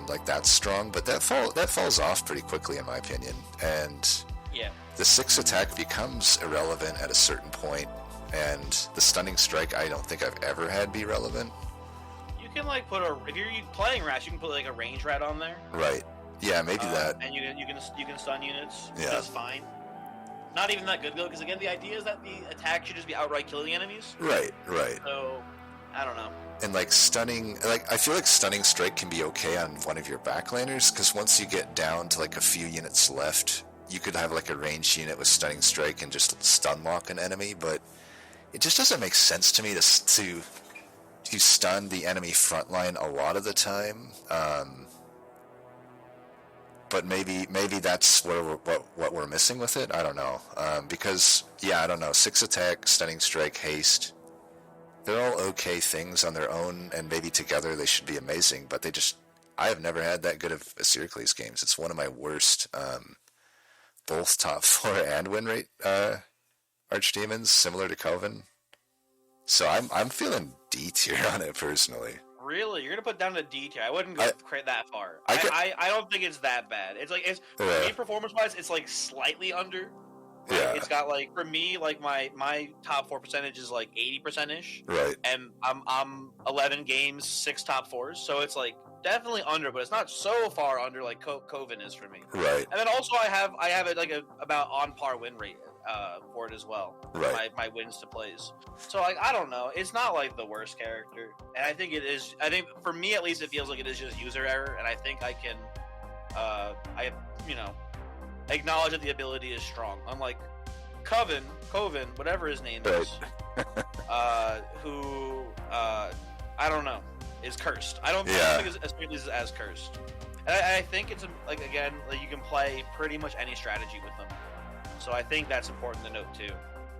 Like, that's strong, but that falls off pretty quickly in my opinion. And yeah, the 6 attack becomes irrelevant at a certain point, and the stunning strike I don't think I've ever had be relevant. You can like if you're playing rats, you can put like a range rat on there. Right. Yeah, maybe that. And you can stun units. Yeah. That's fine. Not even that good though, because again, the idea is that the attack should just be outright killing enemies. Right. So, I don't know. And like stunning, like I feel like stunning strike can be okay on one of your backliners, because once you get down to like a few units left, you could have like a ranged unit with stunning strike and just stun lock an enemy. But it just doesn't make sense to me to stun the enemy front line a lot of the time. But maybe that's what we're missing with it. I don't know. Because yeah, I don't know. 6 attack, stunning strike, haste. They're all okay things on their own, and maybe together they should be amazing. But I have never had that good of a Circles games. It's one of my worst, both top 4 and win rate Archdemons, similar to Coven. So I'm feeling D tier on it personally. Really? You're gonna put down a D tier? I wouldn't go that far. I don't think it's that bad. It's like for me, performance-wise, it's like slightly under. Right? Yeah. It's got like, for me, like my top 4 percentage is like 80%ish. Right. And I'm 11 games, 6 top 4s, so it's like definitely under, but it's not so far under like Coven is for me. Right. And then also I have it like about on par win rate for it as well. Right. My wins to plays. So like, I don't know. It's not like the worst character, and I think it is. I think for me at least, it feels like it is just user error, and I think I can, acknowledge that the ability is strong. Unlike Coven, whatever his name is, who I don't know, is cursed. I don't think it's as cursed. And I think it's like, again, like you can play pretty much any strategy with them. So I think that's important to note too.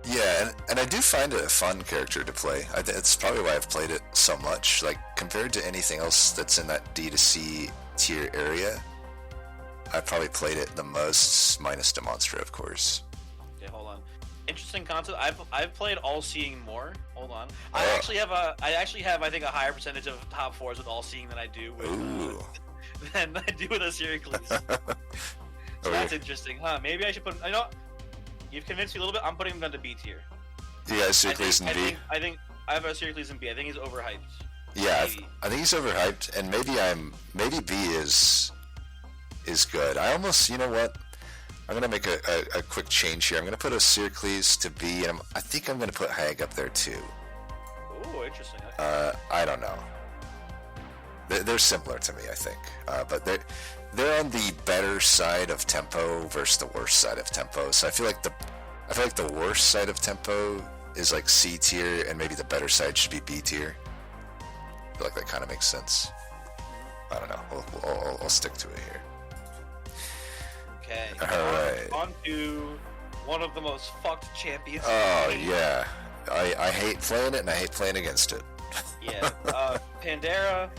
Yeah, and I do find it a fun character to play. It's probably why I've played it so much. Like, compared to anything else that's in that D to C tier area, I've probably played it the most, minus Demonstra, of course. Okay, hold on. Interesting concept. I've played All Seeing more. Hold on. I actually have I think a higher percentage of top 4s with All Seeing than I do with than I do with a Circles. So that's interesting, huh? Maybe I should put. You've convinced me a little bit. I'm putting him down to B tier. Yeah, Circles in B. I think I have a Circles in B. I think he's overhyped. Yeah, I think he's overhyped, and maybe B is good. I almost, you know what? I'm gonna make a quick change here. I'm gonna put a Circles to B, and I think I'm gonna put Hag up there too. Oh, interesting. Okay. I don't know. They're similar to me, I think, but they're on the better side of tempo versus the worst side of tempo. So I feel like the worst side of tempo is like C tier, and maybe the better side should be B tier. I feel like that kind of makes sense. I don't know. I'll stick to it here. Okay. All right. On to one of the most fucked champions. Oh yeah, I hate playing it, and I hate playing against it. Yeah. Pandera.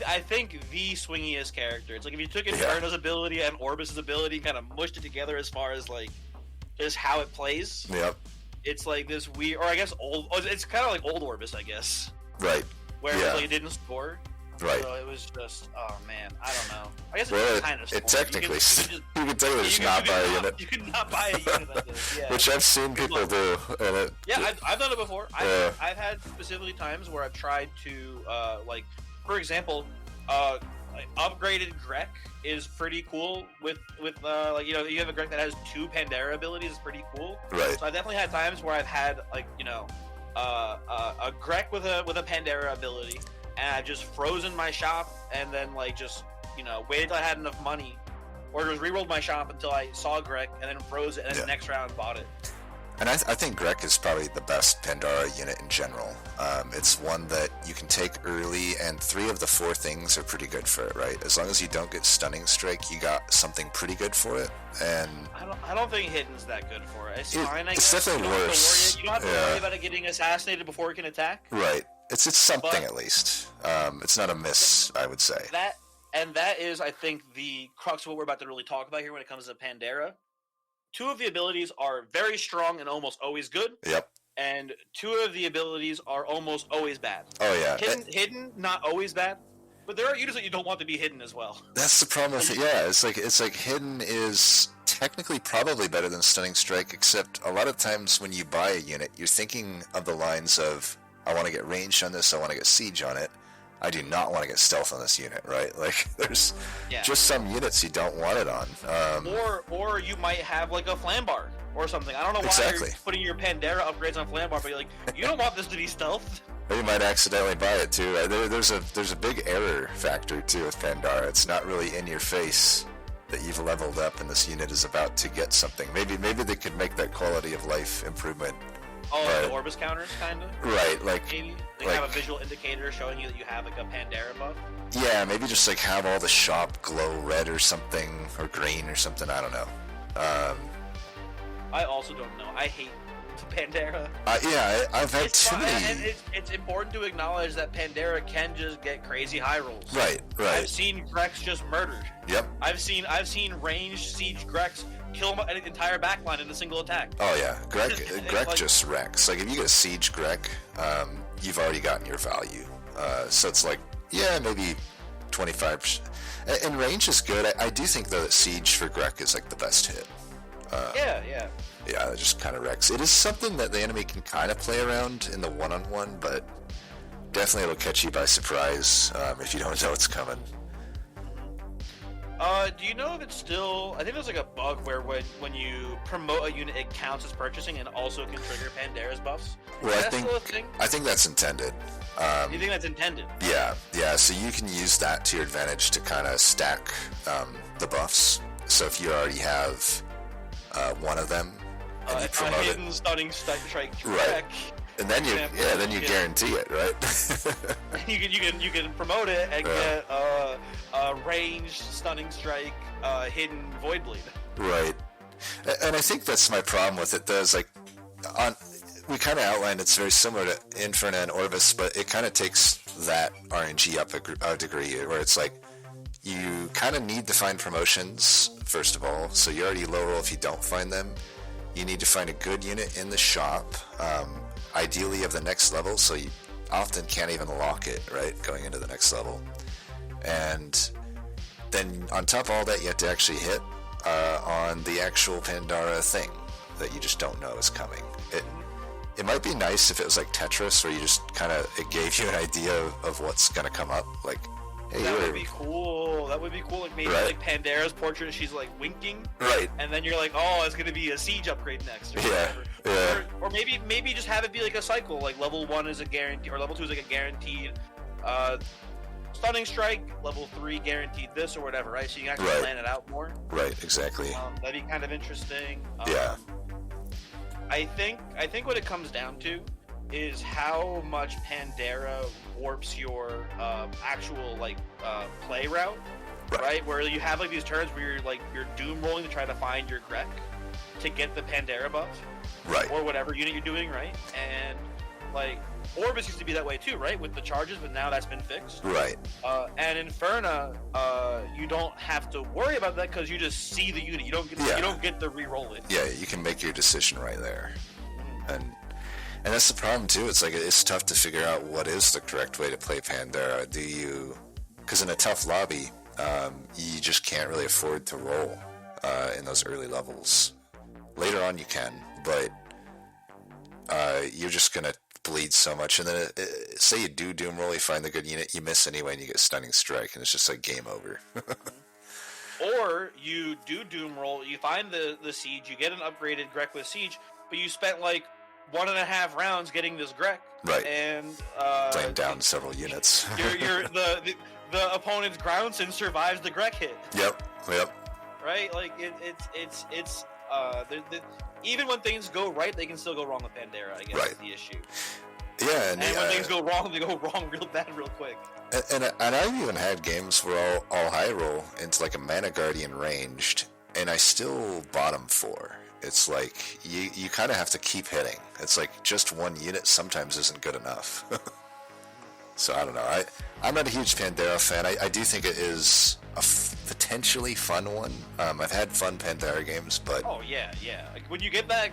I think the swingiest character. It's like if you took Inferno's ability and Orbis's ability and kind of mushed it together as far as like just how it plays. Yep. It's like this weird, or I guess old. It's kind of like old Orbis, I guess. Right. Where it didn't score. Right. So it was just, oh man, I don't know. I guess it kind of. It technically, you can technically just not buy a unit. You can not buy a unit of this. Yeah. Which I've seen people do. I've done it before. I've had specifically times where I've tried to like. For example, upgraded Grek is pretty cool with like, you know, you have a Grek that has 2 Pandera abilities. It's pretty cool. Right. So I've definitely had times where I've had like, you know, a Grek with a Pandera ability, and I just frozen my shop, and then like just waited till I had enough money, or just rerolled my shop until I saw Grek, and then froze it, and then the next round bought it. And I think Grek is probably the best Pandora unit in general. It's one that you can take early, and 3 of the 4 things are pretty good for it, right? As long as you don't get Stunning Strike, you got something pretty good for it. And I don't think Hidden's that good for it. It's fine, I guess. It's definitely worse. You don't have to worry about it getting assassinated before it can attack. Right. It's something at least. It's not a miss, I would say. That is, I think, the crux of what we're about to really talk about here when it comes to Pandora. 2 of the abilities are very strong and almost always good. Yep. And 2 of the abilities are almost always bad. Oh yeah. Hidden, not always bad. But there are units that you don't want to be hidden as well. That's the problem with it. Yeah, it's like Hidden is technically probably better than Stunning Strike, except a lot of times when you buy a unit, you're thinking of the lines of, I want to get range on this, I want to get siege on it. I do not want to get stealth on this unit, right? Like, there's just some units you don't want it on. Or you might have, like, a Flambar or something. I don't know why you're putting your Pandora upgrades on Flambar, but you're like, you don't want this to be stealth. Or you might accidentally buy it, too. There's a big error factor, too, with Pandora. It's not really in your face that you've leveled up and this unit is about to get something. Maybe they could make that quality of life improvement. Oh, the Orbis counters, kind of? Right, like... Maybe they have a visual indicator showing you that you have, like, a Pandora buff? Yeah, maybe just, like, have all the shop glow red or something, or green or something, I don't know. I also don't know. I hate Pandora. I've had too many... And it's important to acknowledge that Pandora can just get crazy high rolls. Right. I've seen Grex just murdered. Yep. I've seen ranged siege Grex kill an entire backline in a single attack. Oh yeah, Grek just wrecks. Like if you get a siege Grek, you've already gotten your value. So it's like, maybe 25%. And range is good. I do think though that siege for Grek is like the best hit. Yeah, it just kind of wrecks. It is something that the enemy can kind of play around in the one-on-one, but definitely it'll catch you by surprise if you don't know it's coming. Do you know if it's still... I think there's like a bug where when you promote a unit, it counts as purchasing and also can trigger Pandora's buffs. Well, I think that's intended. You think that's intended? Yeah, so you can use that to your advantage to kind of stack the buffs. So if you already have one of them, and you promote a hidden stunning strike right. And then you guarantee it, right? you can promote it and get a ranged stunning strike, hidden void bleed. Right. And I think that's my problem with it. Though, is like we kind of outlined it's very similar to Inferna and Orvis, but it kind of takes that RNG up a degree, where it's like you kind of need to find promotions first of all. So you already low roll if you don't find them. You need to find a good unit in the shop. Ideally of the next level, so you often can't even lock it, right, going into the next level. And then on top of all that, you have to actually hit on the actual Pandora thing that you just don't know is coming. It might be nice if it was like Tetris, where you just kind of, it gave you an idea of what's going to come up, like, hey, that would be cool. That would be cool. Like maybe like Pandora's portrait, she's like winking. Right. And then you're like, oh, it's gonna be a siege upgrade next. Or whatever. Or maybe just have it be like a cycle. Like level 1 is a guarantee, or level 2 is like a guaranteed stunning strike. Level 3 guaranteed this or whatever. Right. So you can actually plan it out more. Right. Exactly. That'd be kind of interesting. I think what it comes down to is how much Pandora warps your actual play route, right? Where you have like these turns where you're doom rolling to try to find your Grek to get the Pandora buff, right? Or whatever unit you're doing, right? And like Orbis used to be that way too, right? With the charges, but now that's been fixed, right? And Inferna, you don't have to worry about that because you just see the unit. You don't get to re-roll it. Yeah, you can make your decision right there, And that's the problem too. It's like it's tough to figure out what is the correct way to play Pandora. Because in a tough lobby, you just can't really afford to roll in those early levels. Later on you can, but you're just gonna bleed so much. And then say you do doom roll, you find the good unit, you miss anyway, and you get stunning strike, and it's just like game over. Or you do doom roll, you find the siege, you get an upgraded Grek with siege, but you spent like 1.5 rounds getting this Grek. Right. And playing down several units. the opponent's Groundson survives the Grek hit. Yep. Right? Like even when things go right, they can still go wrong with Pandera, I guess is the issue. Yeah, and when things go wrong, they go wrong real bad real quick. And I've even had games where I'll high roll into like a Mana Guardian ranged, and I still bottom 4. It's like you kind of have to keep hitting. It's like just one unit sometimes isn't good enough. So I don't know. I'm not a huge Pandera fan. I do think it is a potentially fun one. I've had fun Pandera games, but yeah. Like when you get that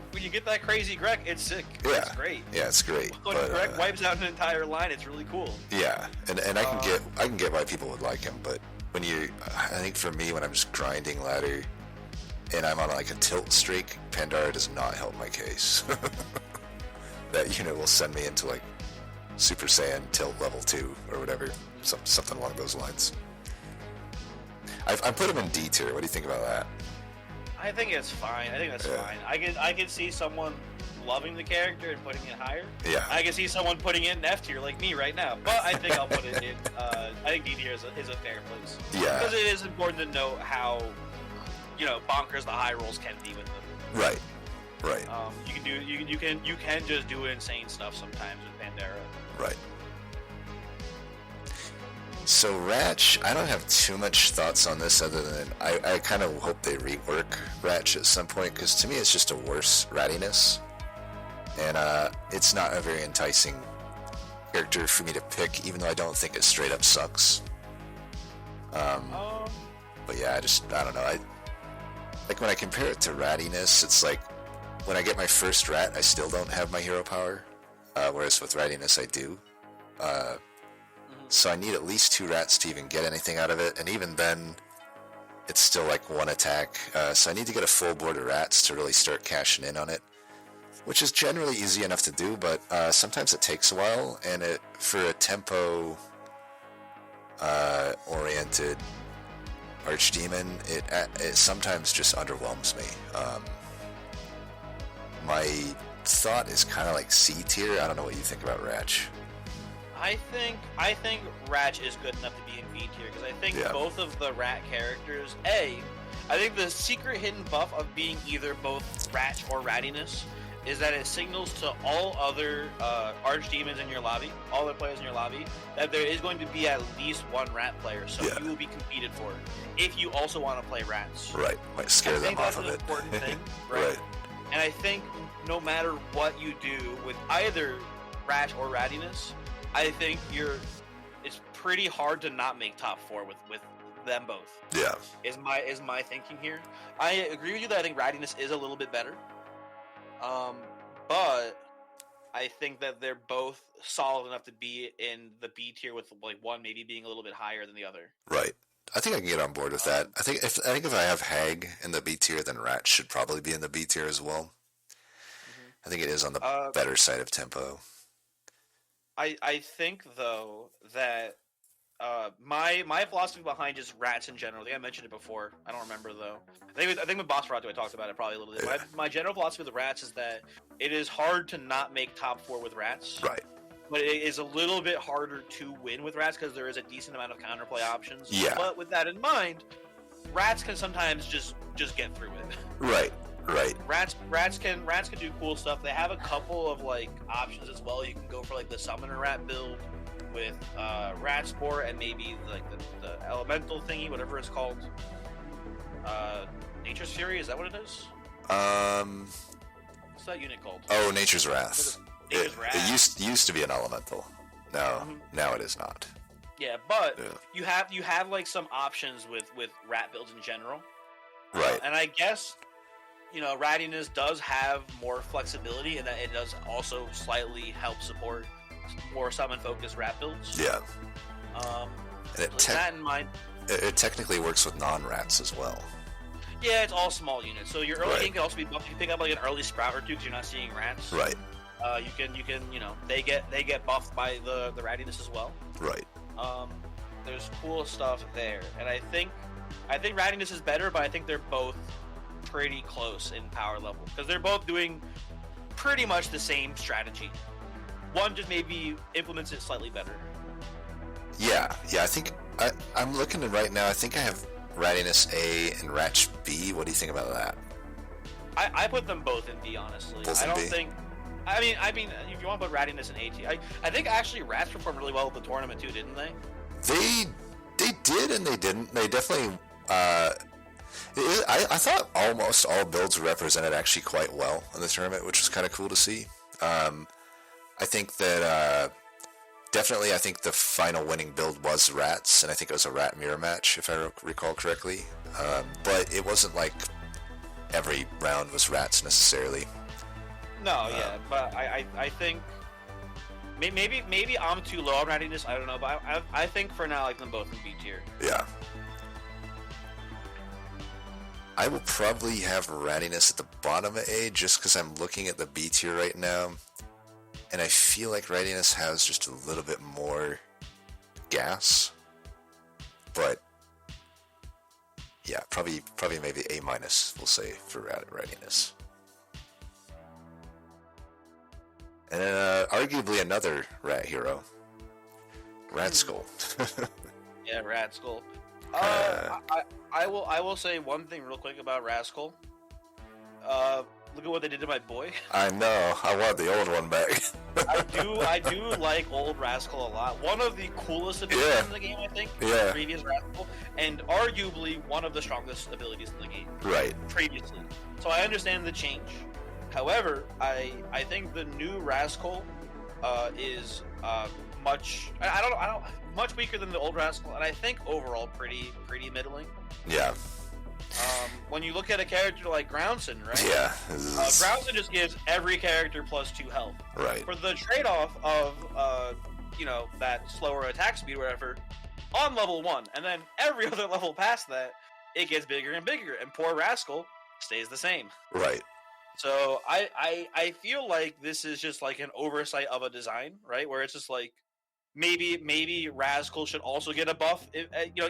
crazy Grek, it's sick. Yeah, it's great. Yeah, it's great. When Grek wipes out an entire line, it's really cool. Yeah, and I can get why people would like him, but when I think for me, when I'm just grinding ladder and I'm on like a tilt streak, Pandera does not help my case. That unit will send me into like Super Saiyan tilt level 2 or whatever, something along those lines. I put him in D tier. What do you think about that? I think it's fine. I think that's fine. I can see someone loving the character and putting it higher. Yeah. I can see someone putting it in F tier like me right now. But I think I'll put it in. I think D tier is a fair place. Yeah. Because it is important to know how bonkers the high rolls can be with them. Right. You can just do insane stuff sometimes with Pandera. Right. So Ratch, I don't have too much thoughts on this other than I kind of hope they rework Ratch at some point, because to me it's just a worse rattiness, and it's not a very enticing character for me to pick, even though I don't think it straight up sucks. But yeah, I don't know. Like when I compare it to rattiness, it's like when I get my first rat, I still don't have my hero power, whereas with rattiness I do. So I need at least 2 rats to even get anything out of it, and even then, it's still like 1 attack. So I need to get a full board of rats to really start cashing in on it, which is generally easy enough to do, but sometimes it takes a while, and for a tempo oriented Archdemon, it sometimes just underwhelms me. My thought is kind of like C tier. I don't know what you think about Ratch. I think Ratch is good enough to be in B tier, because I think both of the rat characters, I think the secret hidden buff of being either both Ratch or rattiness is that it signals to all other Archdemons in your lobby, all the players in your lobby, that there is going to be at least 1 rat player, so you will be competed for if you also want to play rats. Right, might scare them off of it. I think that's an important thing, right? And I think no matter what you do with either Ratch or rattiness, I think it's pretty hard to not make top 4 with them both. Yeah. Is my thinking here. I agree with you that I think rattiness is a little bit better. But I think that they're both solid enough to be in the B tier, with like one maybe being a little bit higher than the other. Right. I think I can get on board with that. I think if I have Hag in the B tier, then Rat should probably be in the B tier as well. Mm-hmm. I think it is on the better side of tempo. I think though that my philosophy behind just rats in general, I think I mentioned it before. I don't remember though. I think with Boss Ratu I talked about it probably a little bit. Yeah. My general philosophy with the rats is that it is hard to not make top 4 with rats. Right. But it is a little bit harder to win with rats because there is a decent amount of counterplay options. Yeah. But with that in mind, rats can sometimes just get through it. Right. Right. Rats can do cool stuff. They have a couple of like options as well. You can go for like the summoner rat build with rat spore and maybe like the elemental thingy, whatever it's called. Nature's Fury, is that what it is? What's that unit called? Oh, Nature's Wrath. Nature's Wrath. It used to be an elemental. No, now it is not. Yeah, but you have like some options with rat builds in general. Right. And I guess rattiness does have more flexibility, and that it does also slightly help support more summon-focused rat builds. Yeah. And that in mind, it technically works with non-rats as well. Yeah, it's all small units. So your early game can also be buffed. You pick up like an early sprout or two because you're not seeing rats. Right. You can they get buffed by the rattiness as well. Right. There's cool stuff there, and I think rattiness is better, but I think they're both pretty close in power level because they're both doing pretty much the same strategy. One just maybe implements it slightly better. Yeah. I think I'm looking at right now. I think I have Rattiness A and Ratch B. What do you think about that? I put them both in B, honestly. Both I don't in B? think. I mean, if you want to put Rattiness in A tier, I think actually Rats performed really well at the tournament too, didn't they? They did and they didn't. They definitely. I thought almost all builds were represented actually quite well in the tournament, which was kind of cool to see. I think that definitely, I think the final winning build was Rats, and I think it was a Rat mirror match, if I recall correctly. But it wasn't like every round was Rats necessarily. No, yeah, but I think maybe I'm too low on Rattiness. I don't know, but I think for now I like them both in B tier. Yeah. I will probably have Rattiness at the bottom of A just because I'm looking at the B tier right now, and I feel like Rattiness has just a little bit more gas. But yeah, probably maybe A minus, we'll say, for Rattiness. And then arguably another rat hero, Radskull. Yeah, Radskull. I will say one thing real quick about Rascal. Look at what they did to my boy. I know. I want the old one back. I do like old Rascal a lot. One of the coolest abilities in the game, I think. Yeah. Previous Rascal, and arguably one of the strongest abilities in the game. Right. Previously, so I understand the change. However, I think the new Rascal is much weaker than the old Rascal, and I think overall pretty middling. Yeah. When you look at a character like Groundson, right? Yeah. Groundson just gives every character +2 health. Right. For the trade-off of that slower attack speed or whatever on level 1, and then every other level past that, it gets bigger and bigger, and poor Rascal stays the same. Right. So I feel like this is just like an oversight of a design, right? Where it's just like maybe Rascal should also get a buff,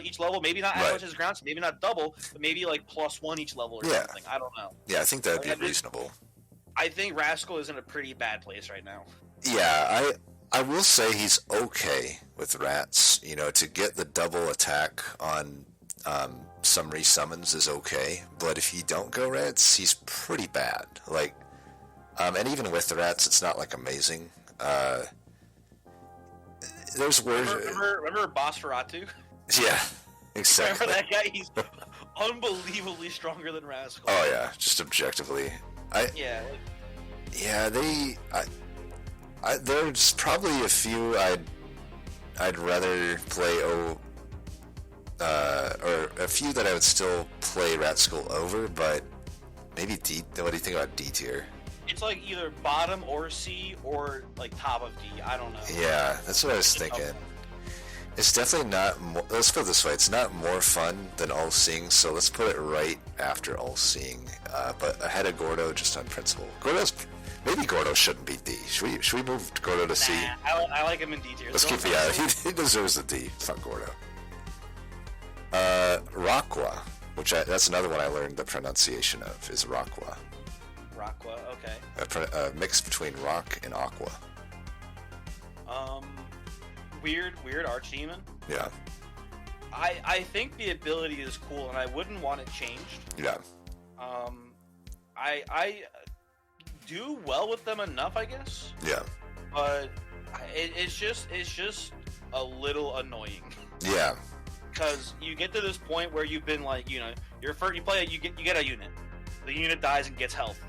each level. Maybe not as much as Groundson, maybe not double, but maybe like +1 each level or something. I don't know. Yeah, I think that'd be reasonable. I think Rascal is in a pretty bad place right now. Yeah, I will say he's okay with rats. To get the double attack on some resummons is okay, but if you don't go rats, he's pretty bad. Like, and even with the rats, it's not like amazing. There's words. Remember Bosferatu? Yeah, exactly. Remember that guy? He's unbelievably stronger than Rascal. Oh yeah, just objectively. There's probably a few I'd rather play or a few that I would still play Ratskull over, but maybe D. What do you think about D tier? It's like either bottom or C or like top of D. I don't know. Yeah, that's what I was thinking. It's definitely not more, let's put it this way, it's not more fun than All-Seeing, so let's put it right after All-Seeing, but ahead of Gordo just on principle. Maybe Gordo shouldn't be D. Should we move Gordo to C? I like him in D tier. Let's keep he deserves a D. Fuck Gordo. Raqua, that's another one I learned the pronunciation of, is Raqua. Raqua, okay. A mix between rock and aqua. Weird Archdemon. Yeah. I think the ability is cool, and I wouldn't want it changed. Yeah. I do well with them enough, I guess. Yeah. But it's just a little annoying. Yeah. Because you get to this point where you've been like, you get a unit. The unit dies and gets health.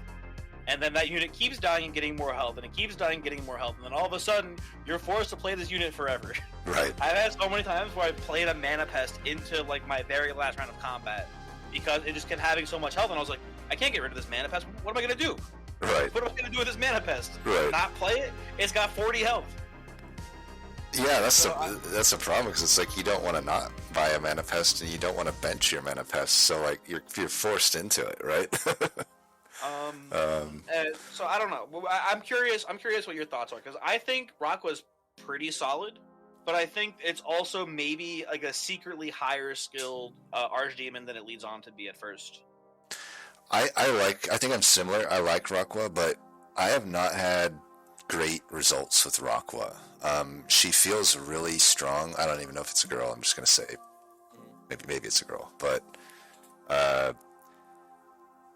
And then that unit keeps dying and getting more health, and it keeps dying and getting more health, and then all of a sudden, you're forced to play this unit forever. Right. I've had so many times where I played a Mana Pest into, like, my very last round of combat, because it just kept having so much health, and I was like, I can't get rid of this Mana Pest, what am I going to do? Right. What am I going to do with this Mana Pest? Right. Not play it? It's got 40 health. Yeah, that's the problem, because it's like you don't want to not buy a Mana Pest, and you don't want to bench your Mana Pest, so, like, you're forced into it, right? So I don't know. I'm curious what your thoughts are, because I think Rock was pretty solid, but I think it's also maybe like a secretly higher skilled Archdemon than it leads on to be at first. I think I'm similar. I like Raqua, but I have not had great results with Raqua. She feels really strong. I don't even know if it's a girl. I'm just gonna say maybe it's a girl, but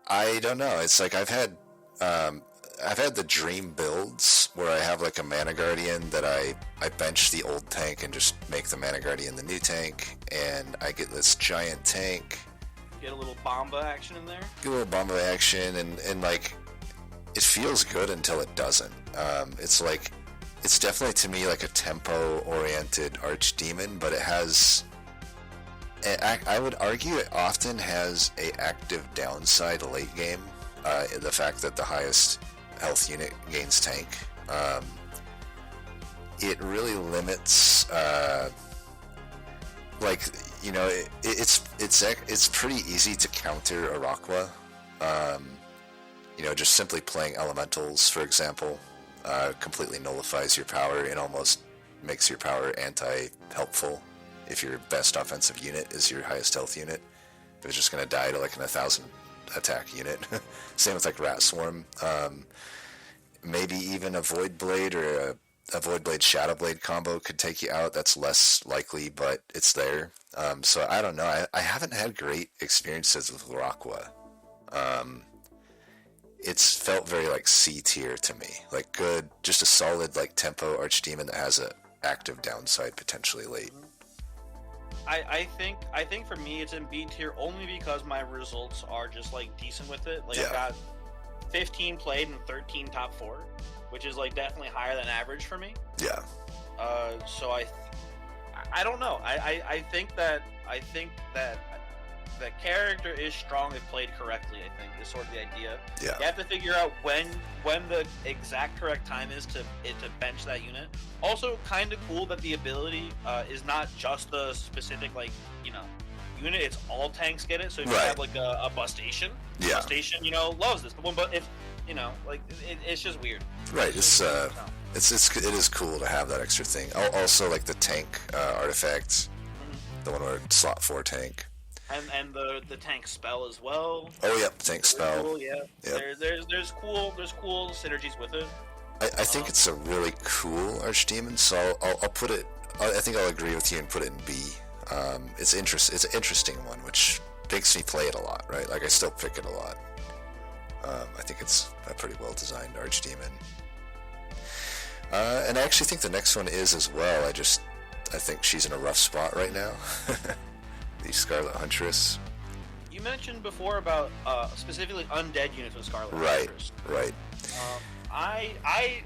I don't know. It's like I've had the dream builds where I have like a Mana Guardian that I bench the old tank and just make the Mana Guardian the new tank, and I get this giant tank. Get a little Bomba action in there. Get a little Bomba action, and like it feels good until it doesn't. It's definitely to me like a tempo-oriented Archdemon, but it has. I would argue it often has a active downside late game. The fact that the highest health unit gains tank. It really limits. It's pretty easy to counter Araqua. Just simply playing elementals, for example, completely nullifies your power and almost makes your power anti-helpful if your best offensive unit is your highest health unit. If it's just going to die to like an 1,000 attack unit. Same with like Rat Swarm. Maybe even a Void Blade or a Void Blade Shadow Blade combo could take you out. That's less likely, but it's there. So I don't know. I haven't had great experiences with Raqua. It's felt very like C tier to me. Like good, just a solid like tempo Archdemon that has a active downside potentially late. I think for me it's in B tier only because my results are just like decent with it. Like I've got 15 played and 13 top 4, which is like definitely higher than average for me. Yeah. So I don't know. I think that the character is strong if played correctly. I think is sort of the idea. Yeah. You have to figure out when the exact correct time is to bench that unit. Also, kind of cool that the ability is not just a specific unit. It's all tanks get it. So if you have like a Bustation, Bustation loves this. But if it's just weird. Right. It is cool to have that extra thing. Also, like the tank artifact, the one where slot 4 tank. And the tank spell as well. Oh yep, tank spell. Cool, yeah. Yep. There's cool synergies with it. I think it's a really cool Archdemon, so I'll put it. I think I'll agree with you and put it in B. It's an interesting one, which makes me play it a lot, right? Like I still pick it a lot. I think it's a pretty well designed Archdemon. And I actually think the next one is as well. I think she's in a rough spot right now. The Scarlet Huntress. You mentioned before about specifically undead units with Scarlet Huntress. Right. I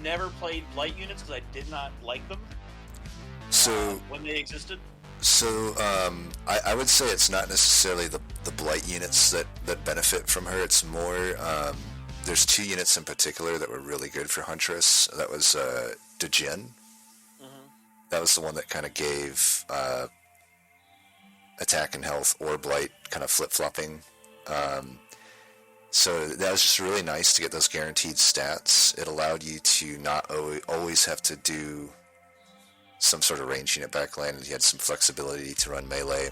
never played Blight units because I did not like them. So when they existed. So I would say it's not necessarily the Blight units that benefit from her. It's more there's 2 units in particular that were really good for Huntress. That was Djinn. That was the one that kind of gave attack and health or Blight kind of flip-flopping. So that was just really nice to get those guaranteed stats. It allowed you to not always have to do some sort of range unit backline, and you had some flexibility to run melee.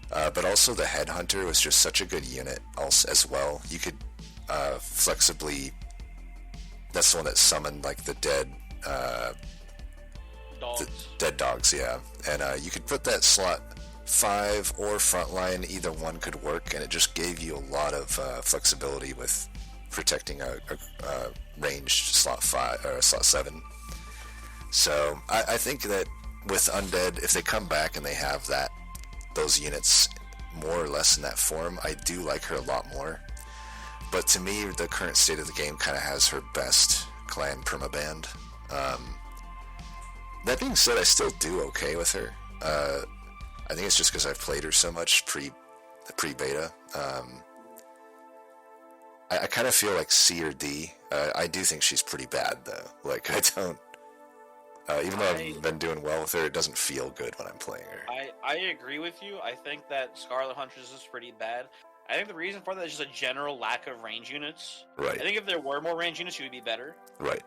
But also the Headhunter was just such a good unit as well. You could flexibly... That's the one that summoned like the dead... dogs. The dead dogs, yeah. And you could put that slot 5 or frontline, either one could work, and it just gave you a lot of flexibility with protecting a ranged slot 5 or slot 7. So I think that with Undead, if they come back and they have those units more or less in that form, I do like her a lot more. But to me, the current state of the game kind of has her best clan permaband. That being said, I still do okay with her. I think it's just because I've played her so much pre-beta. I kind of feel like C or D. I do think she's pretty bad, though. Like, I don't... even though I've been doing well with her, it doesn't feel good when I'm playing her. I agree with you. I think that Scarlet Huntress is pretty bad. I think the reason for that is just a general lack of range units. Right. I think if there were more range units, she would be better. Right.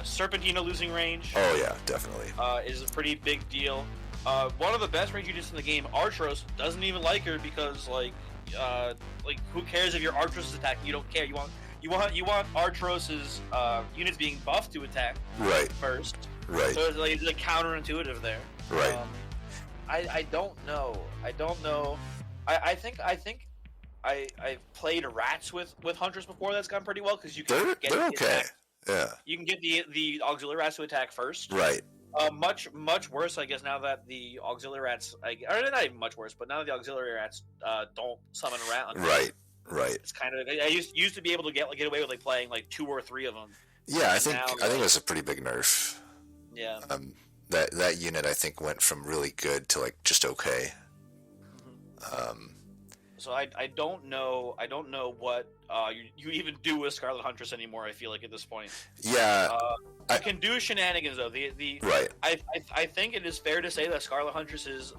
Serpentina losing range. Oh, yeah, definitely. Is a pretty big deal. One of the best range units in the game, Archros, doesn't even like her because, who cares if your Archros is attacking? You don't care. You you want Artros's units being buffed to attack first. Right. So it's like counterintuitive there. Right. I don't know. I think I've played rats with hunters before. That's gone pretty well because you can get they're okay. Attack. Yeah. You can get the auxiliary rats to attack first. Right. Much worse, I guess, now that the auxiliary rats, or not even much worse, but now that the auxiliary rats don't summon around. Right. It's kind of I used to be able to get away with like playing like 2 or 3 of them. Yeah, I think it was a pretty big nerf. Yeah. That unit I think went from really good to like just okay. Mm-hmm. So I don't know what you even do with Scarlet Huntress anymore. I feel like at this point. Yeah. I can do shenanigans though. Right. I think it is fair to say that Scarlet Huntress's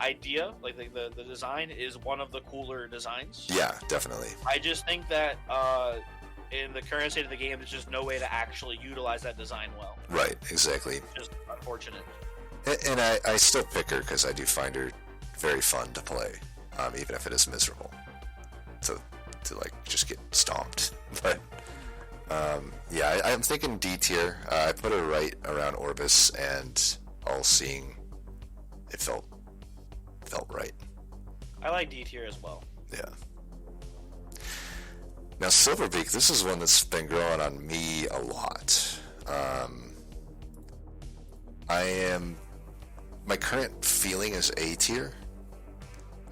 idea, like the design, is one of the cooler designs. Yeah, definitely. I just think that in the current state of the game, there's just no way to actually utilize that design well. Right. Exactly. It's just unfortunate. And I still pick her because I do find her very fun to play, even if it is miserable. To like just get stomped, but. Yeah, I'm thinking D tier. I put it right around Orbis and All-Seeing. It felt right. I like D tier as well. Yeah. Now Silverbeak, this is one that's been growing on me a lot. My current feeling is A tier.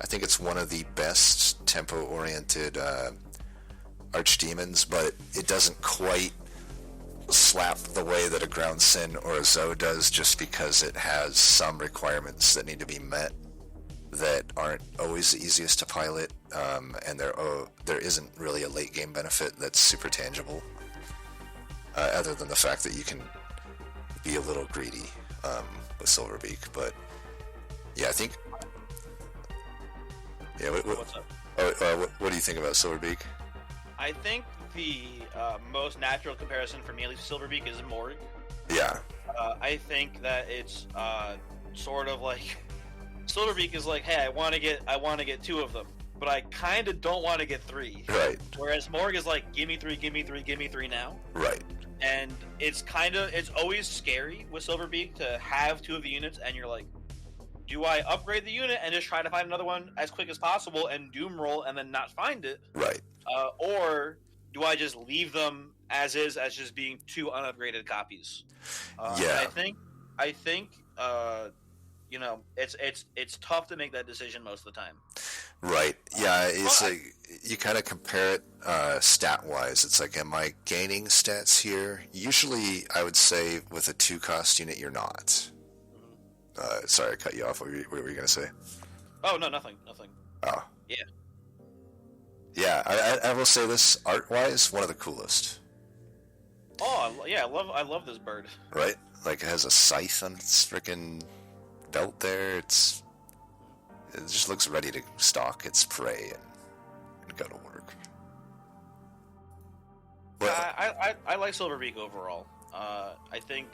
I think it's one of the best tempo-oriented Archdemons, but it doesn't quite slap the way that a Ground Sin or a Zoe does, just because it has some requirements that need to be met that aren't always the easiest to pilot, and there isn't really a late game benefit that's super tangible, other than the fact that you can be a little greedy with Silverbeak. But yeah, I think. Yeah, What's up? What do you think about Silverbeak? I think the most natural comparison for me, at least Silverbeak, is Morg. Yeah. I think that it's sort of like Silverbeak is like, hey, I want to get 2 of them, but I kind of don't want to get 3. Right. Whereas Morg is like, give me 3 now. Right. And it's always scary with Silverbeak to have 2 of the units, and you're like, do I upgrade the unit and just try to find another one as quick as possible and doom roll and then not find it? Right. Or do I just leave them as is, as just being 2 unupgraded copies? Yeah. I think it's tough to make that decision most of the time. Right. Yeah. It's like you kind of compare it stat wise. It's like, am I gaining stats here? Usually, I would say with a 2-cost unit, you're not. Sorry, I cut you off. What were you going to say? Oh no, nothing. Oh. Yeah. Yeah, I will say this, art-wise, one of the coolest. Oh, yeah, I love this bird. Right? Like, it has a scythe on its freaking belt there. It just looks ready to stalk its prey and go to work. Well, I like Silverbeak overall. I think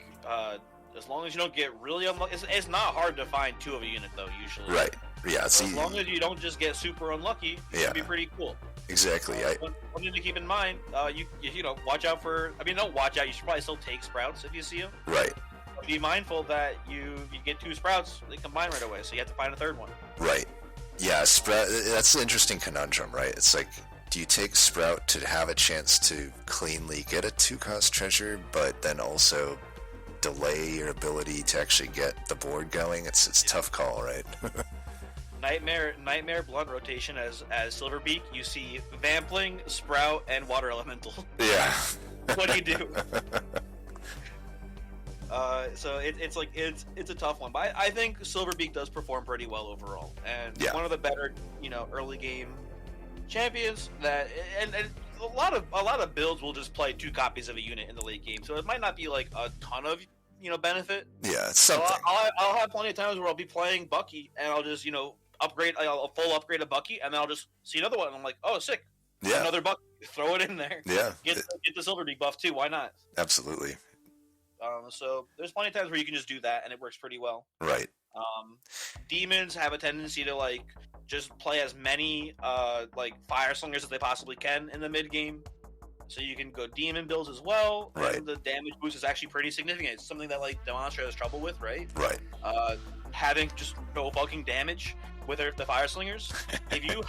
as long as you don't get really unlucky, it's not hard to find 2 of a unit, though, usually. Right. Yeah, so as long as you don't just get super unlucky, it can be pretty cool. Exactly. One thing to keep in mind, you know, watch out for. I mean, don't watch out. You should probably still take sprouts if you see them. Right. But be mindful that you get 2 sprouts, they combine right away, so you have to find a 3rd one. Right. Yeah, sprout. That's an interesting conundrum, right? It's like, do you take sprout to have a chance to cleanly get a 2-cost treasure, but then also delay your ability to actually get the board going? It's a tough call, right? Nightmare blunt rotation as Silverbeak. You see Vampling, Sprout, and Water Elemental. Yeah. What do you do? So it's a tough one, but I think Silverbeak does perform pretty well overall, and one of the better early game champions. That and a lot of builds will just play 2 copies of a unit in the late game, so it might not be like a ton of benefit. Yeah, it's something. So I'll have plenty of times where I'll be playing Bucky and I'll just upgrade. I'll full upgrade a Bucky, and then I'll just see another one and I'm like, oh, sick. Yeah. Another Bucky. Throw it in there. Yeah. Get the Silverbeak buff too. Why not? Absolutely. So there's plenty of times where you can just do that and it works pretty well. Right. Demons have a tendency to just play as many fire slingers as they possibly can in the mid game. So you can go demon builds as well, Right. and the damage boost is actually pretty significant. It's something that like Demonstrator has trouble with, right? Right. Having just no fucking damage with the fire slingers. if you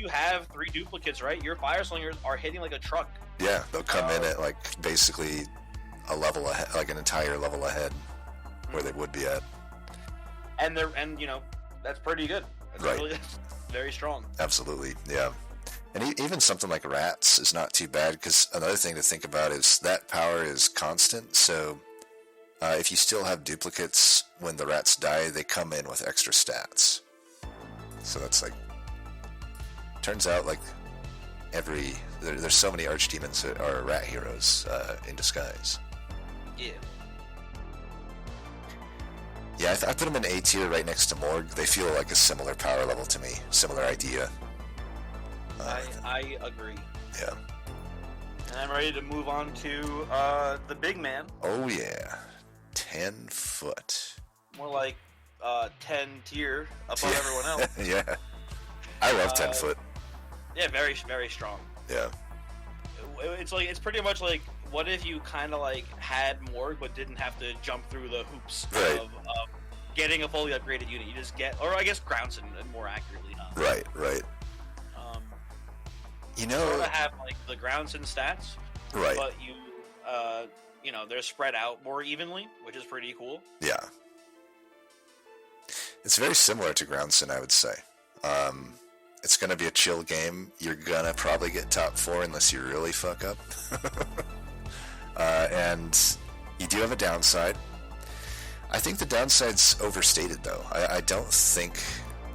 have 3 duplicates, right, your fire slingers are hitting like a truck. Yeah, they'll come in at like basically a level ahead, like an entire level ahead where they would be at. And that's pretty good. That's Right. Really, that's very strong. Absolutely, yeah. And even something like rats is not too bad, because another thing to think about is that power is constant, so if you still have duplicates, when the rats die, they come in with extra stats. So that's like... Turns out, like, there's so many archdemons that are rat heroes in disguise. Yeah. Yeah, I put them in A tier right next to Morg. They feel like a similar power level to me. Similar idea. I agree. Yeah. And I'm ready to move on to the big man. Oh, yeah. 10 foot. More like 10 tier above everyone else. Yeah. I love 10 foot. Yeah, very, very strong. Yeah. It's pretty much like, what if you kind of like had Morg but didn't have to jump through the hoops Right. of getting a fully upgraded unit? You just get, or I guess Groundson more accurately, huh? Right. You know, sort of have like the Groundson stats, right? But they're spread out more evenly, which is pretty cool. Yeah, it's very similar to Groundson, I would say. It's gonna be a chill game. You're gonna probably get top 4 unless you really fuck up. And you do have a downside. I think the downside's overstated, though. I don't think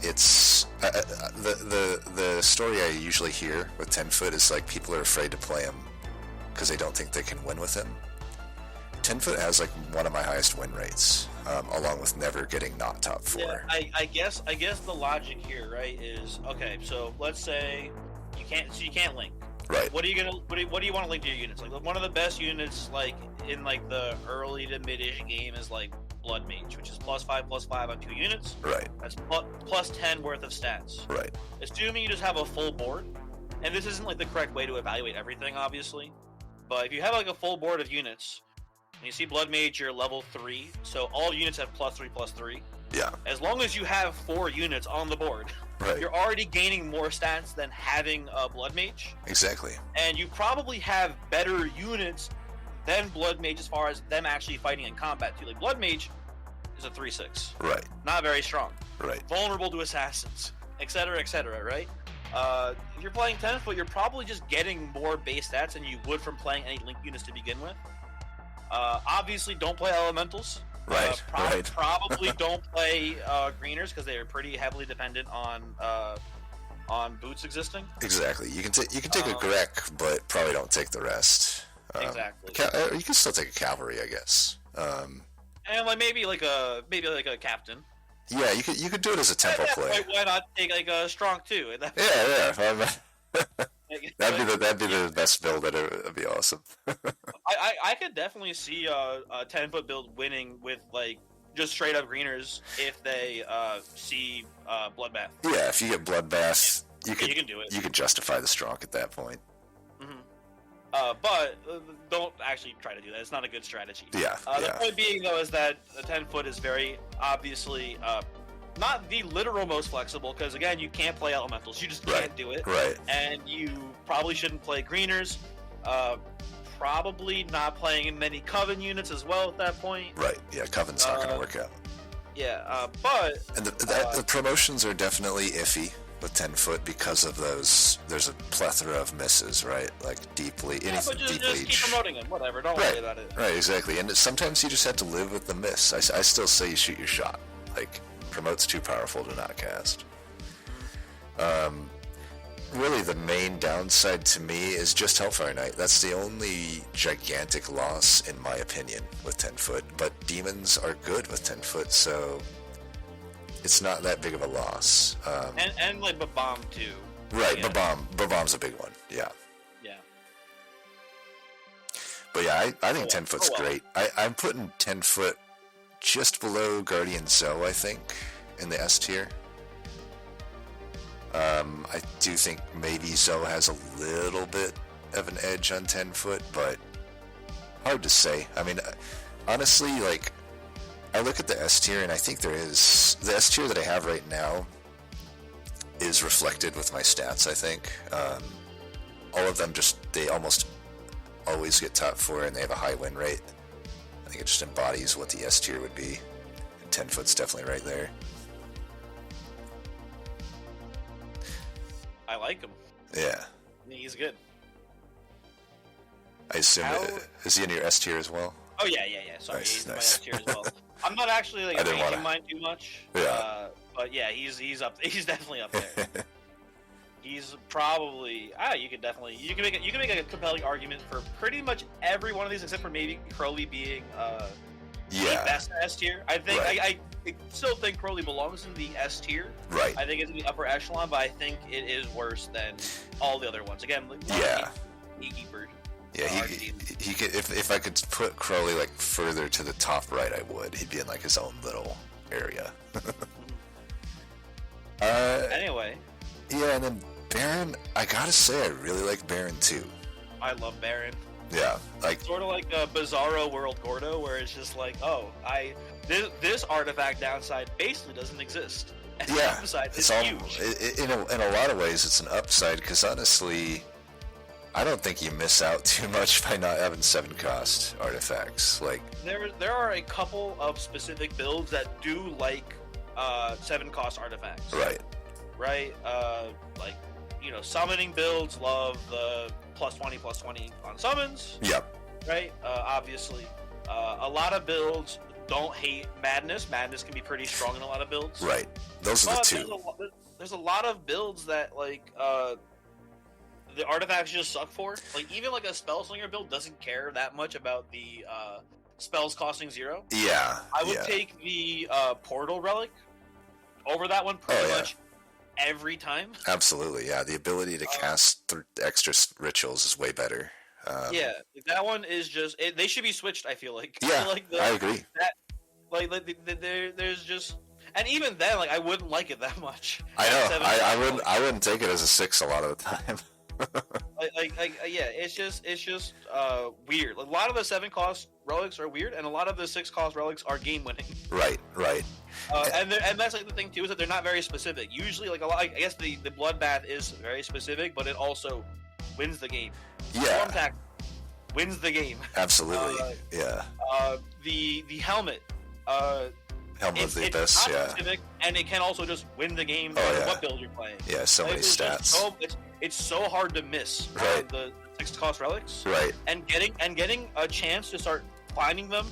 it's the story I usually hear with 10 foot is like people are afraid to play him because they don't think they can win with him. 10 foot has like one of my highest win rates, along with never getting not top 4. Yeah, I guess the logic here, right, is okay. So let's say you can't link. Right. What do you want to link to your units? Like one of the best units, like in like the early to mid-ish game, is like Blood Mage, which is +5/+5 on 2 units. Right. That's plus 10 worth of stats. Right. Assuming you just have a full board, and this isn't like the correct way to evaluate everything, obviously, but if you have like a full board of units, and you see Blood Mage, you're level 3, so all units have +3/+3. Yeah. As long as you have 4 units on the board, right, you're already gaining more stats than having a Blood Mage. Exactly. And you probably have better units than Blood Mage as far as them actually fighting in combat too. Like Blood Mage is a 3/6. Right. Not very strong. Right. Vulnerable to assassins, etc., right? If you're playing 10 foot, you're probably just getting more base stats than you would from playing any Link units to begin with. Obviously, don't play Elementals. Right. Probably don't play Greeners because they are pretty heavily dependent on boots existing. Exactly. You can take a Grek, but probably don't take the rest. Exactly. You can still take a Cavalry, I guess. And like maybe like a Captain. Yeah, you could do it as a tempo play. Why not take like a Strong too? Yeah. That'd be the best build. That'd be awesome. I could definitely see a 10-foot build winning with like just straight up Greeners if they see Bloodbath. Yeah, if you get Bloodbath, you can do it. You could justify the Strong at that point. But don't actually try to do that. It's not a good strategy. Yeah. The point being, though, is that the 10-foot is very obviously not the literal most flexible, because, again, you can't play Elementals. You just can't do it. Right. And you probably shouldn't play Greeners. Probably not playing many Coven units as well at that point. Right. Yeah, Coven's not going to work out. Yeah, but... And the promotions are definitely iffy with 10 foot because of those. There's a plethora of misses, right? Like deep leech. Yeah, but just keep promoting them. Whatever. Don't worry about it. Right, exactly. And sometimes you just have to live with the miss. I still say you shoot your shot. Like, promote's too powerful to not cast. Really, the main downside to me is just Hellfire Knight. That's the only gigantic loss, in my opinion, with 10 foot. But demons are good with 10 foot, so it's not that big of a loss. And like Babam too. Right, yeah. Babam's a big one. Yeah. Yeah. But yeah, I think 10 foot's great. I'm putting 10 foot just below Guardian Zoe, I think, in the S tier. I do think maybe Zoe has a little bit of an edge on 10 foot, but hard to say. I mean, honestly, like, I look at the S tier, and I think there is... The S tier that I have right now is reflected with my stats, I think. All of them they almost always get top 4, and they have a high win rate. I think it just embodies what the S tier would be. And 10 foot's definitely right there. I like him. Yeah. He's good. I assume, is he in your S tier as well? Oh, yeah. Sorry, Nice, he's in my nice. S tier as well. I'm not actually like ranking mine too much. Yeah. But yeah, he's up. He's definitely up there. He's probably you can make a compelling argument for pretty much every one of these except for maybe Crowley being the best S tier. I think I still think Crowley belongs in the S tier. Right. I think it's in the upper echelon, but I think it is worse than all the other ones. Again, Beekeeper. Yeah, he could, if I could put Crowley like further to the top right, I would. He'd be in like his own little area. Anyway. Yeah, and then Baron, I gotta say, I really like Baron too. I love Baron. Yeah, like sort of like a Bizarro World Gordo, where it's just like, this artifact downside basically doesn't exist. And the upside is huge. In a lot of ways, it's an upside because honestly, I don't think you miss out too much by not having 7-cost artifacts. Like there are a couple of specific builds that do like 7-cost artifacts. Right. Like, summoning builds love the +20/+20 on summons. Yep. Right. Obviously, a lot of builds don't hate Madness. Madness can be pretty strong in a lot of builds. Right. Those are the two. There's a lot of builds that like the artifacts just suck for. Like even like a Spellslinger build doesn't care that much about the spells costing 0. Yeah. I would take the Portal Relic over that one pretty much every time. Absolutely, yeah. The ability to cast extra rituals is way better. That one is just... they should be switched, I feel like. Yeah, I agree. There's just... And even then, like, I wouldn't like it that much. I know. I wouldn't take it as a 6 a lot of the time. It's just weird. A lot of the 7-cost relics are weird, and a lot of the 6-cost relics are game-winning. Right. And that's like the thing too, is that they're not very specific. Usually, like I guess the Bloodbath is very specific, but it also wins the game. Yeah. Storm wins the game. Absolutely. The helmet. Helmet of the Abyss. It's not specific, and it can also just win the game no matter what build you're playing. Yeah, so many stats. It's so hard to miss the 6-cost relics. Right. And getting a chance to start finding them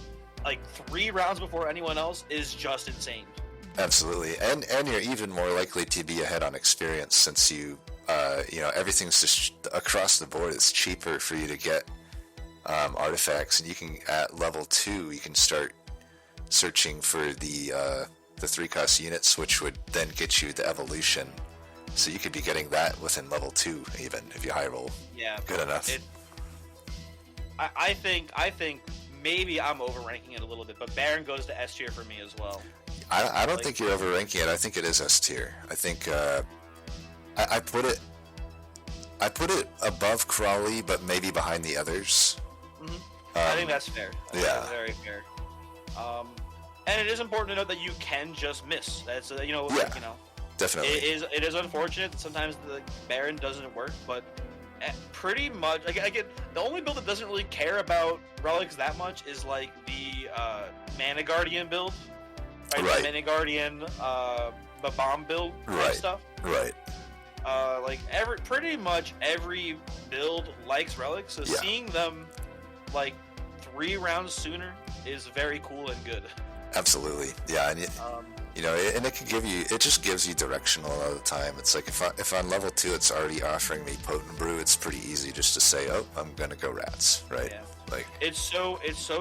like 3 rounds before anyone else is just insane. Absolutely, and you're even more likely to be ahead on experience since everything's just across the board. It's cheaper for you to get artifacts, and you can at level 2 you can start searching for the 3-cost units, which would then get you the evolution. So you could be getting that within level 2 even if you high roll. Yeah, good enough. I think maybe I'm overranking it a little bit, but Baron goes to S tier for me as well. I don't think you're overranking it. I think it is S tier. I think I put it above Crowley, but maybe behind the others. Mm-hmm. I think that's fair. That's very fair. And it is important to note that you can just miss. That's definitely. It is unfortunate that sometimes the Baron doesn't work, but pretty much the only build that doesn't really care about relics that much is like the Mana Guardian build, right? The Mana Guardian, the bomb build type stuff. Right. Pretty much every build likes relics, so seeing them like 3 rounds sooner is very cool and good. Absolutely, yeah, and and it just gives you direction a lot of the time. It's like if on level 2 it's already offering me Potent Brew, it's pretty easy just to say, oh, I'm gonna go rats, right? Yeah. Like it's so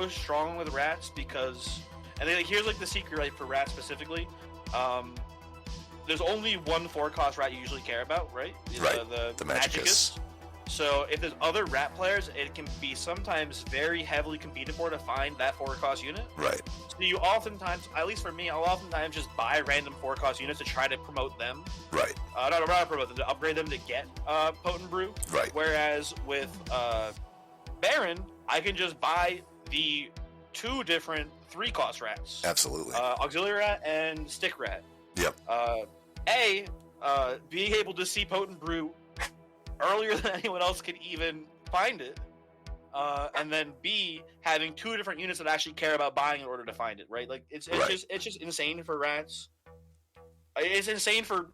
strong with rats because, and here's like the secret for rats specifically. There's only one 4-cost rat you usually care about, right? The Magicus. So if there's other rat players, it can be sometimes very heavily competed for to find that 4-cost unit. Right. So you oftentimes, at least for me, I'll oftentimes just buy random 4-cost units to try to promote them. Right. Not promote them, to upgrade them to get Potent Brew. Right. Whereas with Baron, I can just buy the 2 different 3-cost rats. Absolutely. Auxiliary rat and stick rat. Yep. Being able to see Potent Brew earlier than anyone else could even find it, and then B, having 2 different units that actually care about buying in order to find it, right? Like it's just insane for rats. It's insane for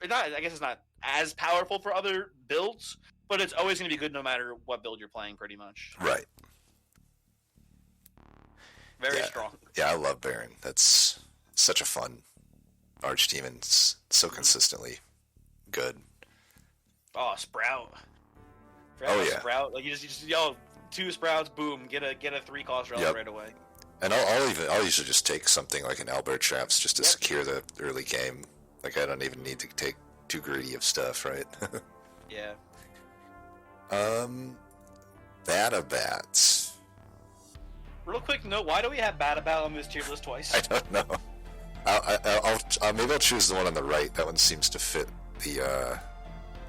I guess it's not as powerful for other builds, but it's always going to be good no matter what build you're playing, pretty much. Right. Very strong. Yeah, I love Baron. That's such a fun Archdemon. It's so consistently good. Oh, Sprout. Sprout. Like you just yell 2 sprouts, boom, get a 3-cost relic right away. And I'll usually just take something like an Albert Traps just to secure the early game. Like I don't even need to take too greedy of stuff, right? Yeah. Batabat. Real quick note: why do we have Batabat on this tier list twice? I don't know. Maybe I'll choose the one on the right. That one seems to fit the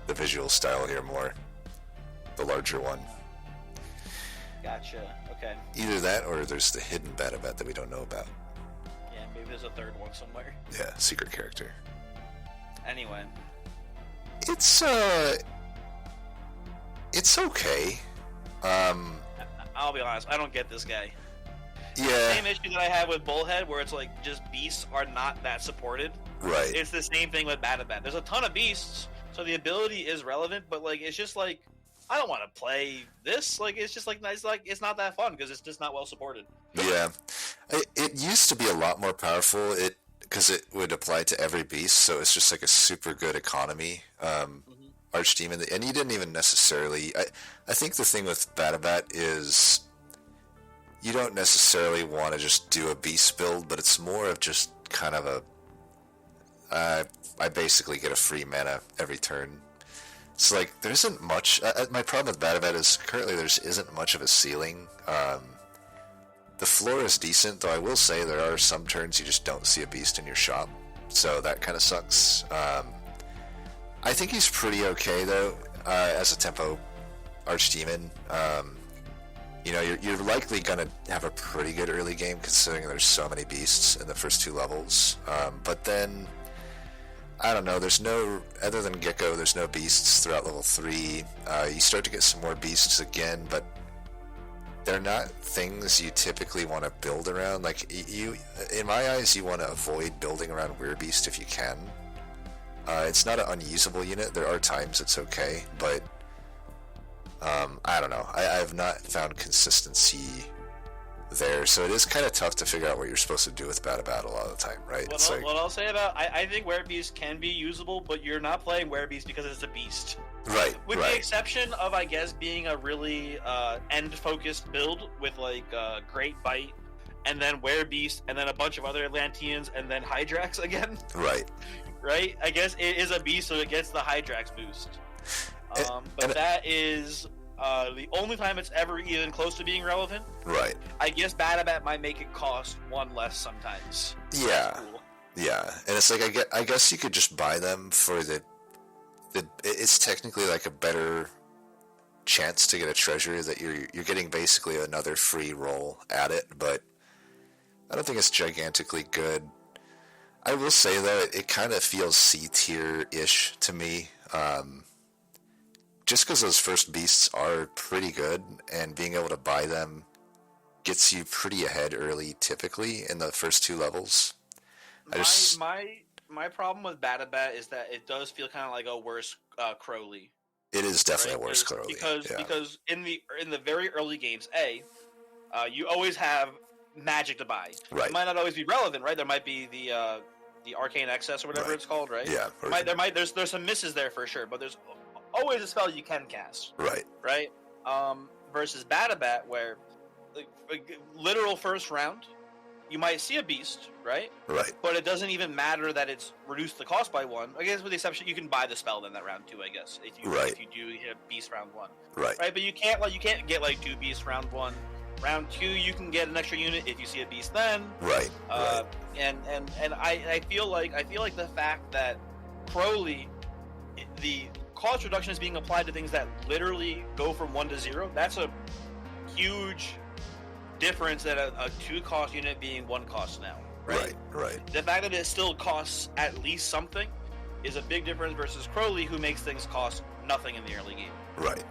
visual style here more. The larger one. Gotcha. Okay. Either that, or there's the hidden Batabat that we don't know about. Yeah, maybe there's a third one somewhere. Yeah, secret character. Anyway. It's okay. I'll be honest, I don't get this guy. Yeah. Same issue that I have with Bullhead, where it's like just beasts are not that supported. Right. It's the same thing with Batabat. There's a ton of beasts, so the ability is relevant, but like it's just like I don't want to play this. Like it's just like it's not that fun because it's just not well supported. Yeah, it used to be a lot more powerful. Because it would apply to every beast, so it's just like a super good economy. Archdemon, and you didn't even necessarily. I think the thing with Batabat is you don't necessarily want to just do a beast build, but it's more of just kind of a. I basically get a free mana every turn. It's like there isn't much. My problem with Batabat is currently there isn't much of a ceiling. The floor is decent, though I will say there are some turns you just don't see a beast in your shop, so that kind of sucks. I think he's pretty okay, though, as a tempo Archdemon. You're likely going to have a pretty good early game, considering there's so many beasts in the first 2 levels. But then, I don't know, other than Gecko, there's no beasts throughout level 3. You start to get some more beasts again, but they're not things you typically want to build around. Like, in my eyes, you want to avoid building around Werebeast if you can. It's not an unusable unit. There are times it's okay, but I don't know. I have not found consistency there, so it is kind of tough to figure out what you're supposed to do with Batabat a lot of the time, right? What I'll say about I think Werebeast can be usable, but you're not playing Werebeast because it's a beast. Right. With the exception of, I guess, being a really end-focused build with like Great Bite, and then Werebeast, and then a bunch of other Atlanteans, and then Hydrax again. Right. Right. I guess it is a beast, so it gets the Hydrax boost. But that is the only time it's ever even close to being relevant. Right. I guess Batabat might make it cost 1 less sometimes. Yeah. Cool. Yeah, and it's like I guess you could just buy them for the. It's technically like a better chance to get a treasure that you're getting basically another free roll at it, but I don't think it's gigantically good. I will say though, it kind of feels C tier-ish to me. Just because those first beasts are pretty good, and being able to buy them gets you pretty ahead early, typically in the first 2 levels. My problem with Batabat is that it does feel kind of like a worse Crowley. It is definitely a worse Crowley. Because in the very early games, you always have magic to buy. Right. It might not always be relevant, right? There might be the Arcane Excess or whatever it's called, right? Yeah. There's some misses there for sure, but there's always a spell you can cast. Right. Right. Versus Batabat, where like literal first round, you might see a beast, right? Right. But it doesn't even matter that it's reduced the cost by 1. I guess with the exception, you can buy the spell then that round 2, I guess, if you do hit beast round 1. Right. Right, but you can't get like 2 beasts round 1. Round 2, you can get an extra unit if you see a beast then. Right. And I feel like the fact that Crowley, the cost reduction is being applied to things that literally go from 1 to 0. That's a huge difference that a 2 cost unit being 1 cost now. Right. The fact that it still costs at least something is a big difference versus Crowley, who makes things cost nothing in the early game. Right.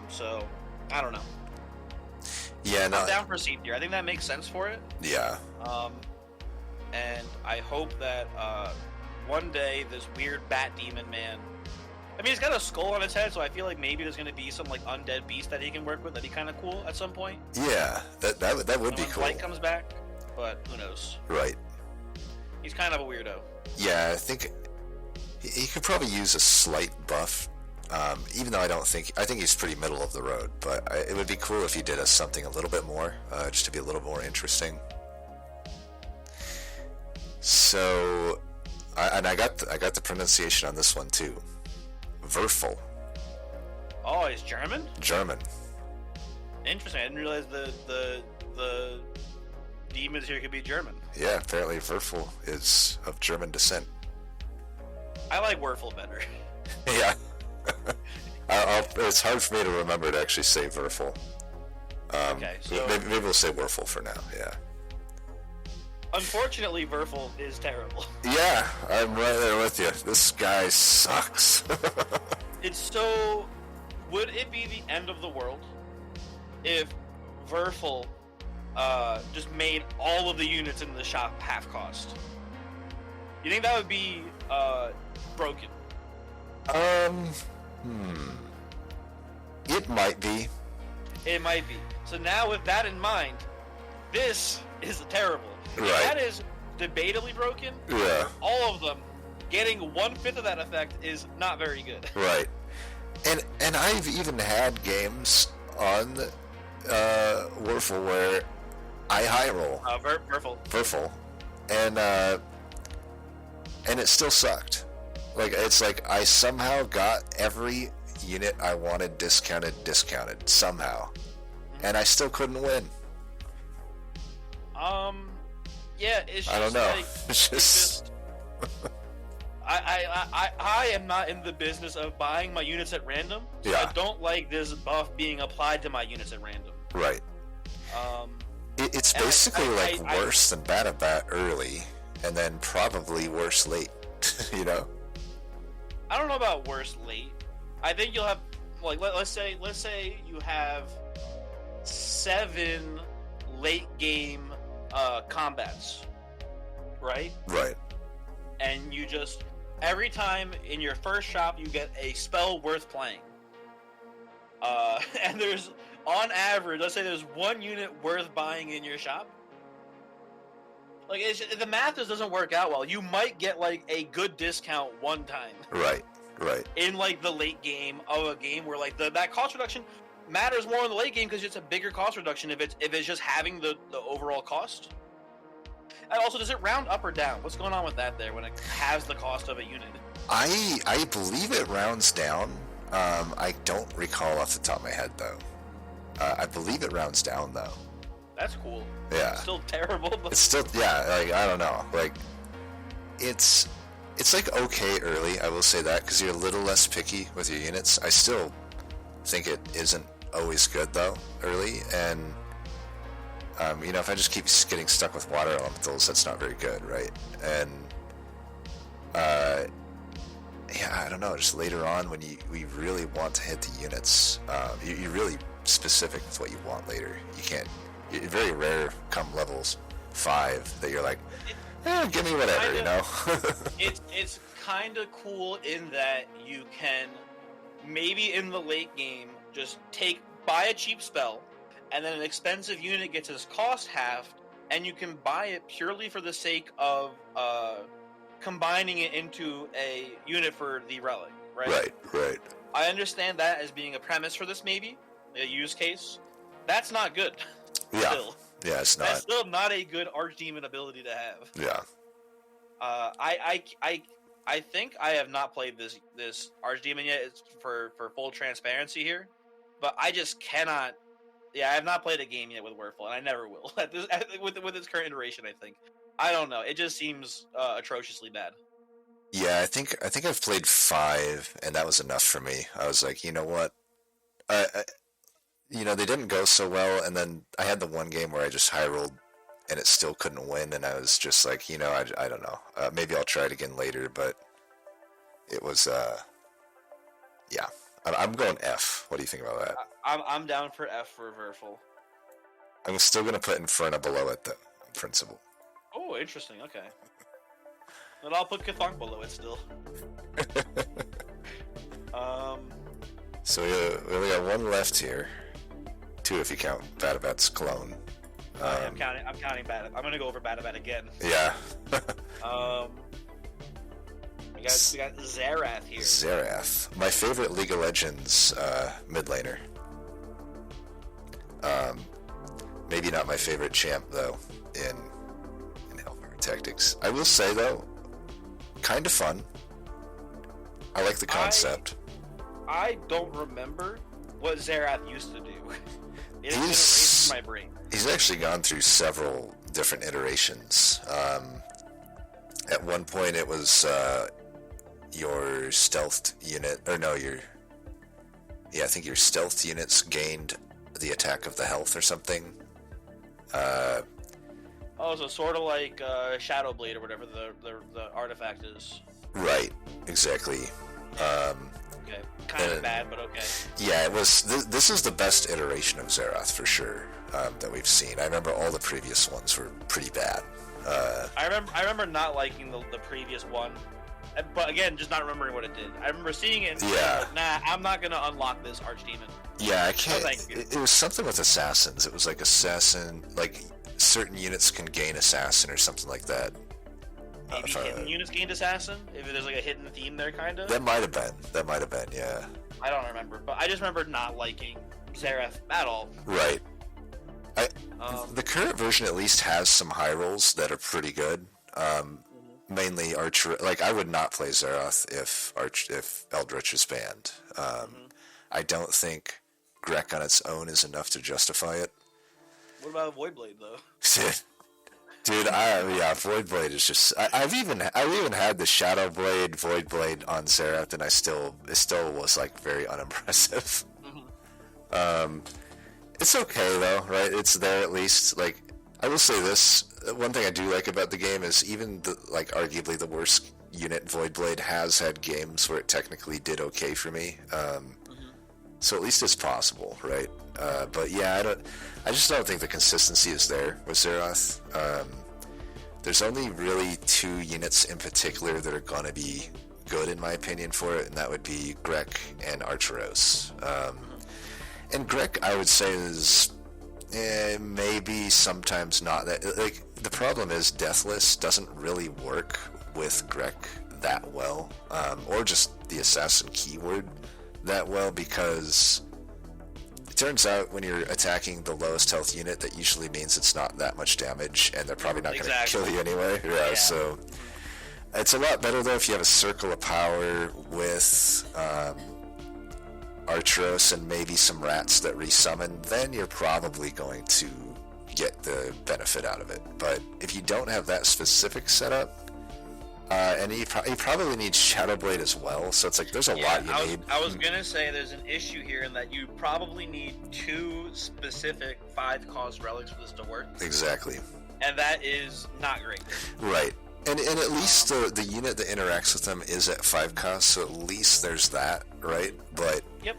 So I don't know. Yeah, I'm down for C tier. I think that makes sense for it. Yeah. And I hope that one day this weird bat demon man. I mean, he's got a skull on his head, so I feel like maybe there's going to be some like undead beast that he can work with. That'd be kind of cool at some point. Yeah, that would be cool. Light comes back, but who knows? Right. He's kind of a weirdo. Yeah, I think he could probably use a slight buff. Even though I think he's pretty middle of the road, but it would be cool if he did something a little bit more, just to be a little more interesting. So, I got the pronunciation on this one too. Werfel. Oh, he's German? German. Interesting. I didn't realize the demons here could be German. Yeah, apparently Werfel is of German descent. I like Werfel better. Yeah. It's hard for me to remember to actually say Werfel. Okay, so maybe we'll say Werfel for now. Yeah. Unfortunately, Werfel is terrible. Yeah, I'm right there with you. This guy sucks. It's so. Would it be the end of the world if Werfel just made all of the units in the shop half cost? You think that would be broken? It might be. It might be. So now, with that in mind, this is terrible. Right. If that is debatably broken, yeah, all of them getting 1/5 of that effect is not very good. Right. And I've even had games on Werfel where I high roll. Werfel. And it still sucked. Like, it's like I somehow got every unit I wanted discounted somehow. And I still couldn't win. Yeah, it's just I don't know. Like, it's just I am not in the business of buying my units at random. So yeah. I don't like this buff being applied to my units at random. Right. It's basically worse than Batabat early, and then probably worse late. You know. I don't know about worse late. I think you'll have like let's say you have 7 late game combats, right? Right. And you just every time in your first shop you get a spell worth playing. And there's on average, let's say there's 1 unit worth buying in your shop. Like the math just doesn't work out well. You might get like a good discount one time. Right. In like the late game of a game where like that cost reduction matters more in the late game because it's a bigger cost reduction if it's just having the overall cost. And also, does it round up or down? What's going on with that there when it has the cost of a unit? I believe it rounds down. I don't recall off the top of my head though. I believe it rounds down though. That's cool. Yeah. It's still terrible, but it's still like I don't know. Like it's like okay early. I will say that because you're a little less picky with your units. I still think it isn't always good though early, and if I just keep getting stuck with water elementals, that's not very good, right? And I don't know. Just later on, when we really want to hit the units, you're really specific with what you want later. You can't. It's very rare come levels 5 that you're like, give me whatever, you know. It's kind of cool in that you can maybe in the late game just buy a cheap spell, and then an expensive unit gets its cost halved, and you can buy it purely for the sake of combining it into a unit for the relic, right? Right. I understand that as being a premise for this, maybe a use case. That's not good. Yeah. Still. Yeah, it's not. That's still not a good Archdemon ability to have. Yeah. I think I have not played this Archdemon yet. It's for full transparency here, but I just cannot. Yeah, I have not played a game yet with Wurfel, and I never will. With its current iteration, I think. I don't know. It just seems atrociously bad. Yeah, I think I've played 5, and that was enough for me. I was like, you know what? They didn't go so well, and then I had the one game where I just high rolled, and it still couldn't win, and I was just like, I don't know. Maybe I'll try it again later, but it was, yeah. I'm going F. What do you think about that? I'm down for F for Wurfel. I'm still going to put Inferno below it, though, in principle. Oh, interesting. Okay. But I'll put Cthulhu below it still. So we only got 1 left here. 2 if you count Batabat's clone. I'm counting Batabat. I'm gonna go over Batabat again. Yeah. We got Xerath here. Xerath, my favorite League of Legends mid laner. Maybe not my favorite champ though in Hellfire Tactics. I will say though, kind of fun. I like the concept. I don't remember what Xerath used to do. It has been erased from my brain. He's actually gone through several different iterations. At one point it was your stealthed unit, or no, I think your stealth units gained the attack of the health or something. So sort of like Shadow Blade or whatever the artifact is. Right, exactly. Okay, kind of bad, but okay. Yeah, it was. This is the best iteration of Xerath for sure that we've seen. I remember all the previous ones were pretty bad. I remember not liking the previous one, but again, just not remembering what it did. I remember seeing it and saying, like, nah, I'm not gonna unlock this Archdemon. Yeah, I can't. It was something with assassins. It was like assassin, like certain units can gain assassin or something like that. Maybe hidden units gained assassin? If there's like a hidden theme there, kind of? That might have been, yeah. I don't remember, but I just remember not liking Xerath at all. Right. The current version at least has some high rolls that are pretty good. Mainly Archer. Like, I would not play Xerath if Eldritch is banned. I don't think Grek on its own is enough to justify it. What about Voidblade, though? Dude, Voidblade is just. I've even had the Shadow Blade, Voidblade on Xerath, and it still was like very unimpressive. It's okay though, right? It's there at least. Like, I will say this: one thing I do like about the game is even arguably the worst unit, Voidblade, has had games where it technically did okay for me. So at least it's possible, right? But yeah, I just don't think the consistency is there with Xerath. There's only really 2 units in particular that are gonna be good in my opinion for it, and that would be Grek and Archeros. And Grek, I would say, is maybe sometimes not that. Like, the problem is Deathless doesn't really work with Grek that well, or just the assassin keyword that well, because it turns out when you're attacking the lowest health unit, that usually means it's not that much damage, and they're probably not going to kill you anyway. Yeah, so it's a lot better though if you have a circle of power with Archeros and maybe some rats that resummon. Then you're probably going to get the benefit out of it. But if you don't have that specific setup, and you probably need Shadow Blade as well, so it's like there's a lot you need. I was gonna say there's an issue here in that you probably need 2 specific 5-cost relics for this to work. Exactly. And that is not great. Right. And at least the unit that interacts with them is at 5 cost, so at least there's that, right? But yep.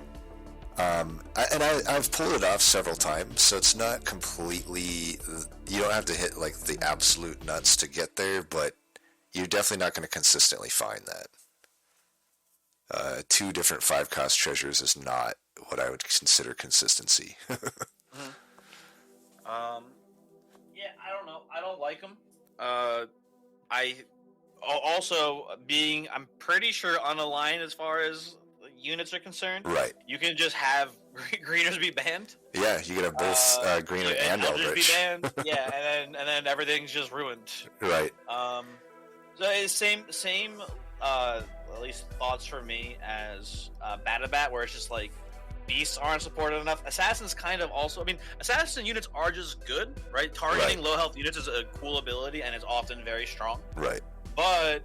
I've pulled it off several times, so it's not completely. You don't have to hit like the absolute nuts to get there, but you're definitely not going to consistently find that. 2 different 5-cost treasures is not what I would consider consistency. Yeah, I don't know. I don't like them. I also I'm pretty sure unaligned as far as units are concerned, right, you can just have greeners be banned. Yeah, you can have both greener and Eldritch Eldritch. be banned. Yeah, and then everything's just ruined. Right. So it's same at least thoughts for me as Batabat, where it's just like beasts aren't supported enough. Assassins kind of also. I mean, assassin units are just good, right? Targeting low health units is a cool ability and is often very strong. Right. But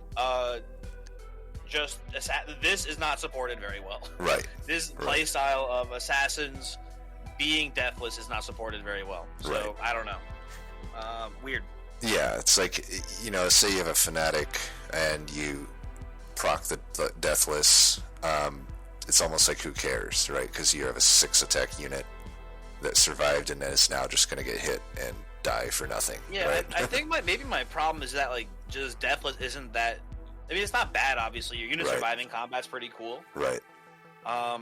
this is not supported very well. Right. This playstyle of assassins being deathless is not supported very well. So I don't know. Weird. Yeah, it's like, you know, say you have a fanatic and you proc the deathless. It's almost like, who cares, right? Because you have a 6 attack unit that survived and then is now just going to get hit and die for nothing. Yeah, right? I think maybe my problem is that, like, just deathless isn't that. I mean, it's not bad. Obviously, your unit surviving combat's pretty cool. Right. I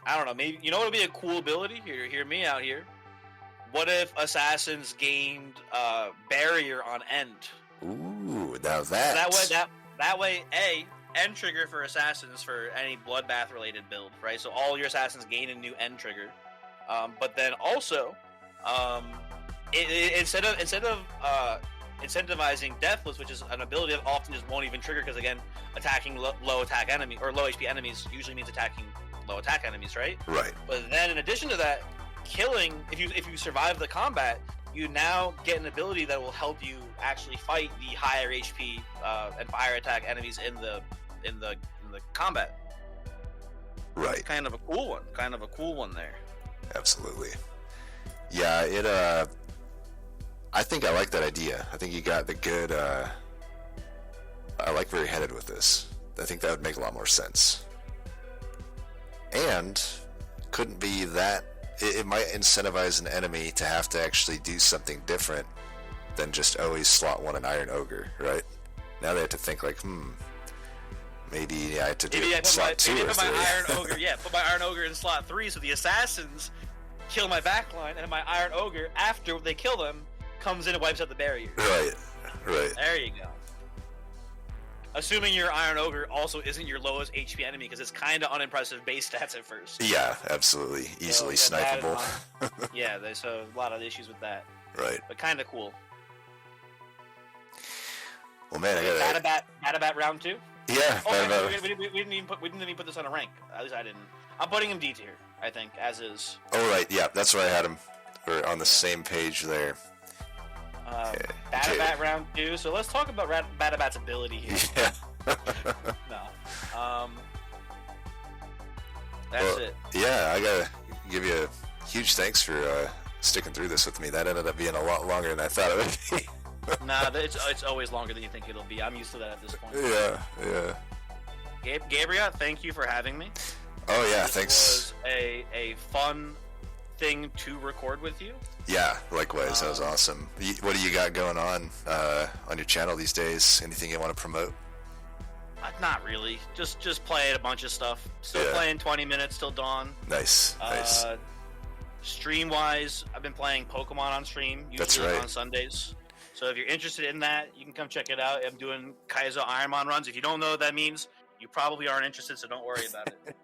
don't know. Maybe, you know what would be a cool ability? Hear me out here. What if assassins gained barrier on end? Ooh, now that way, end trigger for assassins for any bloodbath related build, right? So all your assassins gain a new end trigger, but then also, instead of incentivizing deathless, which is an ability that often just won't even trigger because, again, attacking low attack enemy or low HP enemies usually means attacking low attack enemies, right? Right. But then in addition to that, killing, if you survive the combat, you now get an ability that will help you actually fight the higher HP and fire attack enemies in the combat. Right. Kind of a cool one there. Absolutely. Yeah, I think I like that idea. I think you got the good. I like where you're headed with this. I think that would make a lot more sense. And couldn't be that. It might incentivize an enemy to have to actually do something different than just always slot one an Iron Ogre, right? Now they have to think like, maybe I have to do slot 2 or 3. Put my Iron Ogre in slot 3 so the assassins kill my backline, and my Iron Ogre, after they kill them, comes in and wipes out the barrier. Right. There you go. Assuming your Iron Ogre also isn't your lowest HP enemy, because it's kind of unimpressive base stats at first. Yeah, absolutely. Easily snipeable. Yeah, there's a lot of issues with that. Right. But kind of cool. Well, man, I got Batabat round 2? Yeah. We didn't even put this on a rank. At least I didn't. I'm putting him D tier, I think, as is. Oh, right. Yeah, that's where I had him. We're on the same page there. Batabat round 2. So let's talk about Batabat's ability here. Yeah. No. That's it. Yeah, I gotta give you a huge thanks for sticking through this with me. That ended up being a lot longer than I thought it would be. Nah, it's always longer than you think it'll be. I'm used to that at this point. Yeah. Gabriel, thank you for having me. Oh yeah, this thanks. Was a fun thing to record with you. Yeah, likewise. That was awesome. What do you got going on your channel these days? Anything you want to promote? Not really. Just playing a bunch of stuff. Still playing 20 minutes till dawn. Nice. Stream wise, I've been playing Pokemon on stream, usually on Sundays. So if you're interested in that, you can come check it out. I'm doing Kaizo Ironmon runs. If you don't know what that means, you probably aren't interested, so don't worry about it.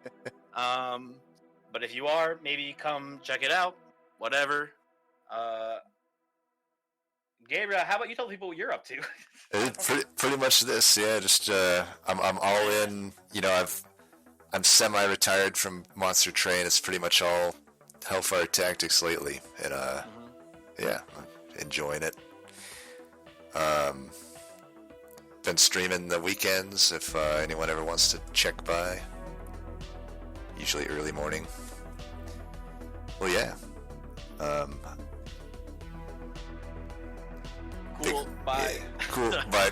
But if you are, maybe come check it out. Whatever. Gabriel, how about you tell people what you're up to? pretty much this, yeah. Just I'm all in. You know, I'm semi-retired from Monster Train. It's pretty much all Hellfire Tactics lately, and yeah, enjoying it. Been streaming the weekends if anyone ever wants to check by. Usually early morning. Well, yeah. Cool. Bye. Yeah, cool. Bye.